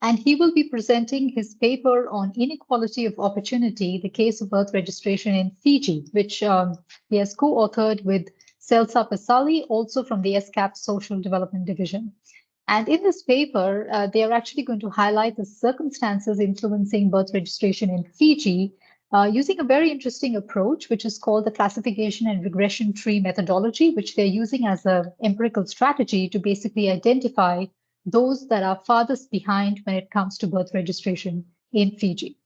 [SPEAKER 1] And he will be presenting his paper on inequality of opportunity, the case of birth registration in Fiji, which he has co-authored with Celsa Pasali, also from the ESCAP Social Development Division. And in this paper, they are actually going to highlight the circumstances influencing birth registration in Fiji using a very interesting approach, which is called the classification and regression tree methodology, which they're using as an empirical strategy to basically identify those that are farthest behind when it comes to birth registration in Fiji.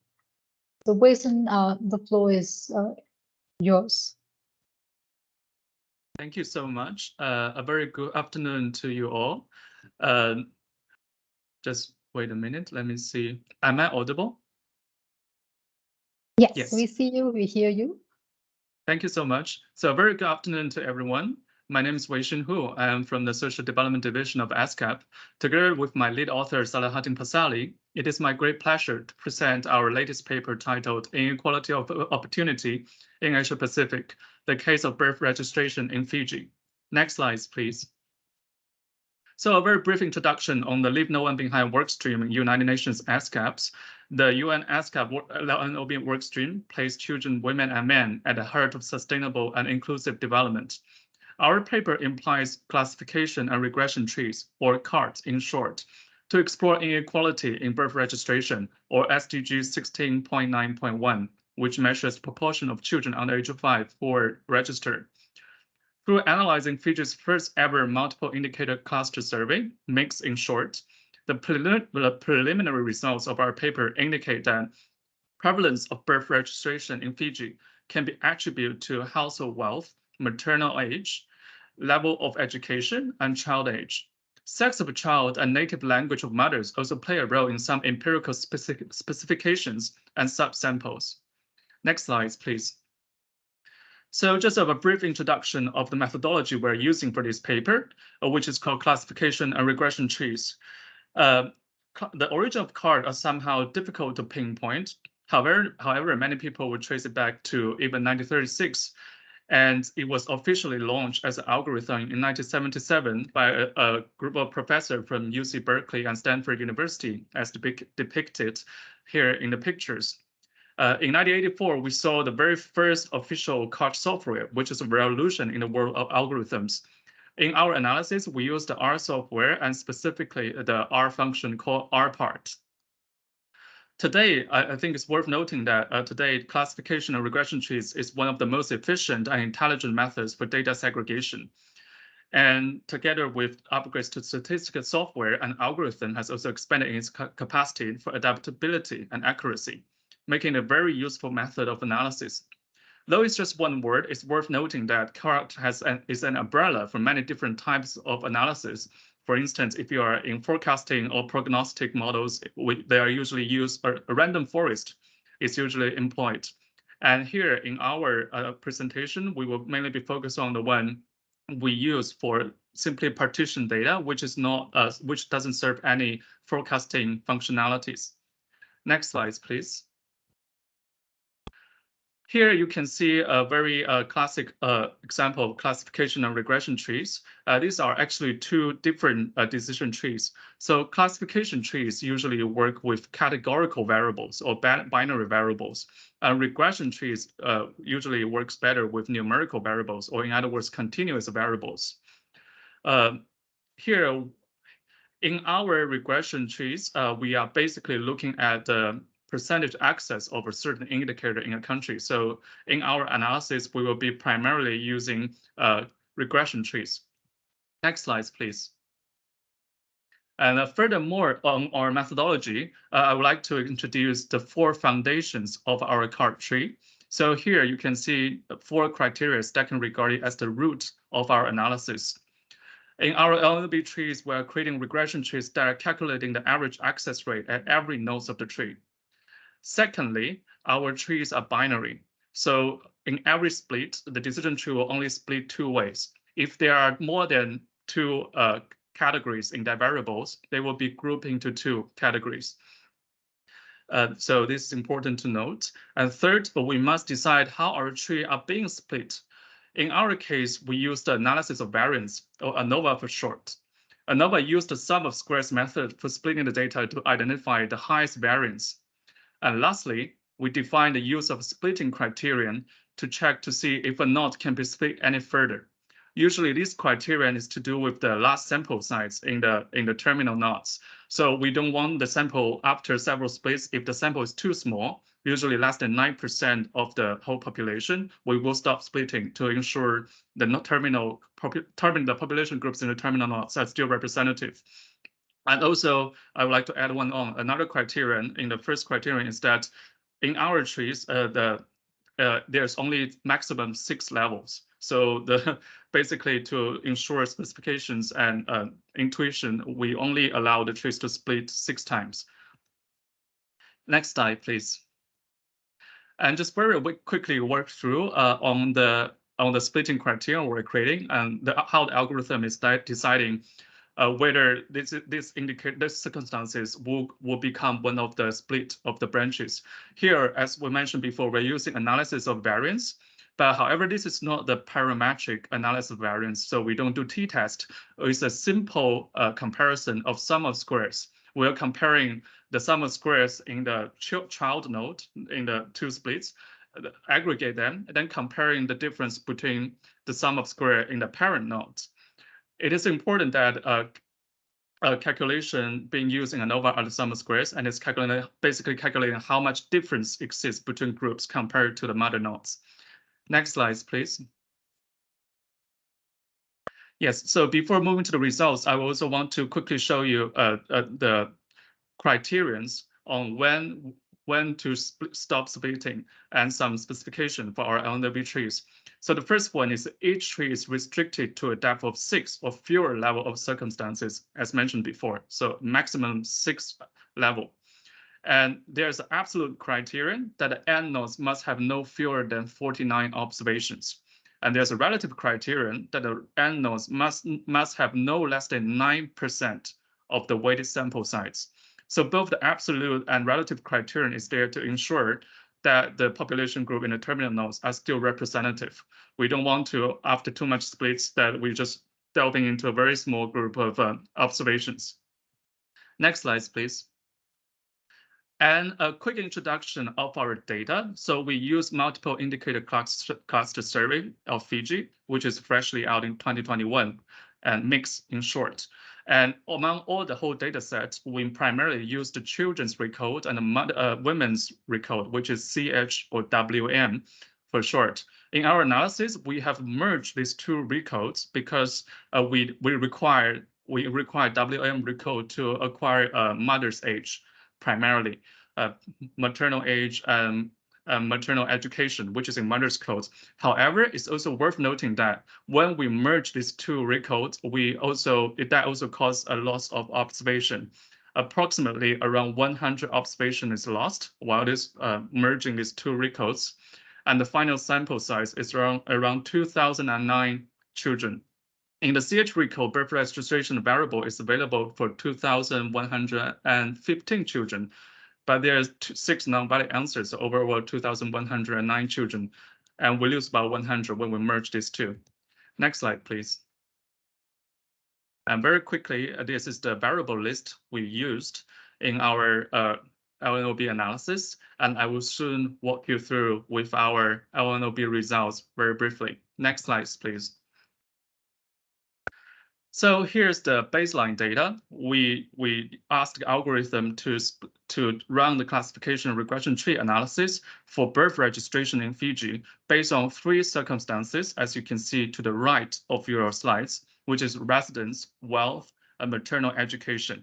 [SPEAKER 1] So Wei-Sun, the floor is yours.
[SPEAKER 8] Thank you so much. A very good afternoon to you all. Just wait a minute. Let me see. Am I audible?
[SPEAKER 1] Yes, we see you. We hear you.
[SPEAKER 8] Thank you so much. So a very good afternoon to everyone. My name is Wei-Sun Hu. I am from the Social Development Division of ESCAP. Together with my lead author, Salahuddin Pasali, it is my great pleasure to present our latest paper titled Inequality of Opportunity in Asia-Pacific, the case of birth registration in Fiji. Next slide, please. So a very brief introduction on the Leave No One Behind workstream in United Nations ESCAPs. The UN ESCAP LNOB workstream placed children, women, and men at the heart of sustainable and inclusive development. Our paper implies classification and regression trees, or CART in short, to explore inequality in birth registration, or SDG 16.9.1, which measures the proportion of children under age of 5 who are registered. Through analyzing Fiji's first ever multiple indicator cluster survey, MIX in short, the preliminary results of our paper indicate that prevalence of birth registration in Fiji can be attributed to household wealth, maternal age, level of education, and child age. Sex of a child and native language of mothers also play a role in some empirical specifications and subsamples. Next slide, please. So just a brief introduction of the methodology we're using for this paper, which is called classification and regression trees. The origin of CART are somehow difficult to pinpoint. However, many people would trace it back to even 1936, and it was officially launched as an algorithm in 1977 by a group of professors from UC Berkeley and Stanford University, as depicted here in the pictures. In 1984, we saw the very first official CART software, which is a revolution in the world of algorithms. In our analysis, we used the R software and specifically the R function called rpart. Today, I think it's worth noting that today, classification and regression trees is one of the most efficient and intelligent methods for data segregation. And together with upgrades to statistical software, an algorithm has also expanded its capacity for adaptability and accuracy, making it a very useful method of analysis. Though it's just one word, it's worth noting that CART is an umbrella for many different types of analysis. For instance, if you are in forecasting or prognostic models, they are usually used, a random forest is usually employed. And here in our presentation, we will mainly be focused on the one we use for simply partition data, which doesn't serve any forecasting functionalities. Next slide, please. Here you can see a very classic example of classification and regression trees. These are actually two different decision trees. So classification trees usually work with categorical variables or binary variables. Regression trees usually works better with numerical variables, or in other words, continuous variables. Here, in our regression trees, we are basically looking at the percentage access of a certain indicator in a country. So in our analysis, we will be primarily using regression trees. Next slide, please. And furthermore, on our methodology, I would like to introduce the 4 foundations of our CART tree. So here you can see 4 criteria that can be regarded as the root of our analysis. In our LNB trees, we're creating regression trees that are calculating the average access rate at every node of the tree. Secondly, our trees are binary. So in every split, the decision tree will only split 2 ways. If there are more than 2 categories in their variables, they will be grouped into 2 categories. So this is important to note. And third, we must decide how our tree are being split. In our case, we use the analysis of variance, or ANOVA for short. ANOVA used the sum of squares method for splitting the data to identify the highest variance. And lastly, we define the use of splitting criterion to check to see if a knot can be split any further. Usually this criterion is to do with the last sample size in the terminal knots. So we don't want the sample after several splits. If the sample is too small, usually less than 9% of the whole population, we will stop splitting to ensure the the population groups in the terminal knots are still representative. And also, I would like to add one on. Another criterion in the first criterion is that in our trees, there's only maximum 6 levels. So basically to ensure specifications and intuition, we only allow the trees to split 6 times. Next slide, please. And just very quickly work through on the splitting criterion we're creating and how the algorithm is deciding whether this circumstances will become one of the split of the branches. Here, as we mentioned before, we're using analysis of variance. But however, this is not the parametric analysis of variance, so we don't do t-test. It's a simple comparison of sum of squares. We're comparing the sum of squares in the child node in the 2 splits, aggregate them, and then comparing the difference between the sum of square in the parent nodes. It is important that a calculation being used in ANOVA are the sum of squares, and it's basically calculating how much difference exists between groups compared to the mother nodes. Next slide, please. Yes, so before moving to the results, I also want to quickly show you the criterions on when to stop splitting and some specification for our LNOV trees. So the first one is each tree is restricted to a depth of 6 or fewer level of circumstances, as mentioned before. So maximum 6 level. And there's an absolute criterion that the end nodes must have no fewer than 49 observations. And there's a relative criterion that the end nodes must have no less than 9% of the weighted sample size. So both the absolute and relative criterion is there to ensure that the population group in the terminal nodes are still representative. We don't want to, after too much splits, that we just delving into a very small group of observations. Next slide, please. And a quick introduction of our data. So we use multiple indicator cluster survey of Fiji, which is freshly out in 2021, and mix in short. And among all the whole data set, we primarily use the children's recode and the women's recode, which is CH or WM for short. In our analysis, we have merged these 2 recodes because we require WM recode to acquire mother's age primarily, maternal age and maternal education, which is in mother's codes. However, it's also worth noting that when we merge these 2 recodes, that also caused a loss of observation. Approximately around 100 observation is lost while merging these 2 recodes, and the final sample size is around 2,009 children. In the CH recode, birth registration variable is available for 2,115 children, but there's 6 non-valid answers, so overall 2,109 children, and we lose about 100 when we merge these 2. Next slide, please. And very quickly, this is the variable list we used in our LNOB analysis, and I will soon walk you through with our LNOB results very briefly. Next slide, please. So here's the baseline data. We asked the algorithm to run the classification regression tree analysis for birth registration in Fiji based on 3 circumstances, as you can see to the right of your slides, which is residence, wealth, and maternal education.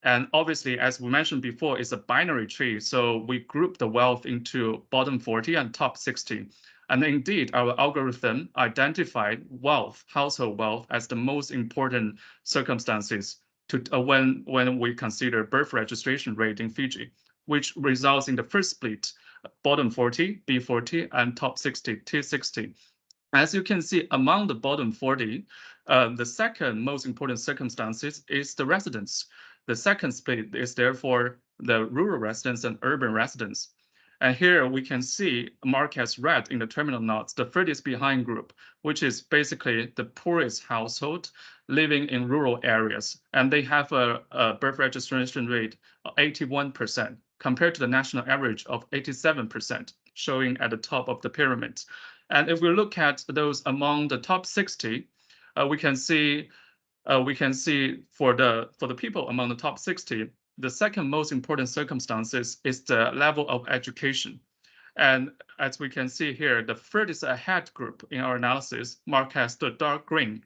[SPEAKER 8] And obviously, as we mentioned before, it's a binary tree. So we group the wealth into bottom 40 and top 60. And indeed, our algorithm identified wealth, household wealth, as the most important circumstances to when we consider birth registration rate in Fiji, which results in the first split, bottom 40, B40, and top 60, T60. As you can see, among the bottom 40, the second most important circumstances is the residents. The second split is therefore the rural residents and urban residents. And here we can see marked as red in the terminal nodes, the furthest behind group, which is basically the poorest household living in rural areas. And they have a birth registration rate of 81% compared to the national average of 87%, showing at the top of the pyramid. And if we look at those among the top 60, we can see for the people among the top 60, the second most important circumstances is the level of education. And as we can see here, the furthest ahead group in our analysis, marked as the dark green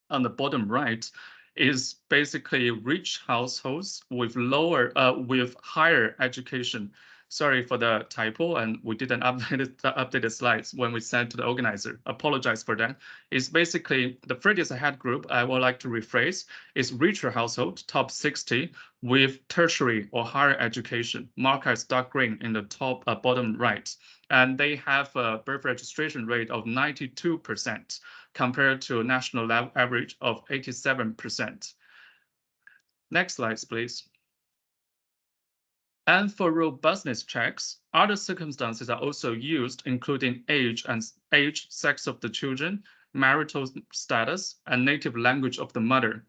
[SPEAKER 8] on the bottom right, is basically rich households with higher education. Sorry for the typo, and we didn't update the slides when we sent to the organizer. Apologize for that. It's basically the furthest ahead group I would like to rephrase is richer household, top 60, with tertiary or higher education, marked as dark green in the top bottom right. And they have a birth registration rate of 92% compared to a national average of 87%. Next slide, please. And for robustness checks, other circumstances are also used, including age, sex of the children, marital status, and native language of the mother.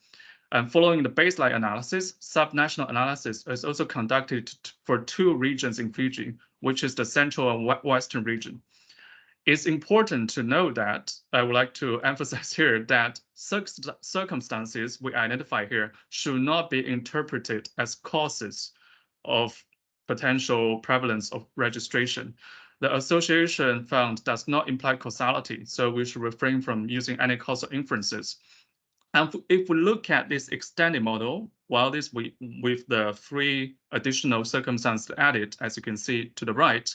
[SPEAKER 8] And following the baseline analysis, subnational analysis is also conducted for 2 regions in Fiji, which is the central and western region. It's important to know that I would like to emphasize here that circumstances we identify here should not be interpreted as causes of potential prevalence of registration. The association found does not imply causality, so we should refrain from using any causal inferences. And if we look at this extended model, while this with the 3 additional circumstances added, as you can see to the right,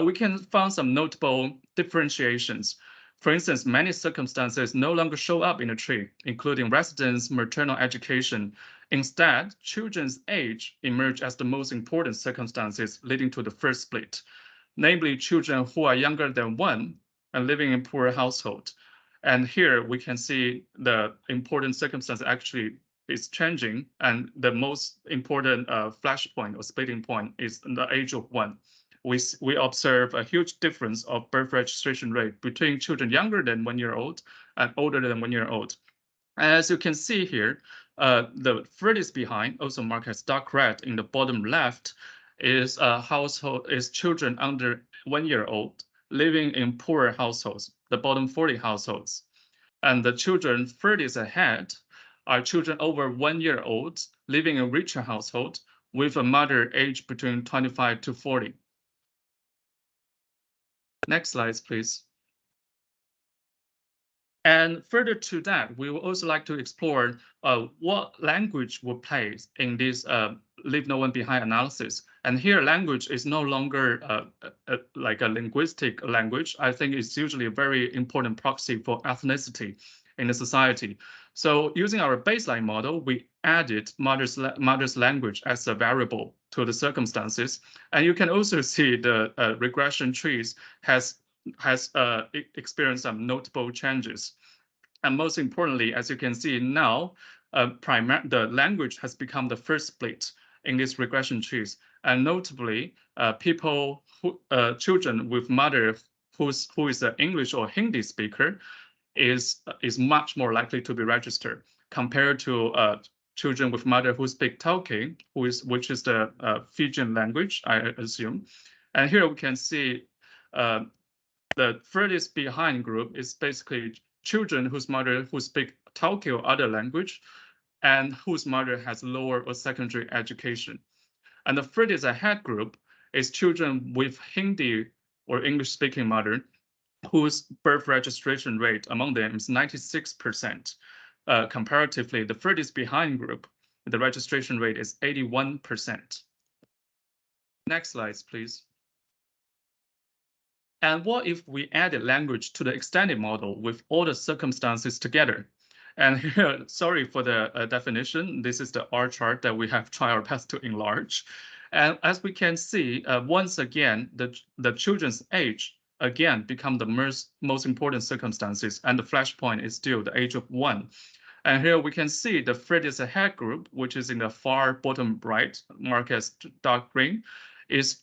[SPEAKER 8] we can find some notable differentiations. For instance, many circumstances no longer show up in a tree, including residence, maternal education. Instead, children's age emerge as the most important circumstances leading to the first split, namely children who are younger than 1 and living in poor household. And here we can see the important circumstance actually is changing, and the most important flashpoint or splitting point is the age of 1. We observe a huge difference of birth registration rate between children younger than 1 year old and older than 1 year old. As you can see here, the furthest behind, also marked as dark red in the bottom left, is children under 1 year old living in poorer households, the bottom 40 households. And the children furthest ahead are children over 1 year old living in richer household with a mother aged between 25 to 40. Next slide, please. And further to that, we would also like to explore what language will play in this leave no one behind analysis. And here, language is no longer like a linguistic language. I think it's usually a very important proxy for ethnicity in the society. So using our baseline model, we added mother's language as a variable to the circumstances. And you can also see the regression trees has experienced some notable changes. And most importantly, as you can see now, the language has become the first split in these regression trees. And notably, children with mother who is an English or Hindi speaker is much more likely to be registered compared to children with mother who speak Tauke, which is the Fijian language, I assume. And here we can see the furthest behind group is basically children whose mother who speak Tauke or other language and whose mother has lower or secondary education. And the furthest ahead group is children with Hindi or English-speaking mother whose birth registration rate among them is 96%. Comparatively, the furthest behind group, the registration rate is 81%. Next slide, please. And what if we added language to the extended model with all the circumstances together? And here, sorry for the definition. This is the R chart that we have tried our best to enlarge. And as we can see, once again, the children's age again become the most important circumstances, and the flashpoint is still the age of 1. And here we can see the furthest ahead group, which is in the far bottom right, marked as dark green, is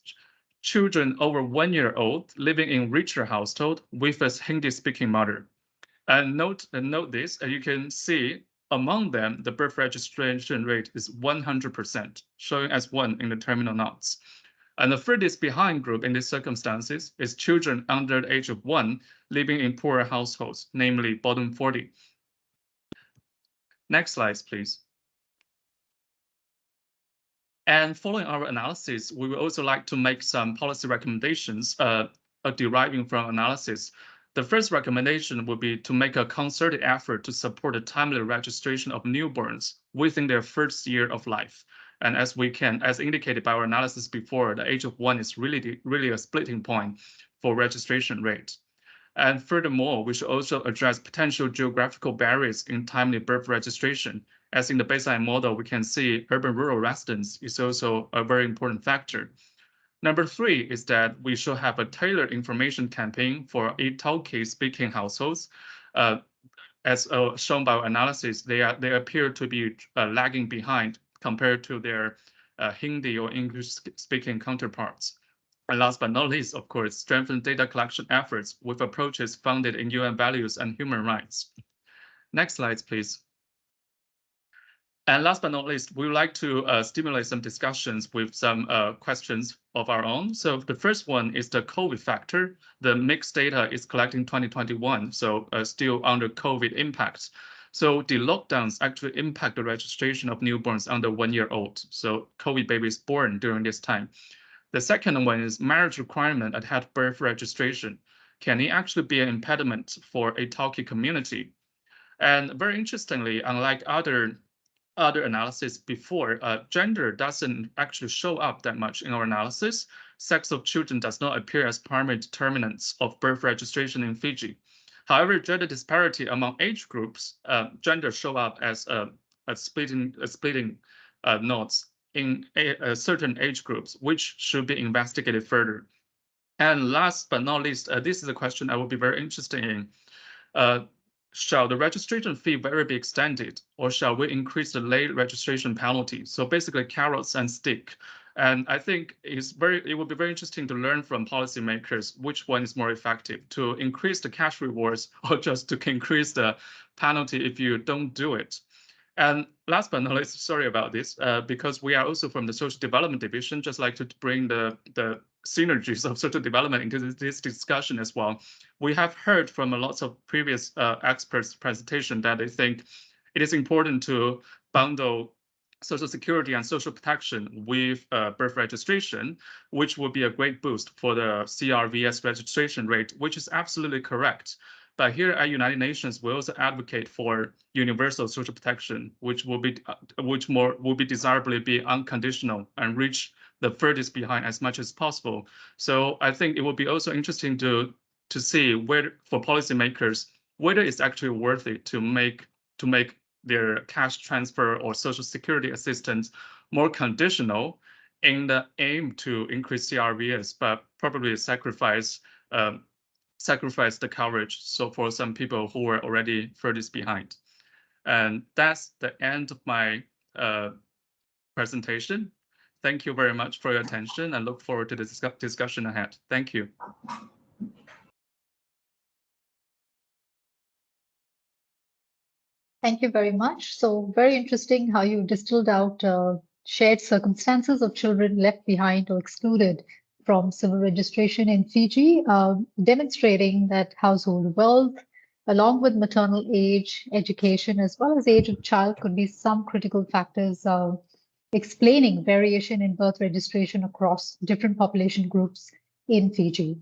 [SPEAKER 8] children over 1 year old living in richer household with a Hindi-speaking mother. And note this, you can see among them, the birth registration rate is 100%, showing as 1 in the terminal knots. And the furthest behind group in these circumstances is children under the age of 1 living in poorer households, namely bottom 40. Next slide, please. And following our analysis, we would also like to make some policy recommendations deriving from analysis. The first recommendation would be to make a concerted effort to support the timely registration of newborns within their first year of life. And as indicated by our analysis before, the age of 1 is really a splitting point for registration rate. And furthermore, we should also address potential geographical barriers in timely birth registration. As in the baseline model, we can see urban-rural residence is also a very important factor. Number 3 is that we should have a tailored information campaign for Italki-speaking households. As shown by our analysis, they appear to be lagging behind compared to their Hindi or English-speaking counterparts. And last but not least, of course, strengthen data collection efforts with approaches founded in UN values and human rights. Next slide, please. And last but not least, we would like to stimulate some discussions with some questions of our own. So the first one is the COVID factor. The mixed data is collecting 2021, so still under COVID impacts. So the lockdowns actually impact the registration of newborns under 1 year old. So COVID babies born during this time. The second one is marriage requirement at birth registration. Can it actually be an impediment for a Italki community? And very interestingly, unlike other analysis before, gender doesn't actually show up that much in our analysis. Sex of children does not appear as primary determinants of birth registration in Fiji. However, gender disparity among age groups, gender show up as splitting nodes in certain age groups, which should be investigated further. And last but not least, this is a question I would be very interested in. Shall the registration fee very be extended, or shall we increase the late registration penalty? So basically carrots and stick. And I think it would be very interesting to learn from policymakers which one is more effective, to increase the cash rewards or just to increase the penalty if you don't do it. And last but not least, sorry about this, because we are also from the Social Development Division, just like to bring the synergies of social development into this discussion as well. We have heard from a lot of previous experts' presentation that they think it is important to bundle Social Security and social protection with birth registration, which would be a great boost for the CRVS registration rate, which is absolutely correct. But here at United Nations, we also advocate for universal social protection, which will be desirably be unconditional and reach the furthest behind as much as possible. So I think it will be also interesting to see where, for policymakers, whether it's actually worth it to make their cash transfer or social security assistance more conditional in the aim to increase CRVS, but probably sacrifice the coverage. So for some people who were already furthest behind. And that's the end of my presentation. Thank you very much for your attention and look forward to the discussion ahead. Thank you.
[SPEAKER 1] Thank you very much. So very interesting how you distilled out shared circumstances of children left behind or excluded from civil registration in Fiji, demonstrating that household wealth, along with maternal age, education, as well as age of child, could be some critical factors explaining variation in birth registration across different population groups in Fiji.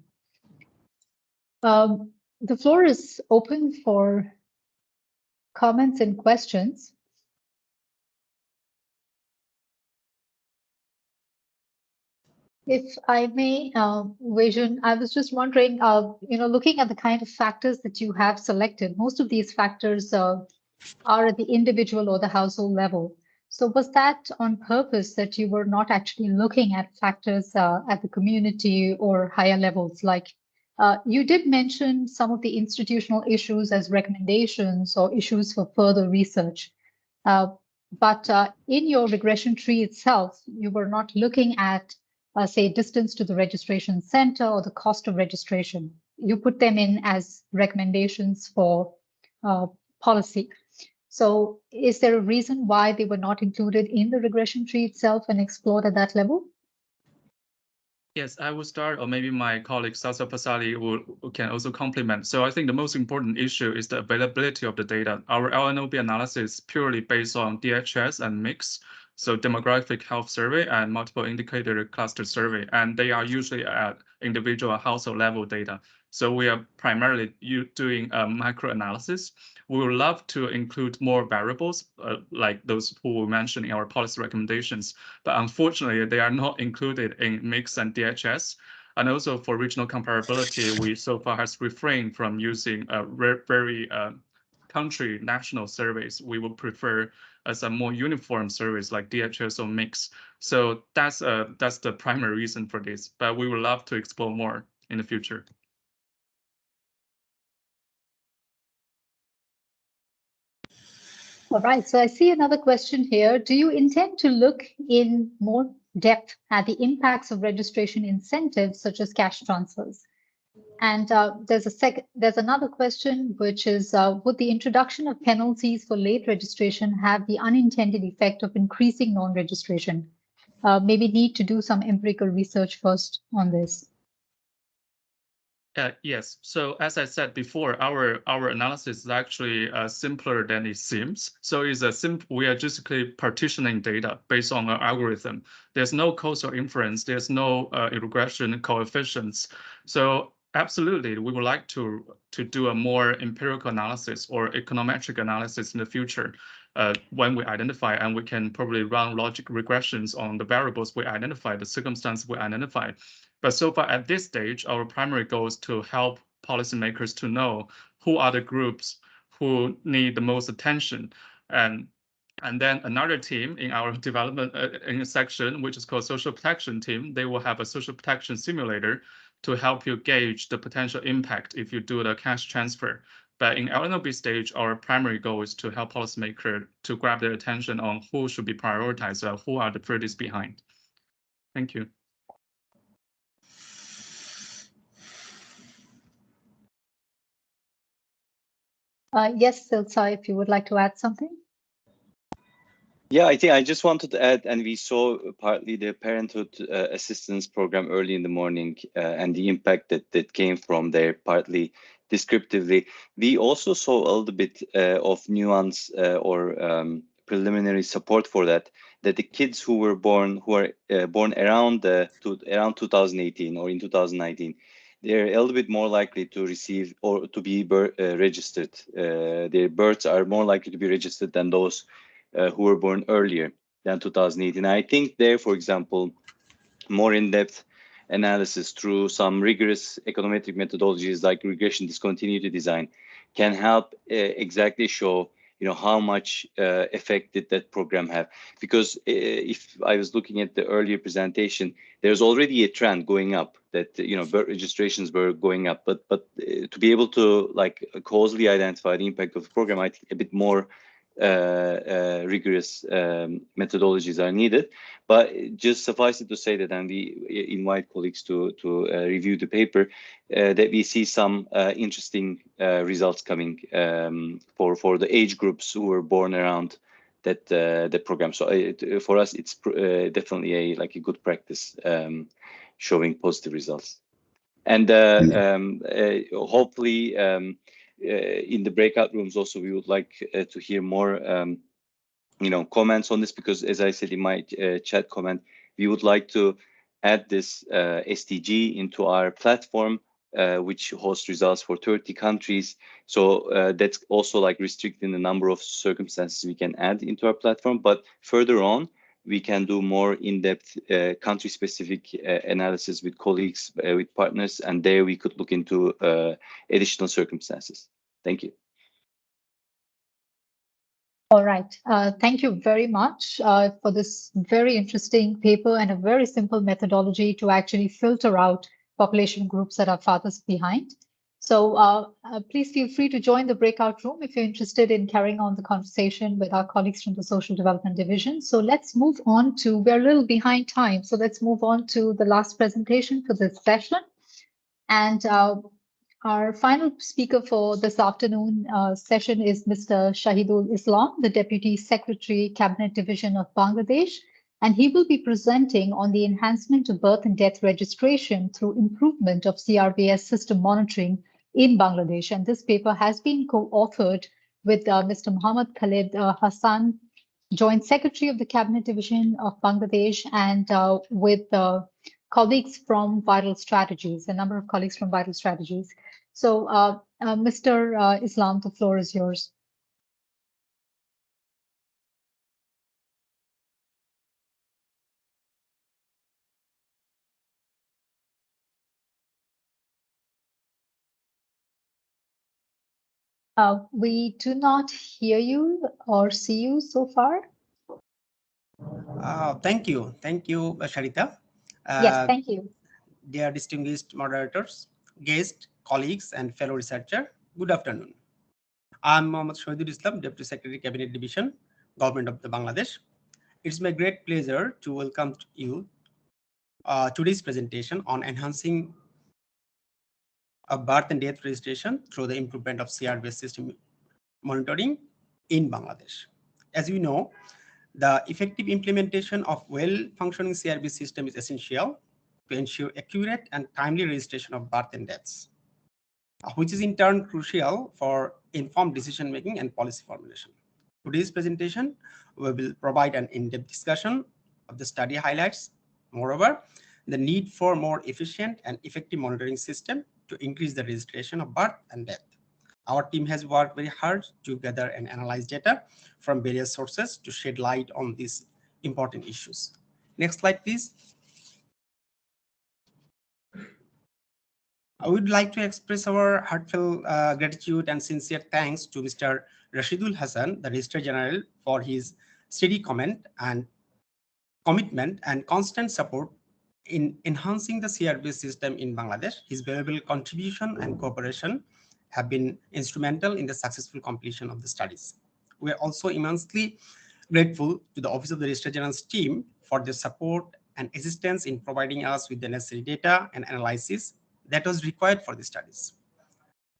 [SPEAKER 1] The floor is open for comments and questions. If I may, Wei-Shun, I was just wondering, looking at the kind of factors that you have selected, most of these factors are at the individual or the household level. So was that on purpose that you were not actually looking at factors at the community or higher levels like You did mention some of the institutional issues as recommendations or issues for further research. But in your regression tree itself, you were not looking at, say, distance to the registration center or the cost of registration. You put them in as recommendations for policy. So is there a reason why they were not included in the regression tree itself and explored at that level?
[SPEAKER 8] Yes, I will start, or maybe my colleague Sasa Pasali can also complement. So I think the most important issue is the availability of the data. Our LNOB analysis is purely based on DHS and MIX, so demographic health survey and multiple indicator cluster survey, and they are usually at individual household level data. So we are primarily doing a micro analysis. We would love to include more variables, like those who we mentioned in our policy recommendations, but unfortunately, they are not included in MIX and DHS. And also for regional comparability, we so far has refrained from using very country national surveys. We would prefer as a more uniform surveys like DHS or MIX. So that's the primary reason for this, but we would love to explore more in the future.
[SPEAKER 1] All right, so I see another question here. Do you intend to look in more depth at the impacts of registration incentives such as cash transfers? And there's another question, which is, would the introduction of penalties for late registration have the unintended effect of increasing non-registration? Maybe need to do some empirical research first on this.
[SPEAKER 8] Yes. So as I said before, our analysis is actually simpler than it seems. So it's we are just partitioning data based on our algorithm. There's no causal inference. There's no regression coefficients. So absolutely, we would like to do a more empirical analysis or econometric analysis in the future when we identify, and we can probably run logic regressions on the variables we identify, the circumstances we identify. But so far at this stage, our primary goal is to help policymakers to know who are the groups who need the most attention. And then another team in our development in a section, which is called social protection team, they will have a social protection simulator to help you gauge the potential impact if you do the cash transfer. But in LNOB stage, our primary goal is to help policymakers to grab their attention on who should be prioritized, who are the furthest behind. Thank you.
[SPEAKER 1] Yes, Silsa, if you would like to add something.
[SPEAKER 9] Yeah, I think I just wanted to add, and we saw partly the parenthood assistance program early in the morning and the impact that came from there, partly descriptively. We also saw a little bit of nuance or preliminary support for that the kids who were born around 2018 or in 2019, they're a little bit more likely to receive or to be registered. Their births are more likely to be registered than those who were born earlier than 2018. I think there, for example, more in-depth analysis through some rigorous econometric methodologies like regression discontinuity design can help exactly show how much effect did that program have. Because if I was looking at the earlier presentation, there's already a trend going up that birth registrations were going up, but to be able to causally identify the impact of the program, I think a bit more rigorous methodologies are needed. But just suffice it to say that, and we invite colleagues to review the paper, that we see some interesting results coming for the age groups who were born around that the program. So for us, it's definitely a good practice, showing positive results. And hopefully, in the breakout rooms also, we would like to hear more comments on this, because as I said in my chat comment, we would like to add this SDG into our platform, which hosts results for 30 countries. So that's also restricting the number of circumstances we can add into our platform. But further on, we can do more in-depth country-specific analysis with colleagues, with partners, and there we could look into additional circumstances. Thank you.
[SPEAKER 1] All right. Thank you very much for this very interesting paper and a very simple methodology to actually filter out population groups that are farthest behind. So please feel free to join the breakout room if you're interested in carrying on the conversation with our colleagues from the Social Development Division. So let's move on to, we're a little behind time, so let's move on to the last presentation for this session. And our final speaker for this afternoon session is Mr. Shahidul Islam, the Deputy Secretary, Cabinet Division of Bangladesh. And he will be presenting on the enhancement of birth and death registration through improvement of CRVS system monitoring in Bangladesh. And this paper has been co-authored with Mr. Muhammad Khalid Hassan, Joint Secretary of the Cabinet Division of Bangladesh, and with colleagues from Vital Strategies, a number of colleagues from Vital Strategies. So, Mr. Islam, the floor is yours. We do not hear you or see you so far.
[SPEAKER 10] Thank you, Sharita.
[SPEAKER 1] Yes, thank you.
[SPEAKER 10] Dear distinguished moderators, guests, colleagues, and fellow researchers, good afternoon. I'm Mohammad Shahidul Islam, Deputy Secretary, Cabinet Division, Government of the Bangladesh. It's my great pleasure to welcome you today's presentation on enhancing birth and death registration through the improvement of CRVS system monitoring in Bangladesh. As you know, the effective implementation of well-functioning CRVS system is essential to ensure accurate and timely registration of birth and deaths, which is in turn crucial for informed decision-making and policy formulation. Today's presentation, we will provide an in-depth discussion of the study highlights. Moreover, the need for more efficient and effective monitoring system to increase the registration of birth and death. Our team has worked very hard to gather and analyze data from various sources to shed light on these important issues. Next slide, please. I would like to express our heartfelt gratitude and sincere thanks to Mr. Rashidul Hassan, the Registrar General, for his steady commitment and constant support in enhancing the CRVS system in Bangladesh. His valuable contribution and cooperation have been instrumental in the successful completion of the studies. We are also immensely grateful to the Office of the Registrar General's team for their support and assistance in providing us with the necessary data and analysis that was required for the studies.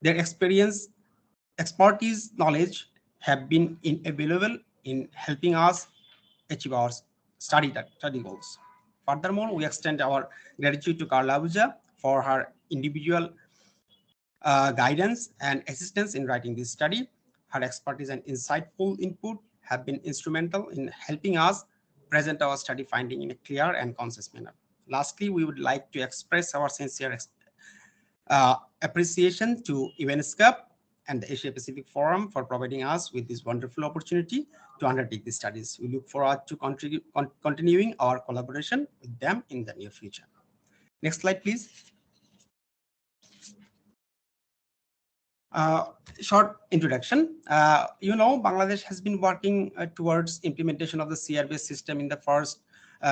[SPEAKER 10] Their experience, expertise, knowledge have been invaluable in helping us achieve our study goals. Furthermore, we extend our gratitude to Carla Abuja for her individual guidance and assistance in writing this study. Her expertise and insightful input have been instrumental in helping us present our study finding in a clear and concise manner. Lastly, we would like to express our sincere appreciation to ESCAP and the Asia-Pacific Forum for providing us with this wonderful opportunity to undertake these studies. We look forward to continuing our collaboration with them in the near future. Next slide, please. Short introduction. You know, Bangladesh has been working towards implementation of the CRVS system in the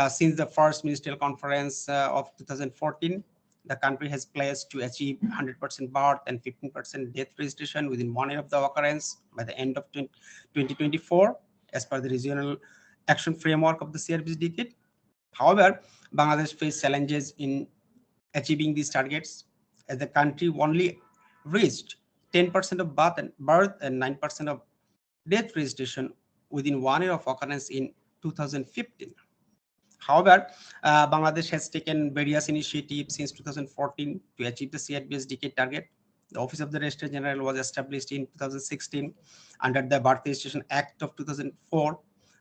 [SPEAKER 10] since the first ministerial conference of 2014. The country has pledged to achieve 100% birth and 15% death registration within 1 year of the occurrence by the end of 2024, as per the regional action framework of the CRVS decade. However, Bangladesh faced challenges in achieving these targets, as the country only reached 10% of birth and 9% of death registration within 1 year of occurrence in 2015. However, Bangladesh has taken various initiatives since 2014 to achieve the CRVS decade target. The Office of the Registrar General was established in 2016 under the Birth Registration Act of 2004.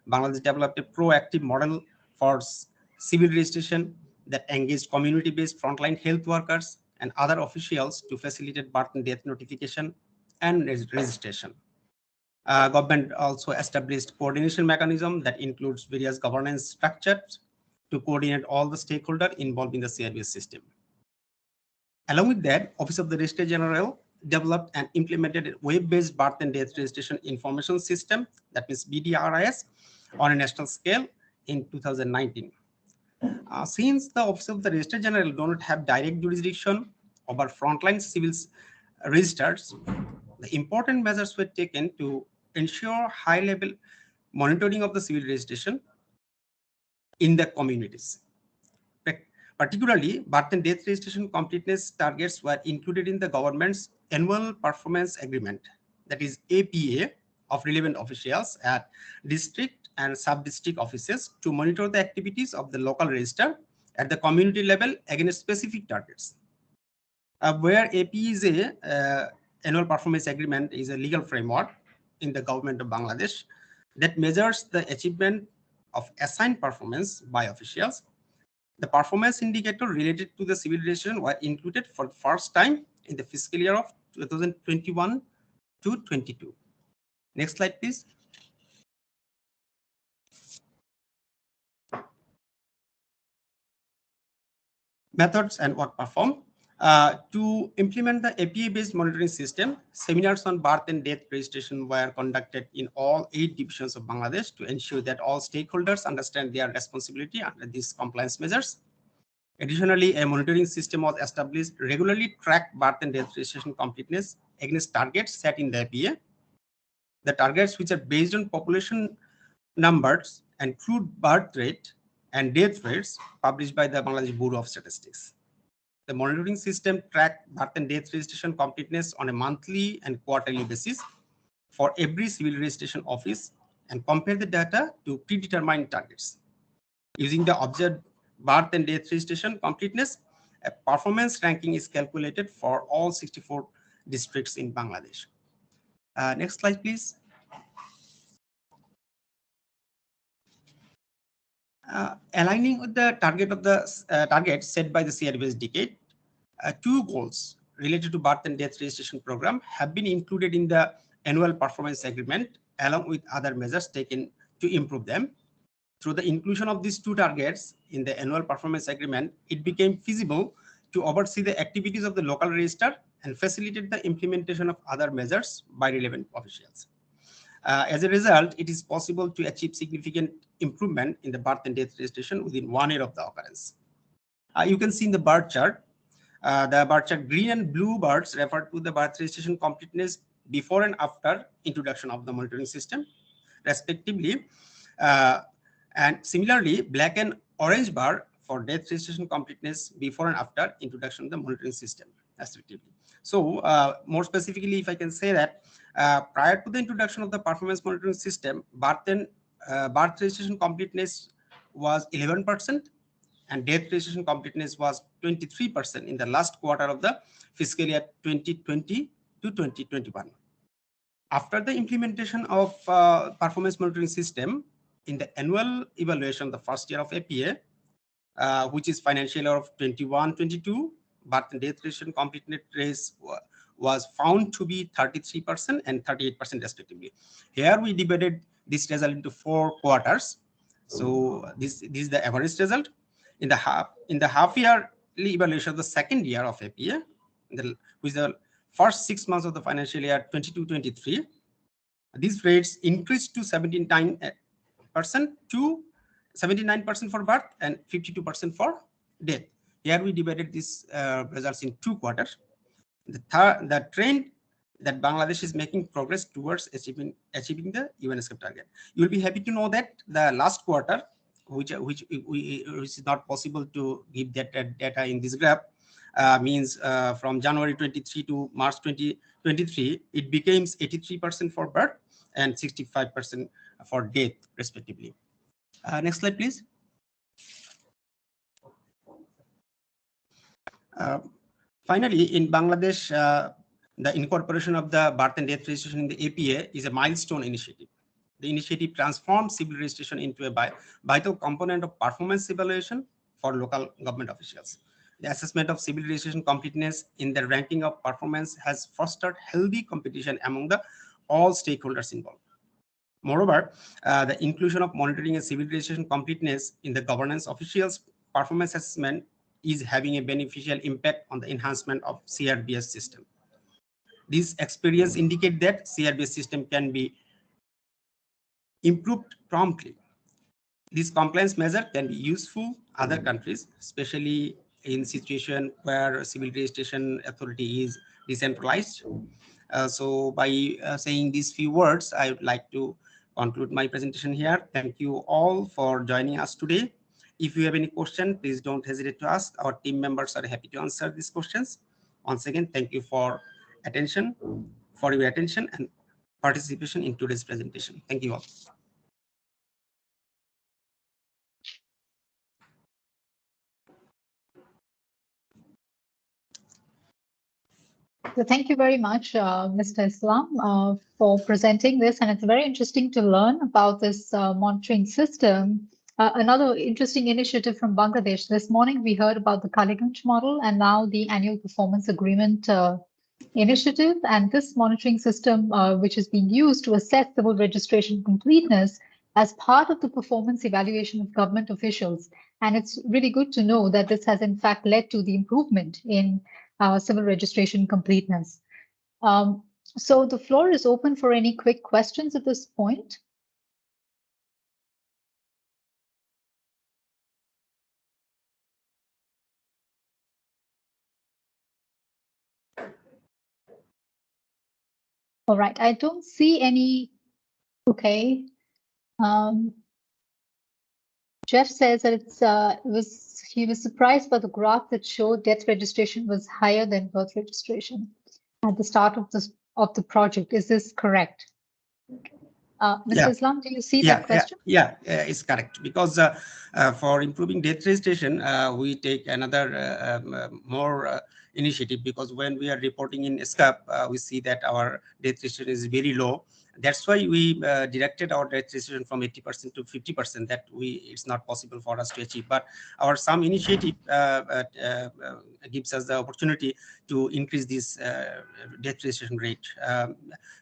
[SPEAKER 10] Bangladesh developed a proactive model for civil registration that engaged community-based frontline health workers and other officials to facilitate birth and death notification and registration. Government also established coordination mechanism that includes various governance structures to coordinate all the stakeholders involved in the CRVS system. Along with that, Office of the Registrar General developed and implemented a web-based birth and death registration information system, that means BDRIS, on a national scale in 2019. Since the Office of the Registrar General do not have direct jurisdiction over frontline civil registers, the important measures were taken to ensure high-level monitoring of the civil registration in the communities. Particularly, birth and death registration completeness targets were included in the government's annual performance agreement, that is APA, of relevant officials at district and sub-district offices to monitor the activities of the local register at the community level against specific targets. Where AP is a annual performance agreement is a legal framework in the government of Bangladesh that measures the achievement of assigned performance by officials. The performance indicator related to the civil registration were included for the first time in the fiscal year of 2021 to 22. Next slide, please. Methods and work performed. To implement the APA-based monitoring system, seminars on birth and death registration were conducted in all 8 divisions of Bangladesh to ensure that all stakeholders understand their responsibility under these compliance measures. Additionally, a monitoring system was established regularly track birth and death registration completeness against targets set in the APA. The targets, which are based on population numbers and crude birth rate and death rates published by the Bangladesh Bureau of Statistics. The monitoring system tracked birth and death registration completeness on a monthly and quarterly basis for every civil registration office and compare the data to predetermined targets. Using the observed birth and death registration completeness, a performance ranking is calculated for all 64 districts in Bangladesh. Next slide, please. Aligning with the target of the targets set by the CRVS decade, 2 goals related to birth and death registration program have been included in the annual performance agreement along with other measures taken to improve them. Through the inclusion of these 2 targets in the annual performance agreement, it became feasible to oversee the activities of the local register and facilitate the implementation of other measures by relevant officials. As a result, it is possible to achieve significant improvement in the birth and death registration within 1 year of the occurrence. You can see in the bar chart, green and blue bars refer to the birth registration completeness before and after introduction of the monitoring system, respectively. And similarly, black and orange bar for death registration completeness before and after introduction of the monitoring system, respectively. So more specifically, if I can say that prior to the introduction of the performance monitoring system, birth registration completeness was 11% and death registration completeness was 23% in the last quarter of the fiscal year 2020 to 2021. After the implementation of performance monitoring system, in the annual evaluation of the first year of APA, which is financial year of 21-22, birth and death registration completeness rates was found to be 33% and 38% respectively. Here we divided this result into 4 quarters. So this is the average result. In the half yearly evaluation of the second year of APA, which is the first 6 months of the financial year 22-23, these rates increased to 79% for birth and 52% for death. Here we divided these results in 2 quarters. The trend that Bangladesh is making progress towards achieving the ESCAP target. You will be happy to know that the last quarter, which is not possible to give that data in this graph, means from January 23 to March 2023, it becomes 83% for birth and 65% for death, respectively. Next slide, please. Finally, in Bangladesh, the incorporation of the birth and death registration in the APA is a milestone initiative. The initiative transforms civil registration into a vital component of performance evaluation for local government officials. The assessment of civil registration completeness in the ranking of performance has fostered healthy competition among all stakeholders involved. Moreover, the inclusion of monitoring and civil registration completeness in the governance officials' performance assessment is having a beneficial impact on the enhancement of CRVS system. This experience indicates that CRVS system can be improved promptly. This compliance measure can be useful other countries, especially in situation where civil registration authority is decentralized. So by saying these few words, I would like to conclude my presentation here. Thank you all for joining us today. If you have any question, please don't hesitate to ask. Our team members are happy to answer these questions. Once again, thank you for your attention and participation in today's presentation. Thank you all.
[SPEAKER 1] So thank you very much, Mr. Islam, for presenting this. And it's very interesting to learn about this monitoring system. Another interesting initiative from Bangladesh. This morning, we heard about the Kaligunj model and now the annual performance agreement initiative. And this monitoring system, which is being used to assess civil registration completeness as part of the performance evaluation of government officials. And it's really good to know that this has in fact led to the improvement in civil registration completeness. So the floor is open for any quick questions at this point. All right, I don't see any. Okay. Jeff says that he was surprised by the graph that showed death registration was higher than birth registration at the start of the project. Is this correct? Mr. Islam, do you see that question?
[SPEAKER 10] Yeah, it's correct. Because for improving death registration, we take another more initiative, because when we are reporting in ESCAP, we see that our death registration is very low. That's why we directed our death registration from 80% to 50%. That it's not possible for us to achieve. But our some initiative gives us the opportunity to increase this death registration rate.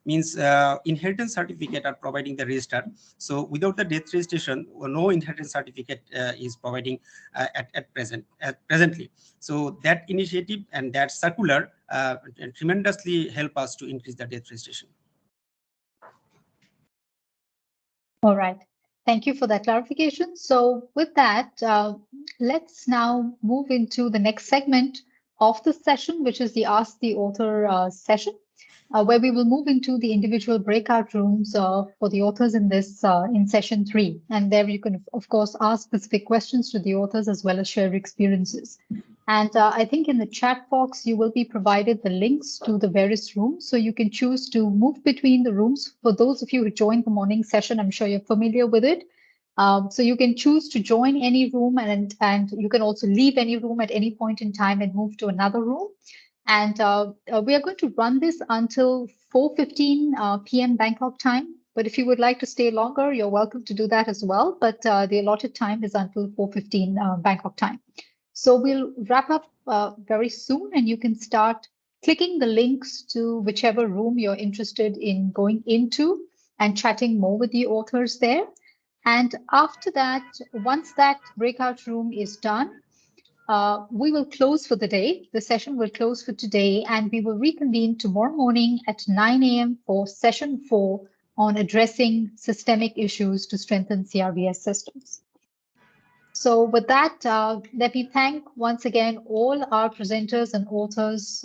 [SPEAKER 10] Means inheritance certificate are providing the register. So without the death registration, no inheritance certificate is providing presently. So that initiative and that circular tremendously help us to increase the death registration.
[SPEAKER 1] All right. Thank you for that clarification. So with that, let's now move into the next segment of the session, which is the Ask the Author session, where we will move into the individual breakout rooms for the authors in this in session 3. And there you can, of course, ask specific questions to the authors as well as share experiences. And I think in the chat box, you will be provided the links to the various rooms. So you can choose to move between the rooms. For those of you who joined the morning session, I'm sure you're familiar with it. So you can choose to join any room and you can also leave any room at any point in time and move to another room. And we are going to run this until 4:15 p.m. Bangkok time. But if you would like to stay longer, you're welcome to do that as well. But the allotted time is until 4:15 Bangkok time. So we'll wrap up very soon, and you can start clicking the links to whichever room you're interested in going into and chatting more with the authors there. And after that, once that breakout room is done, we will close for the day. The session will close for today, and we will reconvene tomorrow morning at 9 a.m. for session 4 on addressing systemic issues to strengthen CRVS systems. So with that, let me thank once again all our presenters and authors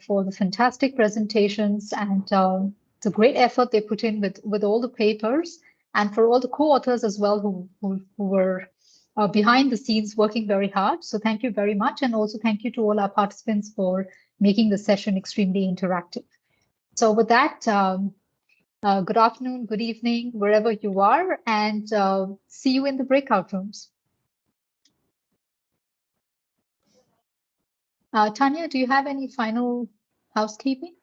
[SPEAKER 1] for the fantastic presentations and the great effort they put in with all the papers, and for all the co-authors as well who were behind the scenes working very hard. So thank you very much. And also thank you to all our participants for making the session extremely interactive. So with that, good afternoon, good evening, wherever you are, and see you in the breakout rooms. Tanya, do you have any final housekeeping?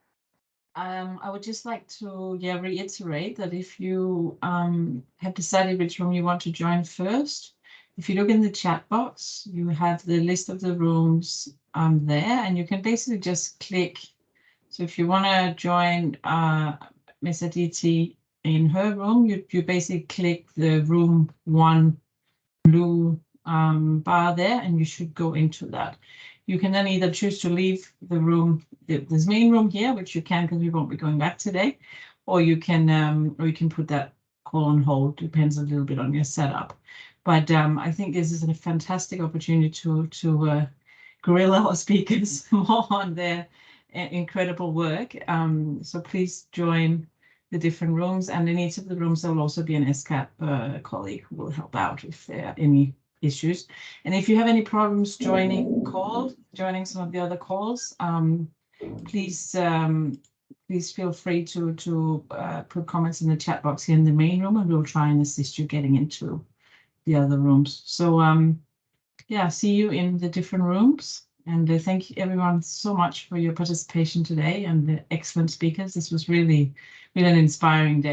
[SPEAKER 6] I would just like to reiterate that if you have decided which room you want to join first, if you look in the chat box, you have the list of the rooms there, and you can basically just click. So if you want to join Ms. Aditi in her room, you basically click the room 1 blue bar there, and you should go into that. You can then either choose to leave the room, this main room here, which you can because we won't be going back today, or you can put that call on hold. Depends a little bit on your setup. But I think this is a fantastic opportunity to grill our speakers more on their incredible work. So please join the different rooms, and in each of the rooms there will also be an ESCAP colleague who will help out if there are any issues. And if you have any problems joining some of the other calls, please feel free to put comments in the chat box here in the main room, and we'll try and assist you getting into the other rooms. So yeah, see you in the different rooms. And thank you everyone so much for your participation today and the excellent speakers. This was really an inspiring day.